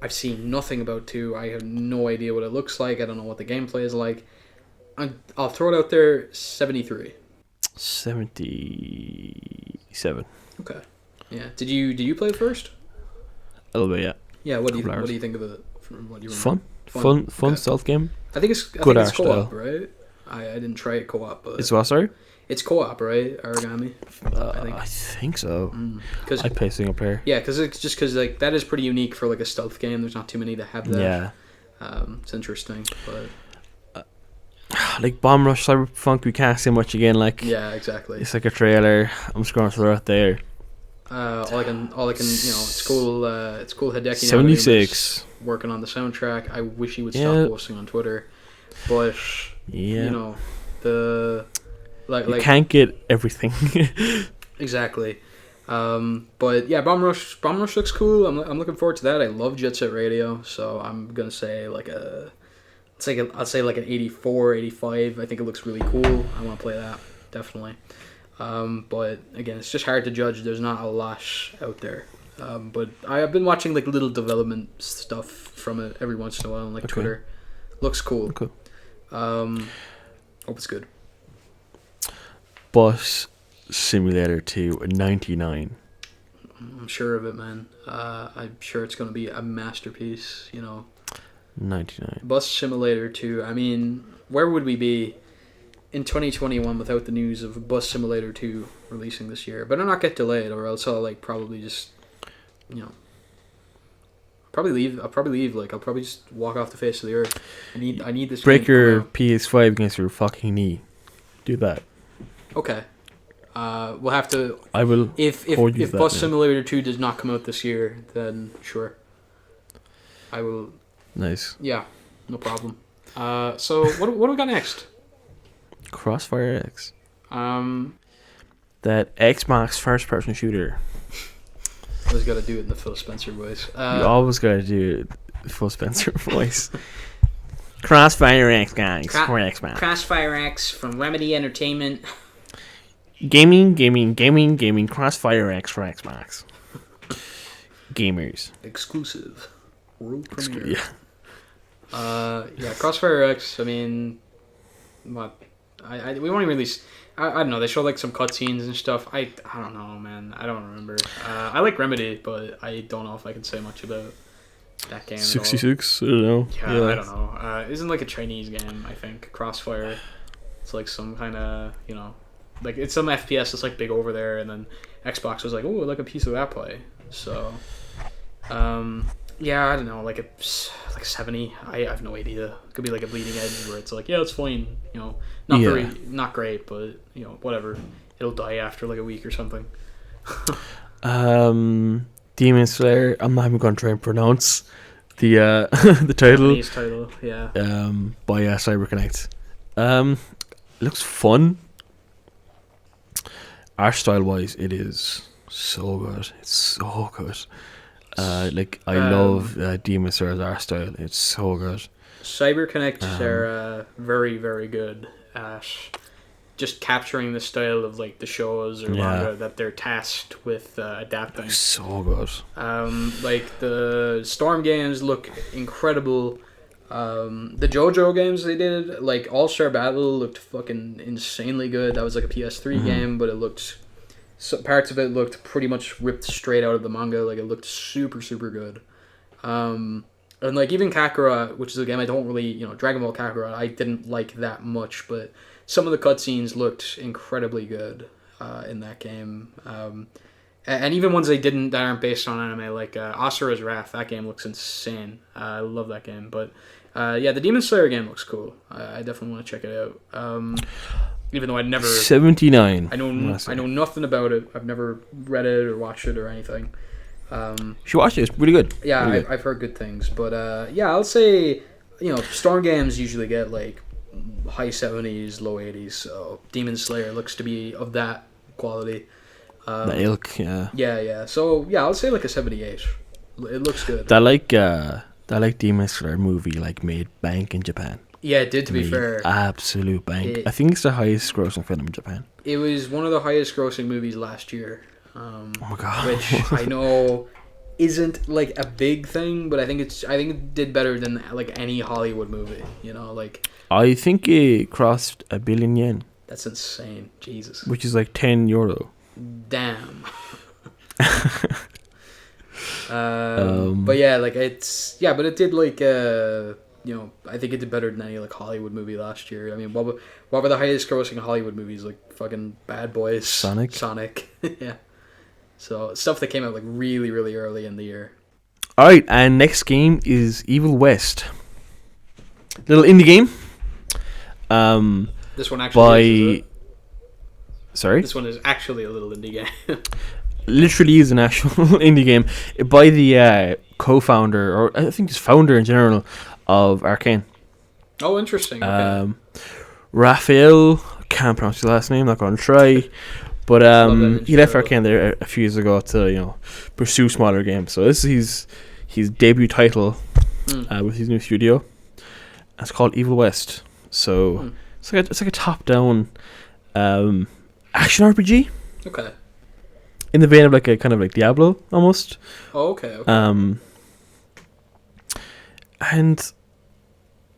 Speaker 1: I've seen nothing about 2. I have no idea what it looks like. I don't know what the gameplay is like. I'll throw it out there. 73.
Speaker 2: 77.
Speaker 1: Okay. Yeah. Did you play it first?
Speaker 2: A little bit, yeah.
Speaker 1: Yeah. What do you think of it? From what you
Speaker 2: Fun
Speaker 1: Okay.
Speaker 2: stealth game.
Speaker 1: I think it's
Speaker 2: Good art
Speaker 1: co-op,
Speaker 2: style.
Speaker 1: right? I didn't try it co-op, but
Speaker 2: It's what, sorry?
Speaker 1: it's co-op, right? Origami.
Speaker 2: I think so.
Speaker 1: Because
Speaker 2: I play single player.
Speaker 1: yeah, because like that is pretty unique for like a stealth game. There's not too many that have that.
Speaker 2: Yeah.
Speaker 1: It's interesting, but
Speaker 2: Like Bomb Rush, Cyberpunk, we can't say much again. Like,
Speaker 1: yeah, exactly.
Speaker 2: it's like a trailer. I'm just going to throw it out there.
Speaker 1: All I can, it's cool. It's cool. Hideki
Speaker 2: 76.
Speaker 1: working on the soundtrack. I wish he would
Speaker 2: Yeah.
Speaker 1: stop posting on Twitter, but
Speaker 2: Yeah.
Speaker 1: the
Speaker 2: You can't get everything.
Speaker 1: exactly. But yeah, Bomb Rush looks cool. I'm looking forward to that. I love Jet Set Radio, so I'm gonna say I'll say like an 84, 85. I think it looks really cool. I want to play that definitely. But again, it's just hard to judge. There's not a lot out there. But I've been watching like little development stuff from it every once in a while on like Twitter. Looks cool.
Speaker 2: Cool.
Speaker 1: Hope it's good.
Speaker 2: Bus Simulator 2 99.
Speaker 1: I'm sure of it, man. I'm sure it's going to be a masterpiece.
Speaker 2: 99.
Speaker 1: Bus Simulator 2. I mean, where would we be in 2021 without the news of Bus Simulator 2 releasing this year? Better not get delayed, or else I'll like probably just, probably leave. I'll probably just walk off the face of the earth. I need this.
Speaker 2: Break
Speaker 1: game to
Speaker 2: your
Speaker 1: come out.
Speaker 2: PS5 against your fucking knee. Do that.
Speaker 1: Okay. We'll have to.
Speaker 2: I will.
Speaker 1: If
Speaker 2: hold you to that,
Speaker 1: Bus
Speaker 2: man.
Speaker 1: Simulator 2 does not come out this year, then sure. I will.
Speaker 2: Nice.
Speaker 1: Yeah, no problem. So what do we got next?
Speaker 2: Crossfire X.
Speaker 1: That
Speaker 2: Xbox first person shooter.
Speaker 1: always got to do it in the Phil Spencer voice.
Speaker 2: You always gotta do it full Spencer voice. Crossfire X, guys. For Xbox.
Speaker 1: Crossfire X from Remedy Entertainment.
Speaker 2: Gaming. Crossfire X for Xbox. Gamers.
Speaker 1: Exclusive. World premiere.
Speaker 2: Yeah.
Speaker 1: Yeah, Crossfire X. I mean, what? We won't even release. I don't know. They show like some cutscenes and stuff. I don't know, man. I don't remember. I like Remedy, but I don't know if I can say much about that game.
Speaker 2: 66. I don't know.
Speaker 1: Yeah, I don't know. Isn't like a Chinese game? I think Crossfire. It's like some kind of like it's some FPS that's like big over there, and then Xbox was like, oh, I'd like a piece of that play. So, yeah, I don't know, like it's like 70. I have no idea. It could be like a bleeding edge where it's like, yeah, it's fine, not great, but whatever. It'll die after like a week or something.
Speaker 2: Demon Slayer. I'm not even going to try and pronounce the the title.
Speaker 1: Japanese title, yeah.
Speaker 2: By CyberConnect. Looks fun. Art style wise, it is so good. It's so good. Like I love Demon Slayer's art style. It's so good.
Speaker 1: CyberConnect are very, very good at just capturing the style of like the shows or manga that they're tasked with adapting.
Speaker 2: So good.
Speaker 1: Like the Storm games look incredible. The JoJo games they did, like All Star Battle, looked fucking insanely good. That was like a PS3 game, but it looked. Parts of it looked pretty much ripped straight out of the manga. Like it looked super, super good. And like even Kakarot, which is a game I don't really, Dragon Ball Kakarot, I didn't like that much, but some of the cutscenes looked incredibly good in that game. And even ones that aren't based on anime, like Asura's Wrath, that game looks insane. I love that game. But yeah, the Demon Slayer game looks cool. I definitely want to check it out. Even though I'd never
Speaker 2: 79.
Speaker 1: I know nothing about it. I've never read it or watched it or anything.
Speaker 2: You should watch it. It's really good.
Speaker 1: Yeah,
Speaker 2: really good.
Speaker 1: I've heard good things. But yeah, I'll say Storm games usually get like high 70s, low 80s. So Demon Slayer looks to be of that quality.
Speaker 2: The ilk, yeah.
Speaker 1: Yeah. So yeah, I'll say like a 78. It looks good.
Speaker 2: That Demon Slayer movie like made bank in Japan.
Speaker 1: Yeah, it did. To be fair,
Speaker 2: absolute bank. I think it's the highest grossing film in Japan.
Speaker 1: It was one of the highest grossing movies last year.
Speaker 2: Oh my god!
Speaker 1: Which I know isn't like a big thing, but I think it did better than like any Hollywood movie. You know, like
Speaker 2: I think it crossed $1 billion.
Speaker 1: That's insane, Jesus.
Speaker 2: Which is like €10.
Speaker 1: Damn. But yeah, like but it did like I think it did better than any like Hollywood movie last year. I mean, what were the highest grossing Hollywood movies? Like fucking Bad Boys, Sonic, yeah. So stuff that came out like really, really early in the year.
Speaker 2: All right, and next game is Evil West, little indie game.
Speaker 1: This one actually is,
Speaker 2: sorry.
Speaker 1: This one is actually a little indie game.
Speaker 2: Literally is an actual indie game by the co-founder, or I think just founder in general, of Arcane.
Speaker 1: Oh, interesting. Okay.
Speaker 2: Raphael, can't pronounce his last name, not going to try, but he left Arcane there a few years ago to pursue smaller games. So this is his debut title with his new studio. It's called Evil West. So it's like a top-down action RPG.
Speaker 1: Okay.
Speaker 2: In the vein of like a kind of like Diablo almost.
Speaker 1: Oh, okay.
Speaker 2: And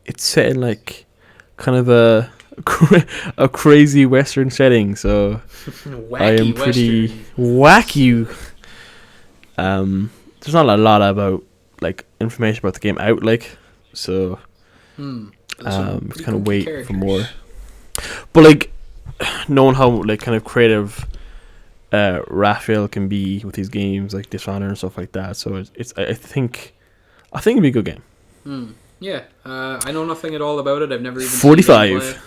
Speaker 2: it's set in like kind of a crazy Western setting, so I am pretty wacky. There's not a lot about like information about the game out, like, so kind of wait for more. But like knowing how like kind of creative Raphael can be with these games like Dishonored and stuff like that, so it's I think it'd be a good game.
Speaker 1: Yeah, I know nothing at all about it. I've never even
Speaker 2: 45.
Speaker 1: Seen it.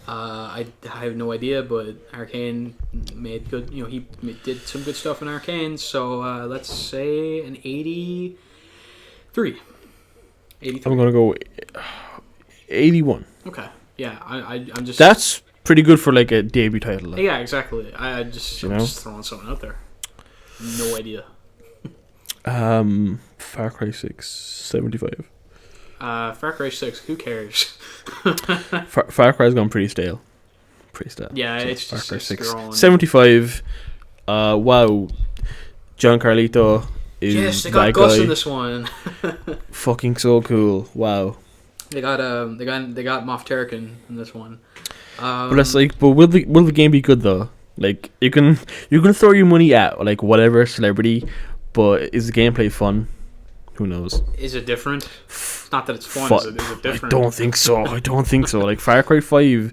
Speaker 1: I have no idea, but Arcane made good. He did some good stuff in Arcane. So let's say an 83. 83.
Speaker 2: I'm gonna go 81.
Speaker 1: Okay. Yeah, I'm just.
Speaker 2: That's pretty good for like a debut title. Like.
Speaker 1: Yeah, exactly. I'm just throwing something out there. No idea.
Speaker 2: Far Cry 6, 75.
Speaker 1: Far Cry 6, who cares?
Speaker 2: Far Cry's gone pretty stale.
Speaker 1: Yeah,
Speaker 2: so
Speaker 1: it's
Speaker 2: Far
Speaker 1: just
Speaker 2: Cry 6.
Speaker 1: scrolling.
Speaker 2: 75. Wow. John Carlito is
Speaker 1: yes, they got Gus in this one.
Speaker 2: Fucking so cool. Wow.
Speaker 1: They got Moff Tarkin in this one.
Speaker 2: But it's like, will the game be good though? Like you can throw your money at like whatever celebrity, but is the gameplay fun? Who knows?
Speaker 1: Is it different? Not that it's fun. Is it different?
Speaker 2: I don't think so. Like Far Cry 5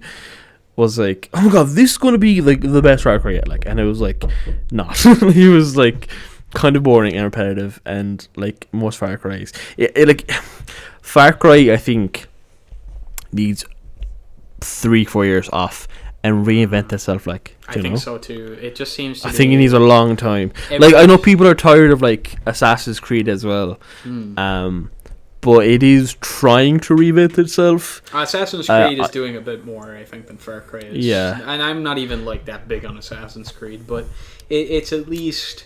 Speaker 2: was like, oh my god, this is going to be like the best Far Cry yet. Like, and it was like not. He was like kind of boring and repetitive, and like most Far Cries, like Far Cry I think needs 3-4 years off and reinvent itself. Like,
Speaker 1: I think so too. It just seems.
Speaker 2: I think it needs a long time. Like I know people are tired of like Assassin's Creed as well. But it is trying to reinvent itself.
Speaker 1: Assassin's Creed is doing a bit more, I think, than Far Cry is.
Speaker 2: Yeah.
Speaker 1: And I'm not even like that big on Assassin's Creed, but it's at least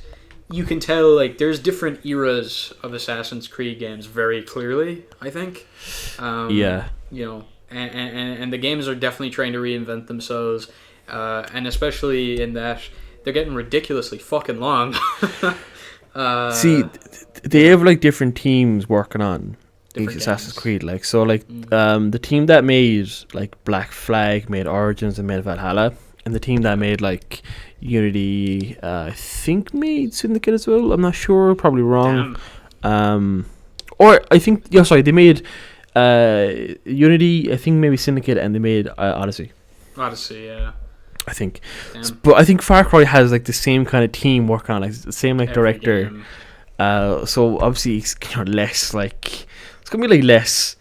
Speaker 1: you can tell like there's different eras of Assassin's Creed games very clearly, I think.
Speaker 2: Yeah.
Speaker 1: And the games are definitely trying to reinvent themselves, and especially in that they're getting ridiculously fucking long.
Speaker 2: See, they have like different teams working on these Assassin's Creed, like so, like the team that made like Black Flag made Origins and made Valhalla, and the team that made like Unity, I think made Syndicate as well. I'm not sure, probably wrong. Or I think they made Unity, I think maybe Syndicate, and they made Odyssey.
Speaker 1: Yeah.
Speaker 2: I think, but I think Far Cry has like the same kind of team working on, like the same like director. So obviously it's kind of less like it's gonna be like less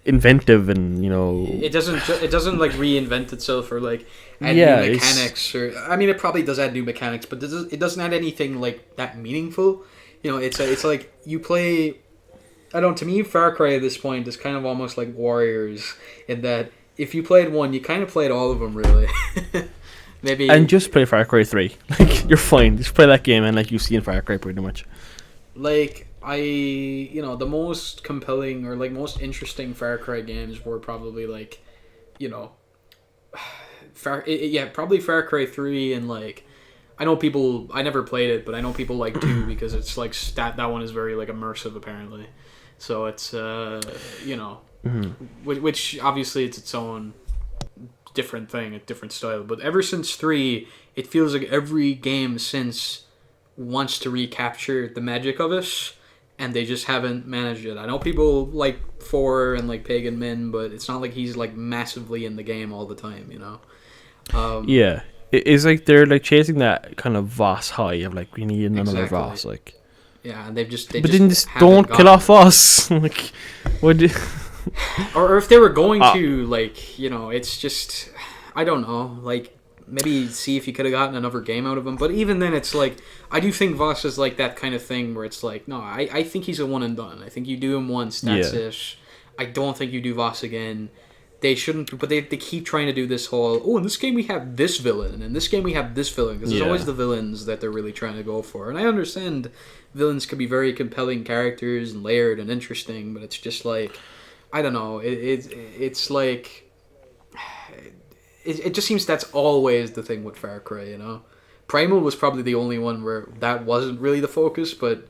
Speaker 2: inventive, and
Speaker 1: it doesn't like reinvent itself or like add new mechanics, or I mean it probably does add new mechanics, but it doesn't add anything like that meaningful. It's like you play I don't. To me, Far Cry at this point is kind of almost like Warriors in that if you played one, you kind of played all of them, really. Maybe.
Speaker 2: And just play Far Cry 3. Like, you're fine. Just play that game and like you see in Far Cry pretty much.
Speaker 1: Like, the most compelling or like most interesting Far Cry games were probably like, probably Far Cry 3 and like, I never played it, but I know people like 2 because it's like that one is very like immersive apparently. So it's which obviously it's its own different thing, a different style. But ever since 3, it feels like every game since wants to recapture the magic of it, and they just haven't managed it. I know people like 4 and like Pagan Min, but it's not like he's like massively in the game all the time,
Speaker 2: Yeah. It's like they're like chasing that kind of Voss high of like we need another
Speaker 1: Exactly.
Speaker 2: Voss, like.
Speaker 1: Yeah, and they
Speaker 2: then just don't kill off Voss. Like, what?
Speaker 1: Or if they were going to, like, it's just, I don't know, like, maybe see if you could have gotten another game out of him. But even then, it's like, I do think Voss is like that kind of thing where it's like, no, I think he's a one and done. I think you do him once, that's it. I don't think you do Voss again. They shouldn't, but they keep trying to do this whole, in this game we have this villain, and in this game we have this villain, because there's always the villains that they're really trying to go for. And I understand villains can be very compelling characters and layered and interesting, but it's just like, I don't know, it's like, it just seems that's always the thing with Far Cry, Primal was probably the only one where that wasn't really the focus, but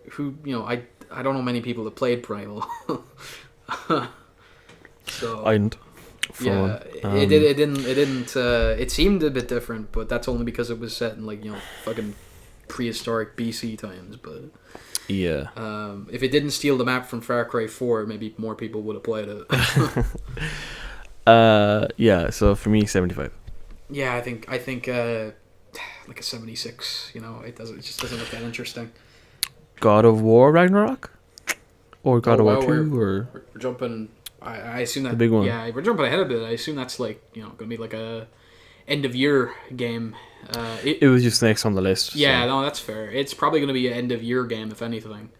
Speaker 1: I don't know many people that played Primal. So
Speaker 2: I didn't.
Speaker 1: It didn't. It seemed a bit different, but that's only because it was set in like fucking prehistoric BC times. But
Speaker 2: yeah,
Speaker 1: if it didn't steal the map from Far Cry 4, maybe more people would have played it.
Speaker 2: Yeah. So for me, 75.
Speaker 1: Yeah, I think like a 76. It just doesn't look that interesting.
Speaker 2: God of War Ragnarok, or God of War 2,
Speaker 1: we're jumping. I assume that
Speaker 2: the big one.
Speaker 1: Yeah, we're jumping ahead a bit. I assume that's like gonna be like a end of year game.
Speaker 2: It was just next on the list.
Speaker 1: Yeah,
Speaker 2: so.
Speaker 1: no, that's fair. It's probably gonna be an end of year game if anything.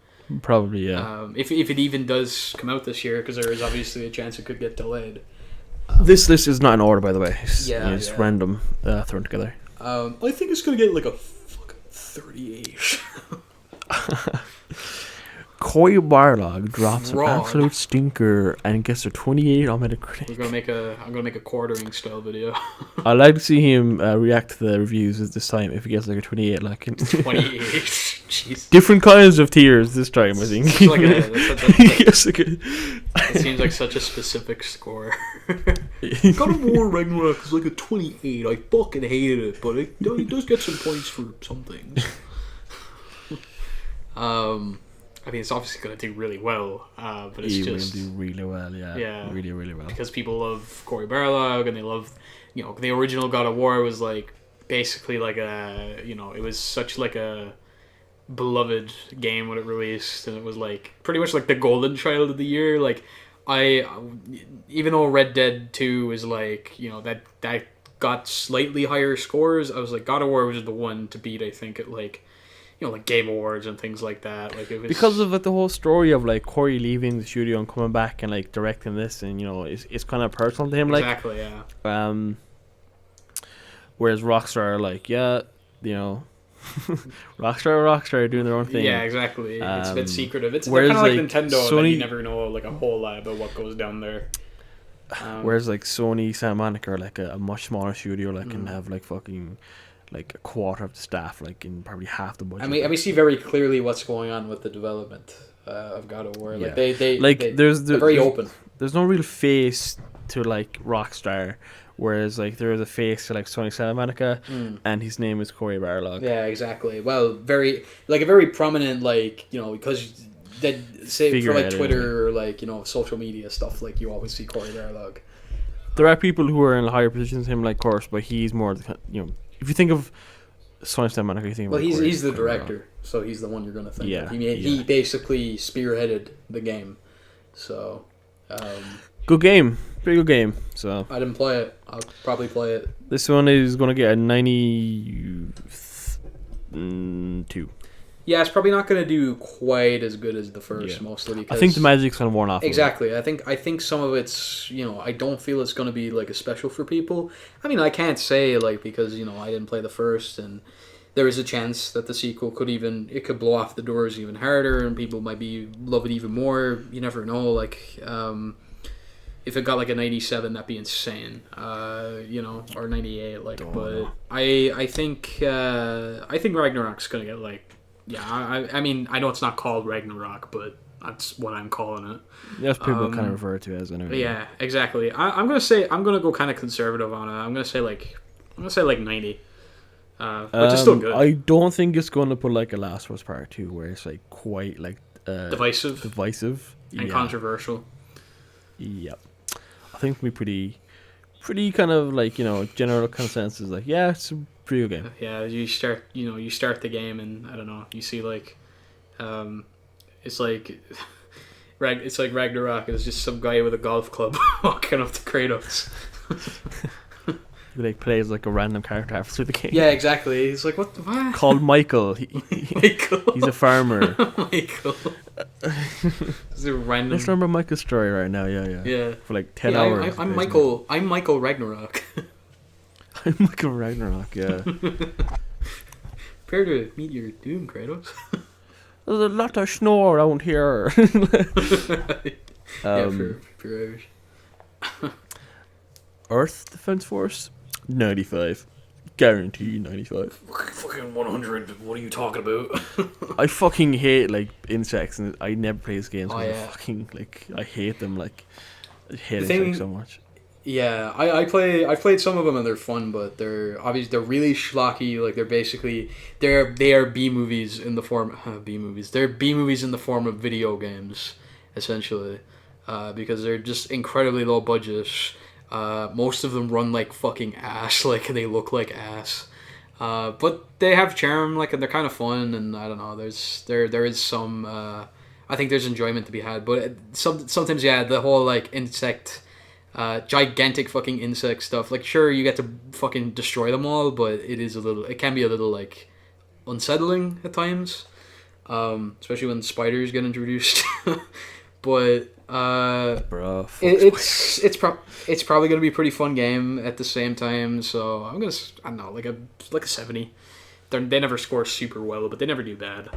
Speaker 2: Probably, yeah.
Speaker 1: If it even does come out this year, because there is obviously a chance it could get delayed.
Speaker 2: This list is not in order, by the way. It's
Speaker 1: yeah.
Speaker 2: random thrown together.
Speaker 1: I think it's gonna get like a fucking 38.
Speaker 2: Coy Barlog drops
Speaker 1: Fraud.
Speaker 2: an absolute stinker and gets a 28 on Metacritic.
Speaker 1: I'm gonna make a quartering style video.
Speaker 2: I'd like to see him react to the reviews this time if he gets like a 28.
Speaker 1: 28. Jeez.
Speaker 2: Different kinds of tiers this time, I think.
Speaker 1: It seems like such a specific score. God of War Ragnarok is like a 28. I fucking hated it, but it does get some points for some things. I mean, it's obviously going to do really well, but it's just
Speaker 2: going to do really well, yeah. Really, really well.
Speaker 1: Because people love Cory Barlog and they love, the original God of War was like basically like it was such like a beloved game when it released, and it was like pretty much like the golden child of the year. Like even though Red Dead 2 is like that got slightly higher scores, I was like God of War was the one to beat. I think at like. Like Game Awards and things like that. Like it was
Speaker 2: because of like the whole story of like Corey leaving the studio and coming back and like directing this, and it's kind of personal to him.
Speaker 1: Exactly, yeah.
Speaker 2: Whereas Rockstar are like, Rockstar are doing their own thing.
Speaker 1: Yeah, exactly. It's a bit secretive. It's
Speaker 2: kind
Speaker 1: of like Nintendo,
Speaker 2: Sony,
Speaker 1: that you never know like a whole lot about what goes down there.
Speaker 2: Whereas like Sony, Santa Monica are like a much smaller studio, like can have like fucking. Like a quarter of the staff, like in probably half the budget.
Speaker 1: And we see very clearly what's going on with the development of God of War. Like
Speaker 2: they're
Speaker 1: very open.
Speaker 2: There's no real face to like Rockstar, whereas like there is a face to like Sony Santa Monica, and his name is Cory Barlog.
Speaker 1: Yeah, exactly. Well, a very prominent because they say for like Twitter or like social media stuff, like you always see Cory Barlog.
Speaker 2: There are people who are in higher positions than him, like course, but he's more If you think of Sony Santa Monica, you think
Speaker 1: of he's the director, so he's the one you're going to think of. He basically spearheaded the game. So,
Speaker 2: good game. Pretty good game. So
Speaker 1: I didn't play it. I'll probably play it.
Speaker 2: This one is going to get a 92.
Speaker 1: Yeah, it's probably not going to do quite as good as the first,
Speaker 2: Yeah.
Speaker 1: mostly
Speaker 2: I
Speaker 1: because
Speaker 2: think the magic's kind of worn off.
Speaker 1: exactly. I think some of it's, I don't feel it's going to be like a special for people. I mean, I can't say like because I didn't play the first, and there is a chance that the sequel could blow off the doors even harder, and people might love it even more. You never know. Like, if it got like a 97, that'd be insane. Or 98. Like, but I think Ragnarok's gonna get like. Yeah, I mean, I know it's not called Ragnarok, but that's what I'm calling it.
Speaker 2: That's people kind of refer to it as anyway.
Speaker 1: Yeah, exactly. I'm gonna go kind of conservative on it. I'm gonna say like 90, which is still good.
Speaker 2: I don't think it's going to put like a Last of Us Part 2 where it's like quite like
Speaker 1: divisive
Speaker 2: and
Speaker 1: controversial.
Speaker 2: Yep, I think it'll be pretty kind of like general consensus. Like, yeah, it's a pretty good game.
Speaker 1: Yeah, you start the game and I don't know, you see like, it's like Ragnarok is just some guy with a golf club walking up to Kratos.
Speaker 2: He like plays like a random character halfway through the game.
Speaker 1: Yeah, exactly. He's like, what?
Speaker 2: Called Michael.
Speaker 1: Michael.
Speaker 2: He's a farmer.
Speaker 1: Michael. It's a random.
Speaker 2: Let's remember Michael's story right now. Yeah. For like 10 hours.
Speaker 1: I'm Michael. I'm Michael Ragnarok.
Speaker 2: I'm Michael Ragnarok. Yeah.
Speaker 1: Prepare to meet your doom, Kratos.
Speaker 2: There's a lot of snow around here.
Speaker 1: For Irish.
Speaker 2: Earth Defense Force 95, guaranteed 95.
Speaker 1: Fucking 100. What are you talking about?
Speaker 2: I fucking hate like insects, and I never play this game. So I fucking I hate them. Like, I hate insects so much.
Speaker 1: Yeah, I've played some of them and they're fun, but they're really schlocky. Like they are B movies in the form B movies. They're B movies in the form of video games, essentially, because they're just incredibly low budget. Most of them run like fucking ass, like they look like ass, but they have charm, like, and they're kind of fun. And I don't know, there is some. I think there's enjoyment to be had, but sometimes the whole like insect. Gigantic fucking insect stuff. Like, sure, you get to fucking destroy them all, but it can be a little like unsettling at times, especially when spiders get introduced. But
Speaker 2: bro,
Speaker 1: it's probably gonna be a pretty fun game at the same time. So I don't know, like a 70. They never score super well, but they never do bad.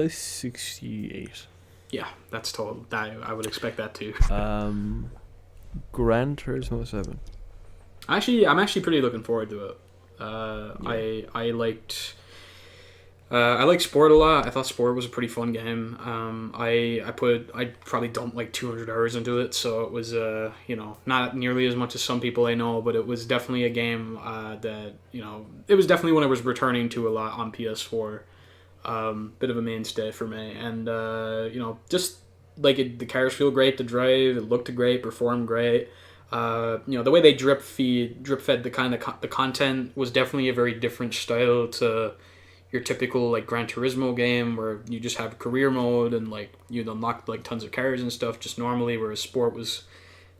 Speaker 2: 68.
Speaker 1: Yeah, that's total. I would expect that too.
Speaker 2: Gran Turismo 7.
Speaker 1: I'm actually pretty looking forward to it. I liked Sport a lot. I thought Sport was a pretty fun game. I probably dumped like 200 hours into it, so it was not nearly as much as some people I know, but it was definitely a game that it was definitely one I was returning to a lot on PS4. Bit of a mainstay for me, and just like the cars feel great to drive. It looked great, performed great. The way they drip fed the content was definitely a very different style to your typical like Gran Turismo game, where you just have career mode and like you unlock like tons of cars and stuff just normally. Whereas Sport was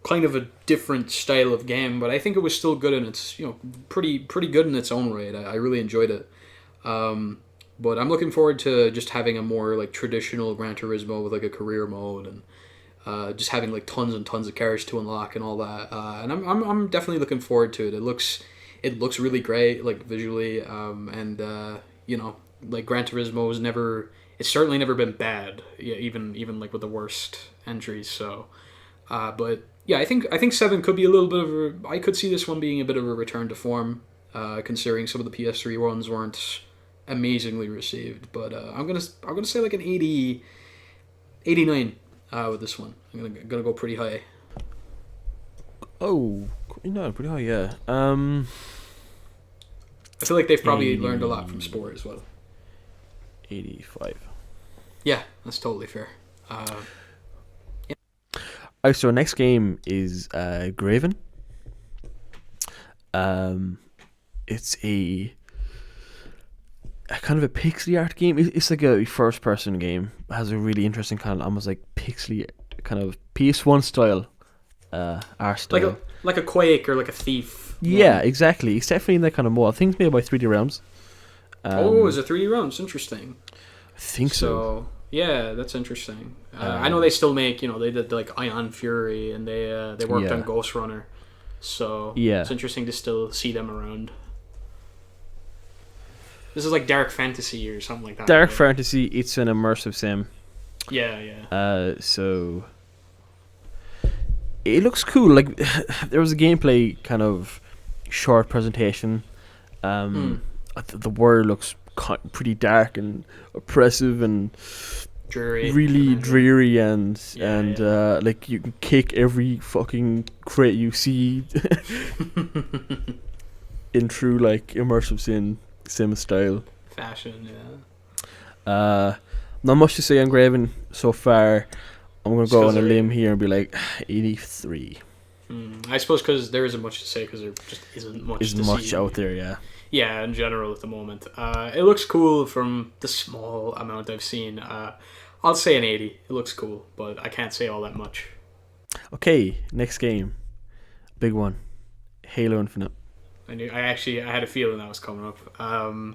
Speaker 1: kind of a different style of game, but I think it was still good, and it's pretty good in its own right. I really enjoyed it. But I'm looking forward to just having a more like traditional Gran Turismo with like a career mode and just having like tons and tons of cars to unlock and all that. And I'm definitely looking forward to it. It looks really great, like visually, and like Gran Turismo it's certainly never been bad. Yeah, even like with the worst entries. So, but yeah, I think 7 could be a little bit of I could see this one being a bit of a return to form, considering some of the PS3 ones weren't amazingly received, but I'm gonna say like an 80, 89 with this one. I'm gonna go pretty high.
Speaker 2: Oh, pretty high, yeah.
Speaker 1: I feel like they've probably learned a lot from Sport as well.
Speaker 2: 85.
Speaker 1: Yeah, that's totally fair.
Speaker 2: Yeah. Alright, so next game is Graven. It's a kind of a pixely art game. It's like a first person game. It has a really interesting kind of almost like pixely kind of PS1 style art style.
Speaker 1: Like a Quake or like a Thief.
Speaker 2: Yeah, exactly. It's definitely in that kind of mold. I think it's made by 3D Realms.
Speaker 1: It's a 3D realm. It's interesting.
Speaker 2: I think so.
Speaker 1: Yeah, that's interesting. I know they still make, they did like Ion Fury, and they worked on Ghost Runner. So it's interesting to still see them around. This is like Dark Fantasy or something like that.
Speaker 3: Dark Fantasy, it's an immersive sim.
Speaker 1: Yeah.
Speaker 2: So it looks cool. Like there was a gameplay kind of short presentation. The world looks pretty dark and oppressive and
Speaker 1: dreary,
Speaker 2: really dreary, and like you can kick every fucking crate you see in true like immersive sim style
Speaker 1: fashion.
Speaker 2: Not much to say on Graven so far. I'm gonna go on a limb here and be like 83.
Speaker 1: I suppose because there isn't much to say because there just isn't much
Speaker 2: out there.
Speaker 1: Yeah, in general at the moment. It looks cool from the small amount I've seen. I'll say an 80. It looks cool, but I can't say all that much.
Speaker 2: Okay, next game. Big one. Halo Infinite.
Speaker 1: I had a feeling that was coming up. Oh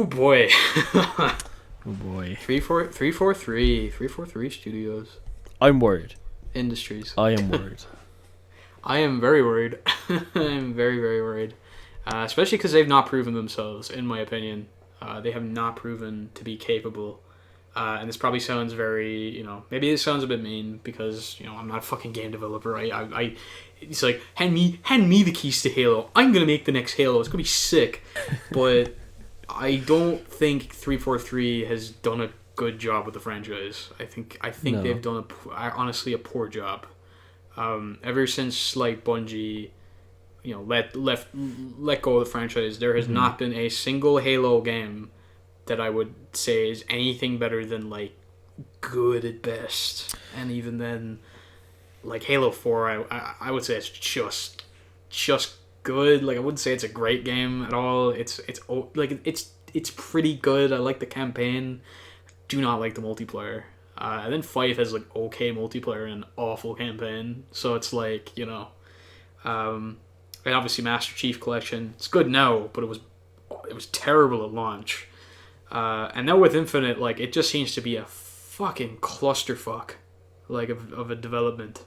Speaker 1: boy. 343 Studios.
Speaker 2: I'm worried.
Speaker 1: Industries.
Speaker 2: I am worried.
Speaker 1: I am very worried. I am very, very worried. Especially because they've not proven themselves, in my opinion. They have not proven to be capable. And this probably sounds very, maybe this sounds a bit mean because, I'm not a fucking game developer. It's like, hand me the keys to Halo. I'm going to make the next Halo. It's going to be sick. But I don't think 343 has done a good job with the franchise. I think no. They've done honestly a poor job. Ever since like Bungie, let go of the franchise, there has not been a single Halo game that I would say is anything better than like good at best. And even then, like Halo 4, I would say it's just good. Like I wouldn't say it's a great game at all. It's pretty good. I like the campaign. Do not like the multiplayer. And then 5 has like okay multiplayer and an awful campaign. So it's like, and obviously Master Chief Collection. It's good now, but it was terrible at launch. And now with Infinite, like it just seems to be a fucking clusterfuck, like of a development.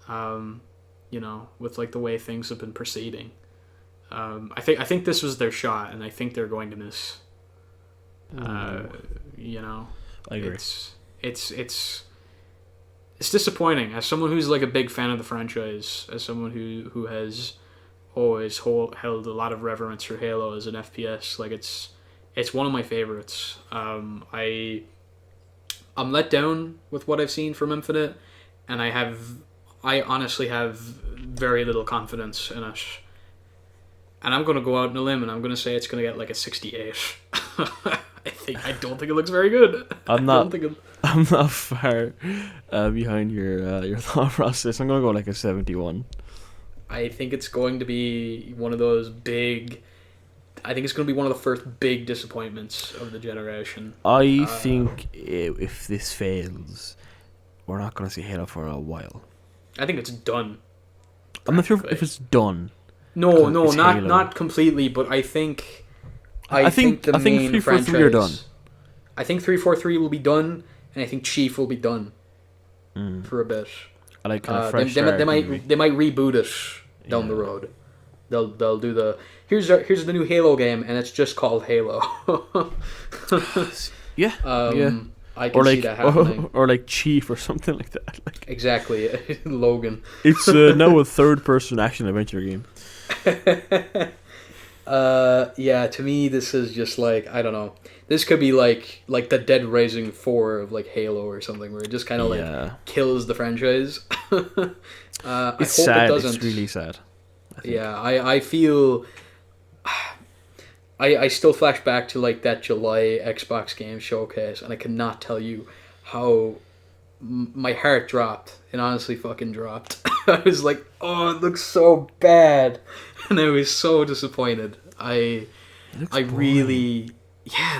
Speaker 1: With like the way things have been proceeding. I think this was their shot, and I think they're going to miss.
Speaker 2: I agree.
Speaker 1: It's disappointing. As someone who's like a big fan of the franchise, as someone who has always held a lot of reverence for Halo as an FPS, like it's one of my favorites. I'm let down with what I've seen from Infinite, and I honestly have very little confidence in it. And I'm gonna go out on a limb and I'm gonna say it's gonna get like a 68. I don't think it looks very good.
Speaker 2: I'm not far behind your thought process. I'm gonna go like a 71.
Speaker 1: I think it's going to be one of those big. I think it's going to be one of the first big disappointments of the generation.
Speaker 2: I think if this fails, we're not going to see Halo for a while.
Speaker 1: I think it's done.
Speaker 2: I'm not sure if it's done.
Speaker 1: No, not completely, but I think. I think
Speaker 2: 343 are done.
Speaker 1: I think 343 will be done, and I think Chief will be done for a bit.
Speaker 2: I like kind of fresh
Speaker 1: they might reboot it down the road. They'll do the here's the new Halo game, and it's just called Halo.
Speaker 2: Yeah.
Speaker 1: I can see that happening.
Speaker 2: Or like Chief or something like that. Like,
Speaker 1: exactly, Logan.
Speaker 2: It's now a third-person action adventure game.
Speaker 1: To me, this is just like, I don't know. This could be like the Dead Rising 4 of like Halo or something, where it just kind of like kills the franchise.
Speaker 2: It's sad. It's really sad.
Speaker 1: I feel. I still flash back to like that July Xbox game showcase, and I cannot tell you how my heart dropped. It honestly fucking dropped. I was like, oh, it looks so bad, and I was so disappointed. It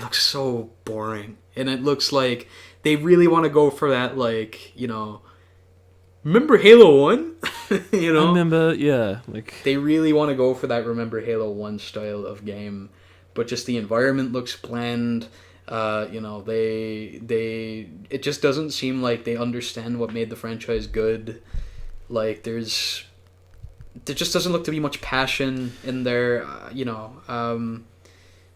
Speaker 1: looks so boring, and it looks like they really want to go for that, like, remember Halo 1?
Speaker 2: I remember, like
Speaker 1: they really want to go for that remember Halo 1 style of game, but just the environment looks bland. It just doesn't seem like they understand what made the franchise good. Like there just doesn't look to be much passion in there, and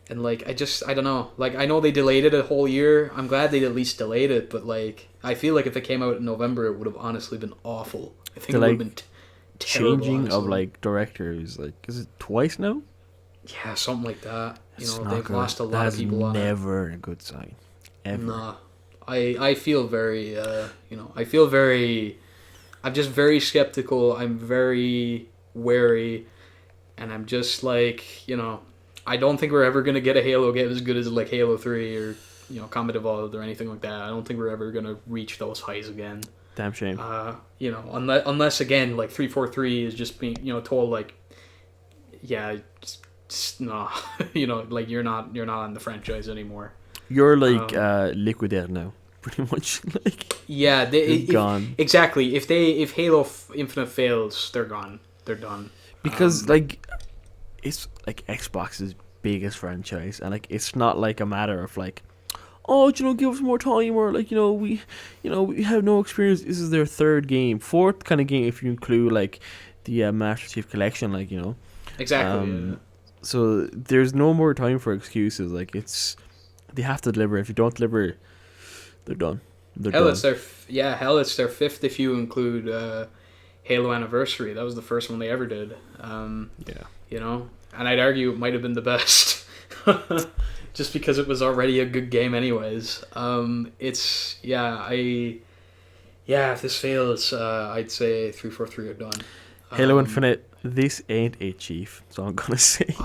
Speaker 1: like I don't know. Like I know they delayed it a whole year. I'm glad they at least delayed it, but like I feel like if it came out in November, it would have honestly been awful. I think it would have been terrible.
Speaker 3: Changing
Speaker 1: honestly.
Speaker 3: of like directors, like is it twice now?
Speaker 1: Yeah, something like that.
Speaker 3: It's
Speaker 1: They've
Speaker 3: not good.
Speaker 1: lost a lot of people on it.
Speaker 3: Never a good sign. Ever.
Speaker 1: Nah, I feel very I'm just very skeptical. I'm very wary, and I'm just like, I don't think we're ever gonna get a Halo game as good as like Halo 3 or Combat Evolved or anything like that. I don't think we're ever gonna reach those highs again.
Speaker 3: Damn shame.
Speaker 1: Unless again like 343 is just being told like, yeah, just no, like you're not in the franchise anymore.
Speaker 3: You're like Liquidaire now, pretty much. Like
Speaker 1: yeah,
Speaker 3: gone.
Speaker 1: Exactly. If Halo Infinite fails, they're gone. They're done.
Speaker 3: Because like it's like Xbox's biggest franchise, and like it's not like a matter of like, oh, give us more time, or like we have no experience. This is their third game, fourth kind of game if you include like the Master Chief Collection, like
Speaker 1: Exactly. Yeah.
Speaker 3: So there's no more time for excuses. Like they have to deliver. If you don't deliver, they're done.
Speaker 1: Hell, it's their fifth if you include Halo Anniversary. That was the first one they ever did. And I'd argue it might have been the best, just because it was already a good game, anyways. If this fails, I'd say 343 are done.
Speaker 3: Halo Infinite. This ain't a Chief, so I'm gonna say.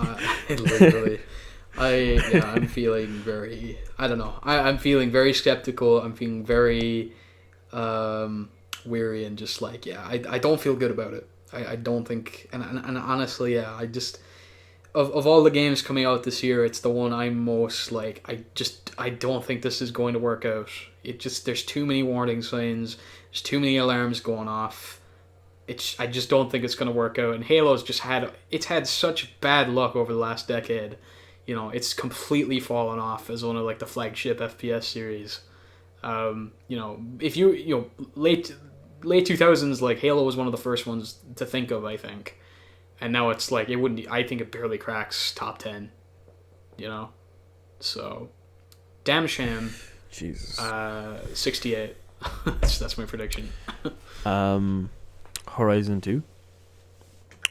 Speaker 1: Literally. I'm feeling very. I don't know. I'm feeling very skeptical. I'm feeling very weary and just like I don't feel good about it. I don't think and honestly I just of all the games coming out this year, it's the one I'm most like I don't think this is going to work out. There's too many warning signs. There's too many alarms going off. I just don't think it's going to work out. And Halo's had such bad luck over the last decade. It's completely fallen off as one of like the flagship FPS series. If you late 2000s, like Halo was one of the first ones to think of, I think. And now it's like I think it barely cracks top 10. So damn shame.
Speaker 3: Jesus.
Speaker 1: 68. That's my prediction.
Speaker 3: Horizon 2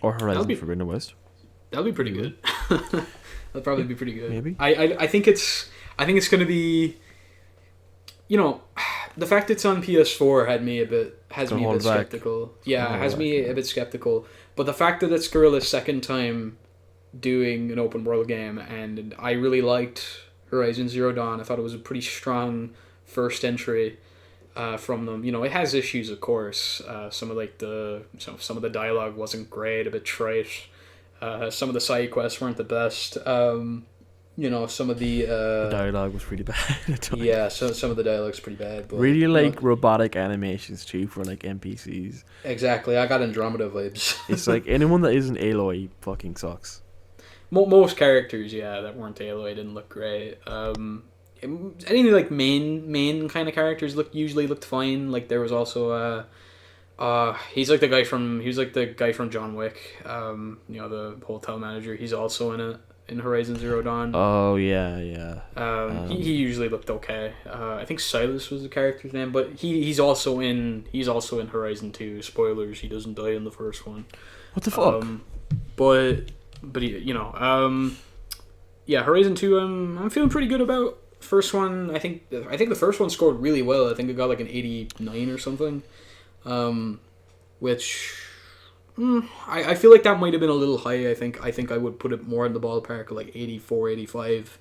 Speaker 3: or Horizon Forbidden West.
Speaker 1: That'll be pretty good. That'll probably be pretty good.
Speaker 3: Maybe.
Speaker 1: I think it's going to be. The fact it's on PS4 has me a bit skeptical. Yeah, it has me a bit skeptical. But the fact that it's Guerrilla's second time doing an open world game, and I really liked Horizon Zero Dawn. I thought it was a pretty strong first entry. From them, it has issues, of course. Some of the dialogue wasn't great, a bit trite. Some of the side quests weren't the best. Some of the
Speaker 3: dialogue was pretty bad.
Speaker 1: Yeah, so some of the dialogue's pretty bad. But,
Speaker 3: really robotic animations too for like NPCs.
Speaker 1: Exactly, I got Andromeda vibes.
Speaker 3: It's like anyone that isn't Aloy fucking sucks.
Speaker 1: Most characters, that weren't Aloy didn't look great. Any like main kind of characters usually looked fine. Like there was also he was like the guy from John Wick, the hotel manager. He's also in it in Horizon Zero Dawn.
Speaker 3: Oh yeah.
Speaker 1: He usually looked okay. I think Silas was the character's name, but he's also in Horizon 2. Spoilers: he doesn't die in the first one.
Speaker 3: What the fuck?
Speaker 1: But Horizon 2. I'm feeling pretty good about. First one, I think the first one scored really well. I think it got like an 89 or something, which I feel like that might have been a little high. I think I would put it more in the ballpark of like 84, 85.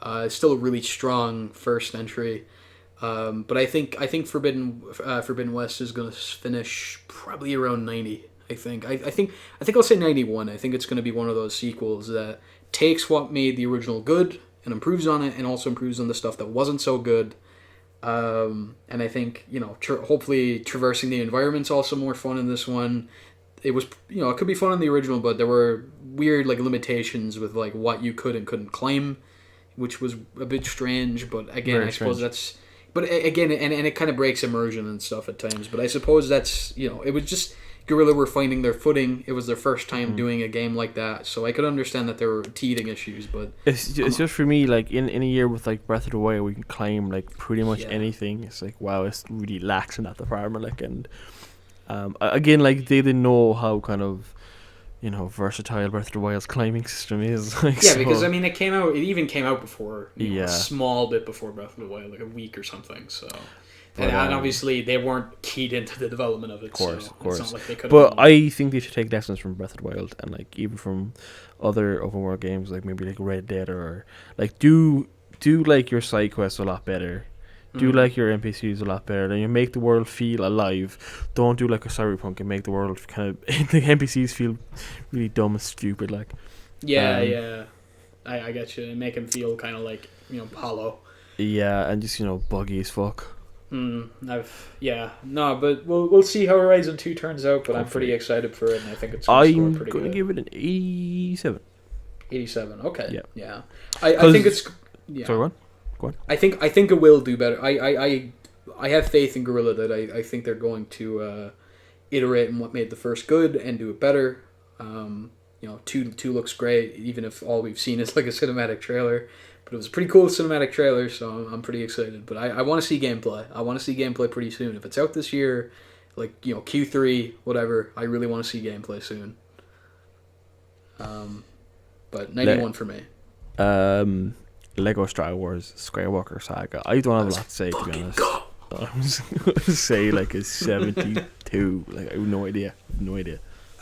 Speaker 1: It's still a really strong first entry, but I think Forbidden West is going to finish probably around 90. I think I'll say 91. I think it's going to be one of those sequels that takes what made the original good and improves on it, and also improves on the stuff that wasn't so good. And I think hopefully traversing the environment's also more fun in this one. it was, it could be fun on the original, but there were weird like limitations with like what you could and couldn't claim, which was a bit strange. But again,
Speaker 2: Very
Speaker 1: I suppose
Speaker 2: strange.
Speaker 1: that's. But again, and it kind of breaks immersion and stuff at times. But I suppose that's it was just Guerrilla were finding their footing. It was their first time doing a game like that, so I could understand that there were teething issues. But
Speaker 3: It's just for me, like in a year with like Breath of the Wild, we can claim like pretty much
Speaker 1: Yeah.
Speaker 3: anything. It's like wow, it's really lax in that department. Like and again, like they didn't know how kind of versatile Breath of the Wild's climbing system is. Like,
Speaker 1: yeah,
Speaker 3: so-
Speaker 1: because I mean, it even came out before,
Speaker 3: Yeah.
Speaker 1: a small bit before Breath of the Wild, like a week or something. So,
Speaker 3: But,
Speaker 1: and obviously they weren't keyed into the development of it.
Speaker 3: Of course,
Speaker 1: so
Speaker 3: of course.
Speaker 1: It's not like they could.
Speaker 3: But I think they should take lessons from Breath of the Wild and like even from other open world games like maybe like Red Dead or like do like your side quests a lot better. Do like your NPCs a lot better. Then you make the world feel alive. Don't do like a Cyberpunk and make the world kind of the NPCs feel really dumb and stupid. Like
Speaker 1: Yeah. I get you. And make him feel kind of like hollow.
Speaker 3: yeah, and just buggy as fuck.
Speaker 1: But we'll see how Horizon 2 turns out. But I'm pretty
Speaker 3: Hopefully.
Speaker 1: excited for it, and I think it's going to score
Speaker 3: I'm
Speaker 1: pretty
Speaker 3: gonna
Speaker 1: good.
Speaker 3: give it an 87.
Speaker 1: 87. Okay.
Speaker 3: Yeah.
Speaker 1: Yeah. I think it's. Yeah.
Speaker 3: Sorry, what?
Speaker 1: I think it will do better. I have faith in Guerrilla that I think they're going to iterate on what made the first good and do it better. Two looks great, even if all we've seen is like a cinematic trailer. But it was a pretty cool cinematic trailer, so I'm pretty excited. But I want to see gameplay. I want to see gameplay pretty soon. If it's out this year, like Q3, whatever, I really want to see gameplay soon. But 91 for me.
Speaker 3: Lego Star Wars Skywalker Saga. I don't have a lot to say, to be honest. I'm just gonna say like a 72. Like I have no idea.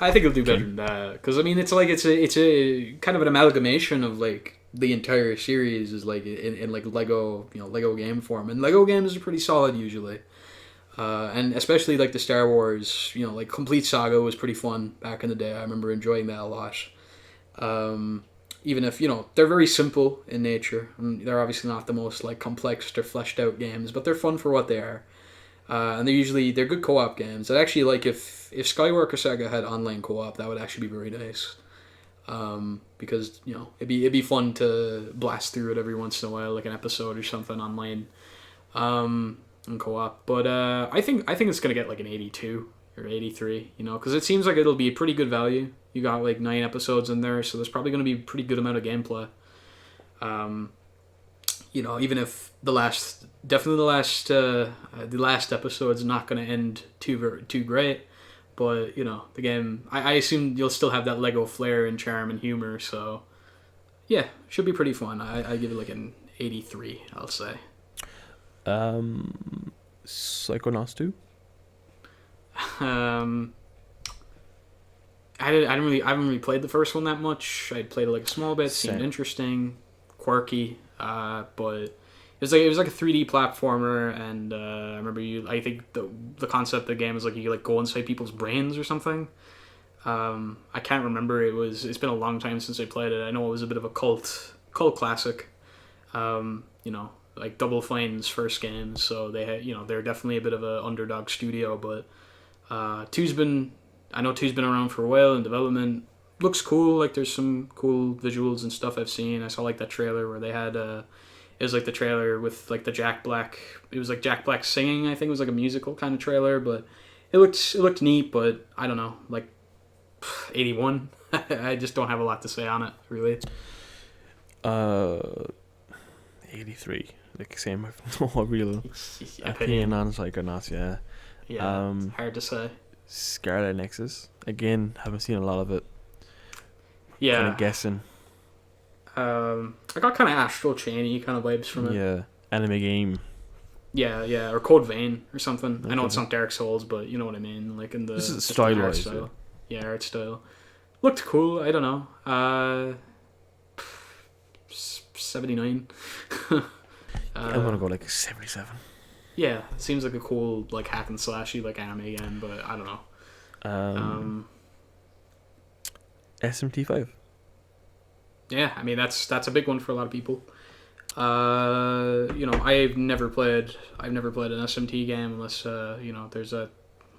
Speaker 1: I think it'll do better than that, because I mean it's a kind of an amalgamation of like the entire series is like in like Lego Lego game form, and Lego games are pretty solid usually, and especially like the Star Wars like complete saga was pretty fun back in the day. I remember enjoying that a lot. Even if they're very simple in nature, and they're obviously not the most like complex or fleshed out games, but they're fun for what they are. And they're good co-op games. I'd actually like if Skywalker Saga had online co-op, that would actually be very nice. Because it'd be fun to blast through it every once in a while, like an episode or something online, in co-op. But I think it's gonna get like an 82 or 83, because it seems like it'll be a pretty good value. You got like 9 episodes in there, so there's probably gonna be a pretty good amount of gameplay. Even if the last episode's not going to end too great, but the game, I assume you'll still have that Lego flair and charm and humor, so yeah, should be pretty fun. I give it like an 83, I'll say.
Speaker 3: Psychonauts 2.
Speaker 1: I haven't really played the first one that much. I played it like a small bit, seemed
Speaker 3: Same.
Speaker 1: interesting, quirky, but it was like a 3D platformer, and I remember I think the concept of the game is like you like go inside people's brains or something. I can't remember. It's been a long time since I played it. I know it was a bit of a cult classic. Like Double Fine's first game, so they had they're definitely a bit of a underdog studio, but two's been around for a while in development. Looks cool. Like there's some cool visuals and stuff I've seen. I saw like that trailer where they had it was like the trailer with like the Jack Black. It was like Jack Black singing. I think it was like a musical kind of trailer, but it looked neat. But I don't know, like 81. I just don't have a lot to say on it really.
Speaker 3: 83. Like same. I have no real opinion on Psychonauts. Yeah.
Speaker 1: Yeah, hard to say.
Speaker 3: Scarlet Nexus. Again, haven't seen a lot of it.
Speaker 1: Yeah.
Speaker 3: Kind of guessing.
Speaker 1: I got kind of Astral Chainy kind of vibes from it.
Speaker 3: Yeah. Anime game.
Speaker 1: Yeah, or Code Vein or something. I know
Speaker 3: Okay.
Speaker 1: it's not Dark Souls, but you know what I mean. Like in the
Speaker 3: This is
Speaker 1: just the
Speaker 3: style-wise,
Speaker 1: art style. Yeah, art style. Looked cool. I don't know. 79.
Speaker 3: I'm gonna go like 77.
Speaker 1: Yeah, seems like a cool like hack and slashy like anime game, but I don't know.
Speaker 3: SMT5.
Speaker 1: Yeah, I mean that's a big one for a lot of people. I've never played an SMT game unless there's a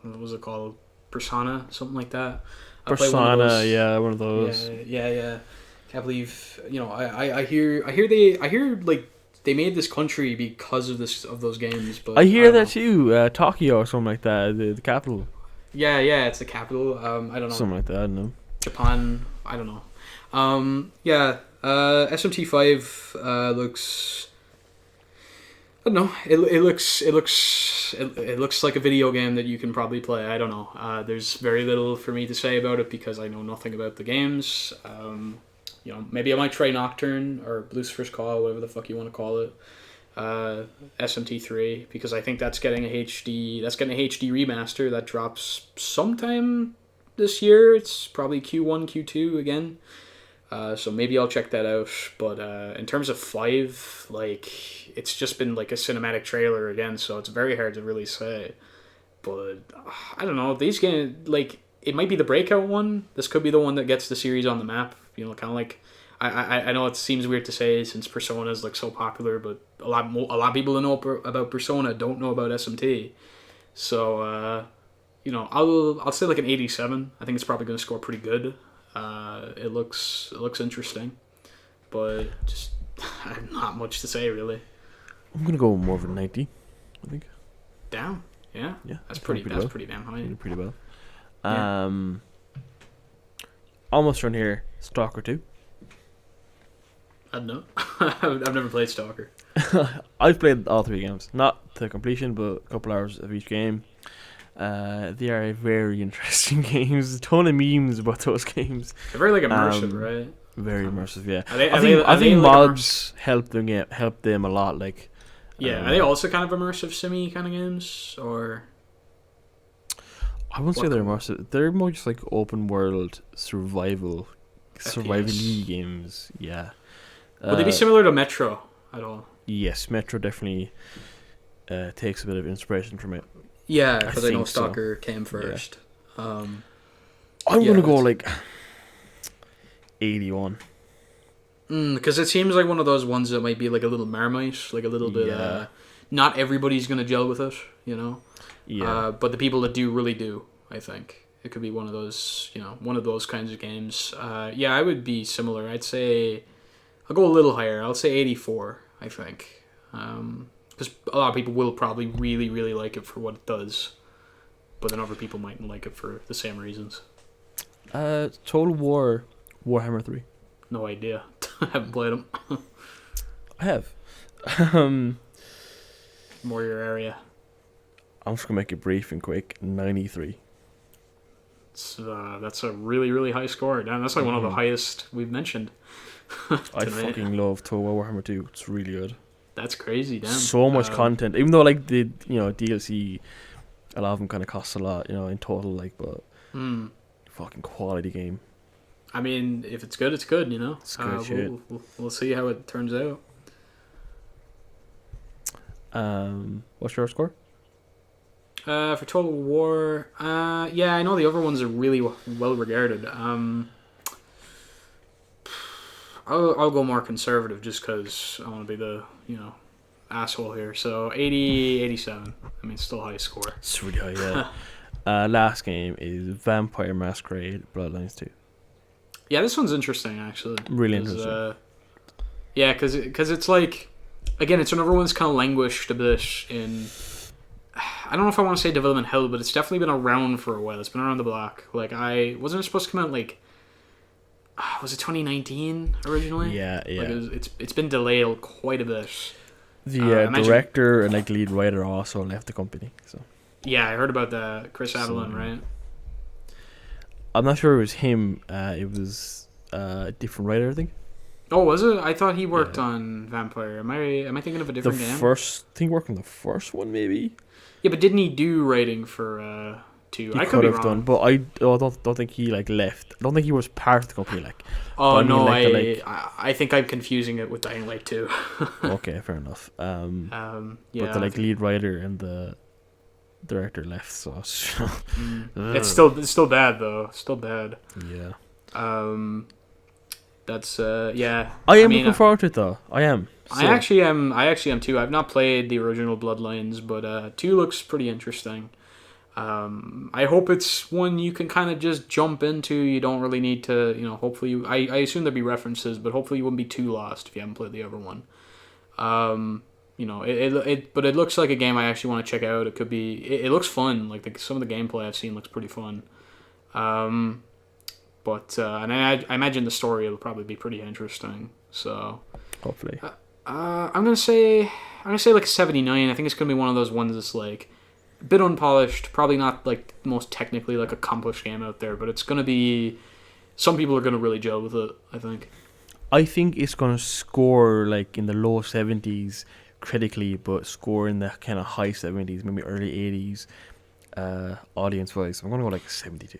Speaker 1: what was it called? Persona, something like that. I played one of
Speaker 3: Persona,
Speaker 1: those.
Speaker 3: yeah, one of those.
Speaker 1: Yeah. Can't believe, I hear like they made this country because of those games. But
Speaker 3: I hear
Speaker 1: don't
Speaker 3: that
Speaker 1: know.
Speaker 3: too. Tokyo or something like that. The capital.
Speaker 1: Yeah, it's the capital. I don't know.
Speaker 3: Something like that. I don't know.
Speaker 1: Japan. I don't know. SMT5 looks. I don't know. It looks like a video game that you can probably play. I don't know. There's very little for me to say about it because I know nothing about the games. Maybe I might try Nocturne or Lucifer's Call, whatever the fuck you want to call it. SMT3 because I think that's getting a HD remaster that drops sometime this year. It's probably Q1, Q2 again. So maybe I'll check that out. But in terms of 5, like, it's just been like a cinematic trailer again, so it's very hard to really say. But I don't know. These games, like, it might be the breakout one. This could be the one that gets the series on the map. Kind of like, I know it seems weird to say since Persona is like so popular, but a lot of people that know about Persona don't know about SMT. So I'll say like an 87. I think it's probably going to score pretty good. It looks interesting, but just not much to say really.
Speaker 3: I'm gonna go more of a 90. I think.
Speaker 1: Damn. Yeah. That's pretty damn high.
Speaker 3: Pretty well.
Speaker 1: Yeah.
Speaker 3: Almost around here. Stalker 2.
Speaker 1: I don't know. I've never played Stalker.
Speaker 3: I've played all 3 games, not to completion, but a couple hours of each game. They are very interesting games. A ton of memes about those games.
Speaker 1: They're very like immersive, right?
Speaker 3: Very immersive, yeah.
Speaker 1: I think
Speaker 3: mods help them a lot. Like,
Speaker 1: are they also kind of immersive simi kind of games, or?
Speaker 3: I wouldn't say they're immersive. They're more just like open world survival games. Yeah.
Speaker 1: Would they be similar to Metro at all?
Speaker 3: Yes, Metro definitely takes a bit of inspiration from it.
Speaker 1: Yeah, because I know
Speaker 3: think so.
Speaker 1: Stalker came first.
Speaker 3: Yeah. I'm gonna go like 81.
Speaker 1: Because it seems like one of those ones that might be like a little Marmite, like a little bit. Not everybody's gonna gel with it,
Speaker 3: Yeah.
Speaker 1: but the people that do really do. I think it could be one of those, one of those kinds of games. I would be similar. I'd say I'll go a little higher. I'll say 84. I think. Because a lot of people will probably really, really like it for what it does, but then other people mightn't like it for the same reasons.
Speaker 3: Total War Warhammer 3.
Speaker 1: No idea. I haven't played them.
Speaker 3: I have.
Speaker 1: More your area.
Speaker 3: I'm just gonna make it brief and quick. 93.
Speaker 1: That's a really, really high score. Damn, that's like one of the highest we've mentioned.
Speaker 3: I fucking love Total War Warhammer 2. It's really good.
Speaker 1: That's crazy, damn.
Speaker 3: So much content, even though like the DLC, a lot of them kind of cost a lot, in total, like, but fucking quality game.
Speaker 1: I mean, if it's good, it's good,
Speaker 3: It's good shit.
Speaker 1: We'll see how it turns out.
Speaker 3: What's your score?
Speaker 1: For Total War, I know the other ones are really well regarded. I'll go more conservative just because I want to be the asshole here. So 80, 87. I mean, still high score.
Speaker 3: It's really high, yeah. Last game is Vampire Masquerade Bloodlines 2.
Speaker 1: Yeah, this one's interesting actually.
Speaker 3: Really interesting.
Speaker 1: Because it's like, again, it's when everyone's kind of languished a bit in. I don't know if I want to say development hell, but it's definitely been around for a while. It's been around the block. Like, wasn't it supposed to come out like, was it 2019 originally?
Speaker 3: Yeah.
Speaker 1: Like it's been delayed quite a bit.
Speaker 3: The director and like lead writer also left the company. So
Speaker 1: yeah, I heard about that. Chris Avalon, right?
Speaker 3: I'm not sure it was him. It was a different writer, I think.
Speaker 1: Oh, was it? I thought he worked on Vampire. Am I thinking of a different game?
Speaker 3: I think he worked on the first one, maybe.
Speaker 1: Yeah, but didn't he do writing for 2?
Speaker 3: I could have done, but I don't think he like left. I don't think he was part of the company. Like,
Speaker 1: oh no, I think I'm confusing it with Dying Light 2.
Speaker 3: Okay, fair enough.
Speaker 1: Yeah,
Speaker 3: but the like lead writer and the director left, so
Speaker 1: it's still bad though. Still bad.
Speaker 3: Yeah.
Speaker 1: That's yeah.
Speaker 3: I am looking forward to it though. I am. So.
Speaker 1: I actually am too. I've not played the original Bloodlines, but 2 looks pretty interesting. I hope it's one you can kind of just jump into. You don't really need to, hopefully I assume there'd be references, but hopefully you wouldn't be too lost if you haven't played the other one. But it looks like a game I actually want to check out. It could be, it looks fun. Like some of the gameplay I've seen looks pretty fun. And I imagine the story will probably be pretty interesting. So
Speaker 3: Hopefully.
Speaker 1: I'm gonna say like 79. I think it's gonna be one of those ones that's like a bit unpolished, probably not like the most technically like accomplished game out there, but it's gonna be. Some people are gonna really gel with it, I think.
Speaker 3: I think it's gonna score like in the low 70s critically, but score in the kind of high 70s, maybe early 80s, audience wise. I'm gonna go like 72.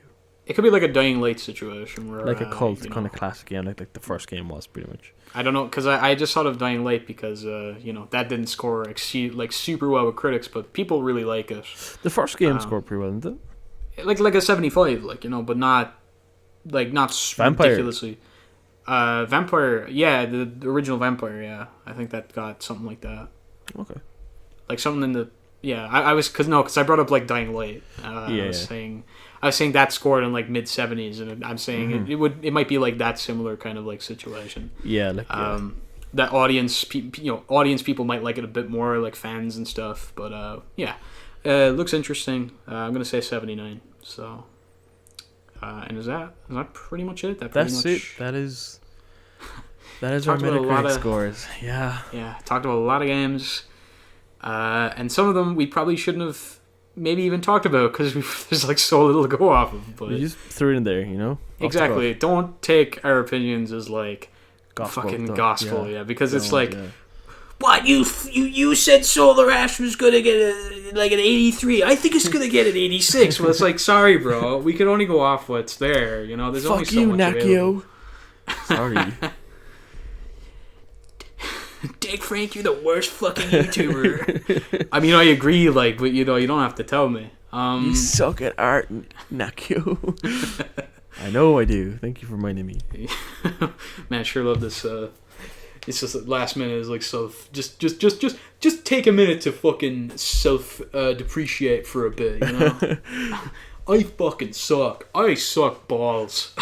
Speaker 1: It could be like a Dying Light situation where
Speaker 3: Like a cult kind of classic game, like the first game was pretty much.
Speaker 1: I don't know, because I just thought of Dying Light because that didn't score like super well with critics, but people really like it.
Speaker 3: The first game scored pretty well, didn't it?
Speaker 1: Like a 75, but not
Speaker 3: Vampire.
Speaker 1: ridiculously. Vampire, yeah, the original Vampire, yeah, I think that got something like that.
Speaker 3: Okay.
Speaker 1: Like something in the because I brought up like Dying Light. I was saying that scored in like mid 70s, and I'm saying it might be like that similar kind of like situation.
Speaker 3: Yeah,
Speaker 1: that audience people might like it a bit more, like fans and stuff. But it looks interesting. I'm gonna say 79. So, and is that pretty much it?
Speaker 3: That's it. That is our Metacritic scores. Yeah.
Speaker 1: Yeah, talked about a lot of games, and some of them we probably shouldn't have maybe even talked about because there's like so little to go off of. But
Speaker 3: we just threw it in there,
Speaker 1: Exactly. Don't take our opinions as like
Speaker 3: gospel,
Speaker 1: fucking gospel, because it's like,
Speaker 3: yeah.
Speaker 1: What you said Solar Ash was gonna get an 83. I think it's gonna get an 86. Well, it's like, sorry, bro. We can only go off what's there. There's only so much available.
Speaker 3: Sorry.
Speaker 1: Dick Frank, you're the worst fucking YouTuber. I mean, I agree, but you don't have to tell me.
Speaker 3: You suck at art, Natkiio. I know I do. Thank you for reminding me.
Speaker 1: Man, I sure love this. It's just last minute is like just take a minute to fucking self depreciate for a bit. I fucking suck. I suck balls.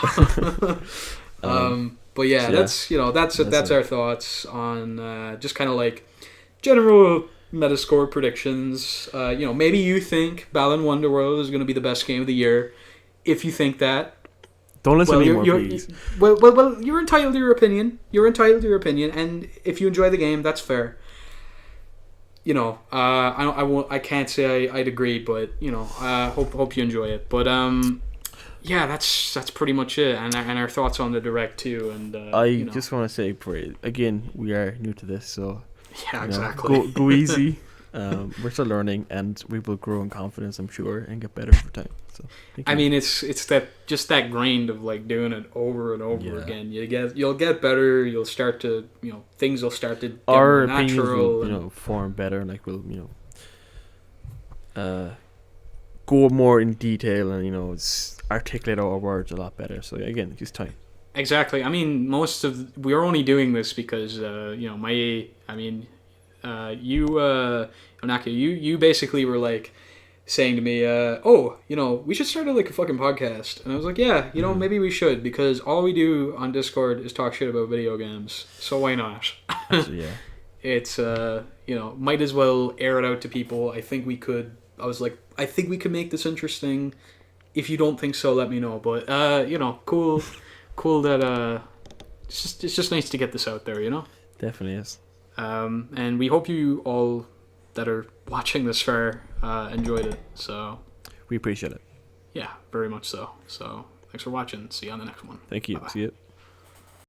Speaker 1: But yeah, so that's our thoughts on just kind of like general Metascore predictions. Maybe you think Balan Wonderworld is going to be the best game of the year. If you think that,
Speaker 3: don't listen anymore, please.
Speaker 1: Well, you're entitled to your opinion. And if you enjoy the game, that's fair. I can't say I'd agree, but hope you enjoy it. But yeah, that's pretty much it, and our thoughts on the direct too. And
Speaker 3: I just want to say, again, we are new to this, so
Speaker 1: yeah, exactly.
Speaker 3: Go easy. We're still learning, and we will grow in confidence, I'm sure, and get better over time. So
Speaker 1: I mean, it's that grind of like doing it over and over again. You'll get better. You'll start to things will start to get
Speaker 3: our
Speaker 1: more
Speaker 3: opinions
Speaker 1: natural.
Speaker 3: Will form better, like we'll go more in detail, and articulate our words a lot better. So again, just time.
Speaker 1: Exactly. I mean, we're only doing this because Natkiio, you basically were like saying to me, we should start like a fucking podcast. And I was like, yeah, maybe we should, because all we do on Discord is talk shit about video games. So why not?
Speaker 3: Yeah.
Speaker 1: It's, might as well air it out to people. I think we could make this interesting. If you don't think so, let me know. But, cool that, it's just nice to get this out there,
Speaker 3: Definitely is.
Speaker 1: And we hope you all that are watching this far enjoyed it. So
Speaker 3: we appreciate it.
Speaker 1: Yeah, very much so. So thanks for watching. See you on the next one.
Speaker 3: Thank you.
Speaker 1: Bye-bye.
Speaker 3: See you.